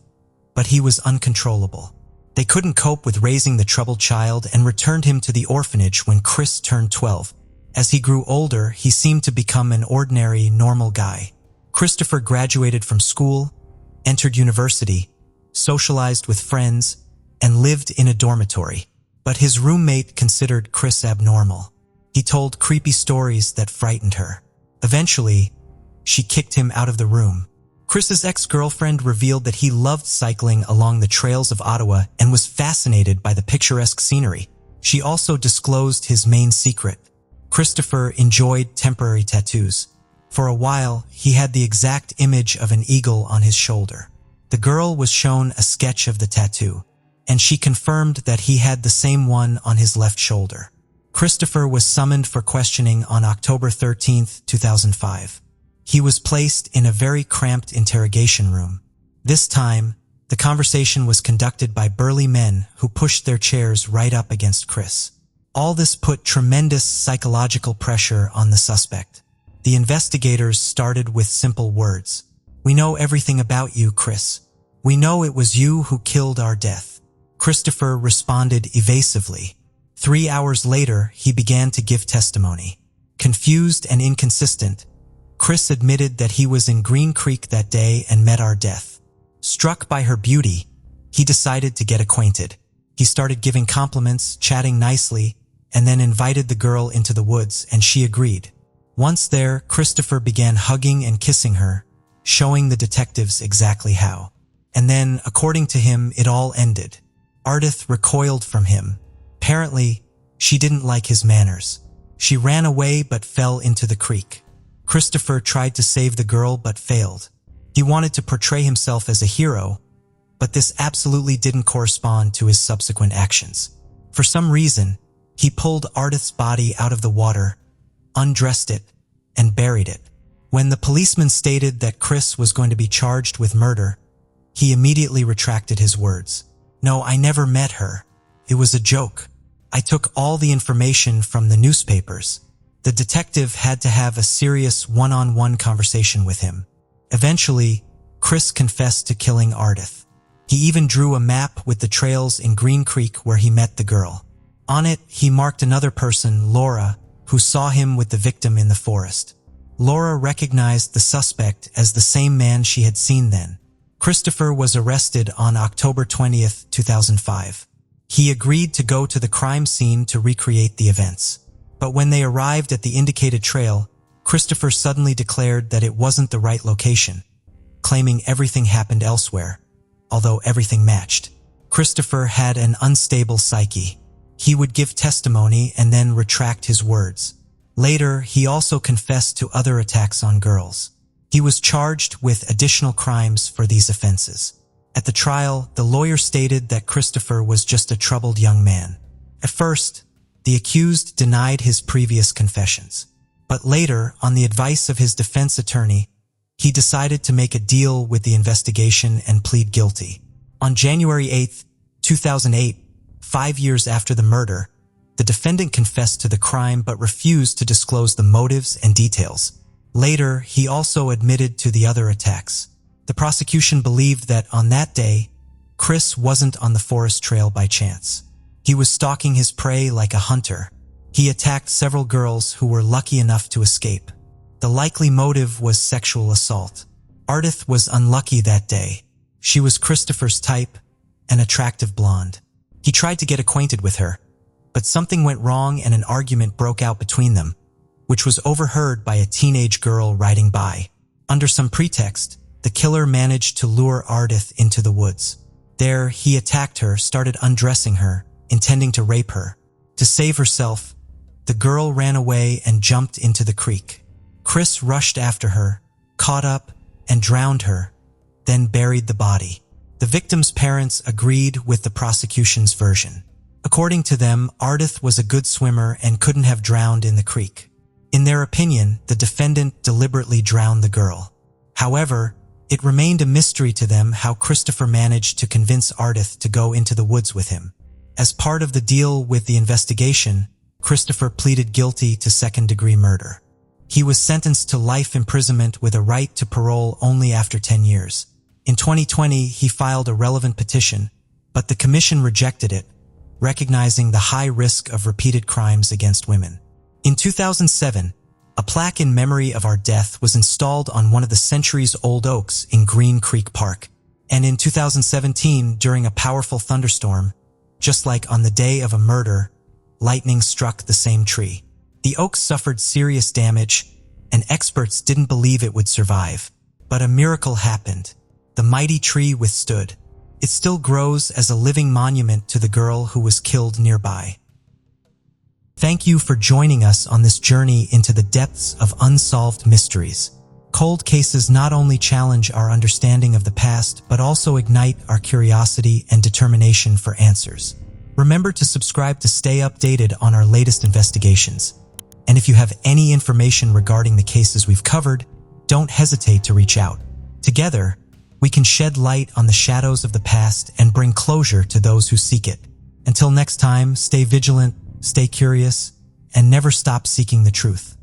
but he was uncontrollable. They couldn't cope with raising the troubled child and returned him to the orphanage when Chris turned 12. As he grew older, he seemed to become an ordinary, normal guy. Christopher graduated from school, entered university, socialized with friends, and lived in a dormitory. But his roommate considered Chris abnormal. He told creepy stories that frightened her. Eventually, she kicked him out of the room. Chris's ex-girlfriend revealed that he loved cycling along the trails of Ottawa and was fascinated by the picturesque scenery. She also disclosed his main secret. Christopher enjoyed temporary tattoos. For a while, he had the exact image of an eagle on his shoulder. The girl was shown a sketch of the tattoo, and she confirmed that he had the same one on his left shoulder. Christopher was summoned for questioning on October 13, 2005. He was placed in a very cramped interrogation room. This time, the conversation was conducted by burly men who pushed their chairs right up against Chris. All this put tremendous psychological pressure on the suspect. The investigators started with simple words. "We know everything about you, Chris. We know it was you who killed our death." Christopher responded evasively. 3 hours later, he began to give testimony. Confused and inconsistent, Chris admitted that he was in Green Creek that day and met our death. Struck by her beauty, he decided to get acquainted. He started giving compliments, chatting nicely, and then invited the girl into the woods, and she agreed. Once there, Christopher began hugging and kissing her, showing the detectives exactly how. And then, according to him, it all ended. Ardith recoiled from him. Apparently, she didn't like his manners. She ran away but fell into the creek. Christopher tried to save the girl but failed. He wanted to portray himself as a hero, but this absolutely didn't correspond to his subsequent actions. For some reason, he pulled Ardith's body out of the water, undressed it, and buried it. When the policeman stated that Chris was going to be charged with murder, he immediately retracted his words. "No, I never met her. It was a joke. I took all the information from the newspapers." The detective had to have a serious one-on-one conversation with him. Eventually, Chris confessed to killing Ardith. He even drew a map with the trails in Green Creek where he met the girl. On it, he marked another person, Laura, who saw him with the victim in the forest. Laura recognized the suspect as the same man she had seen then. Christopher was arrested on October 20th, 2005. He agreed to go to the crime scene to recreate the events. But when they arrived at the indicated trail, Christopher suddenly declared that it wasn't the right location, claiming everything happened elsewhere, although everything matched. Christopher had an unstable psyche. He would give testimony and then retract his words. Later, he also confessed to other attacks on girls. He was charged with additional crimes for these offenses. At the trial, the lawyer stated that Christopher was just a troubled young man. At first, the accused denied his previous confessions. But later, on the advice of his defense attorney, he decided to make a deal with the investigation and plead guilty. On January 8, 2008, 5 years after the murder, the defendant confessed to the crime but refused to disclose the motives and details. Later, he also admitted to the other attacks. The prosecution believed that on that day, Chris wasn't on the forest trail by chance. He was stalking his prey like a hunter. He attacked several girls who were lucky enough to escape. The likely motive was sexual assault. Ardith was unlucky that day. She was Christopher's type, an attractive blonde. He tried to get acquainted with her, but something went wrong and an argument broke out between them, which was overheard by a teenage girl riding by. Under some pretext, the killer managed to lure Ardith into the woods. There, he attacked her, started undressing her, intending to rape her. To save herself, the girl ran away and jumped into the creek. Chris rushed after her, caught up, and drowned her, then buried the body. The victim's parents agreed with the prosecution's version. According to them, Ardith was a good swimmer and couldn't have drowned in the creek. In their opinion, the defendant deliberately drowned the girl. However, it remained a mystery to them how Christopher managed to convince Ardith to go into the woods with him. As part of the deal with the investigation, Christopher pleaded guilty to second-degree murder. He was sentenced to life imprisonment with a right to parole only after 10 years. In 2020, he filed a relevant petition, but the commission rejected it, recognizing the high risk of repeated crimes against women. In 2007, a plaque in memory of our death was installed on one of the centuries-old oaks in Green Creek Park. And in 2017, during a powerful thunderstorm, just like on the day of a murder, lightning struck the same tree. The oak suffered serious damage, and experts didn't believe it would survive. But a miracle happened. The mighty tree withstood. It still grows as a living monument to the girl who was killed nearby. Thank you for joining us on this journey into the depths of unsolved mysteries. Cold cases not only challenge our understanding of the past, but also ignite our curiosity and determination for answers. Remember to subscribe to stay updated on our latest investigations. And if you have any information regarding the cases we've covered, don't hesitate to reach out. Together, we can shed light on the shadows of the past and bring closure to those who seek it. Until next time, stay vigilant, stay curious, and never stop seeking the truth.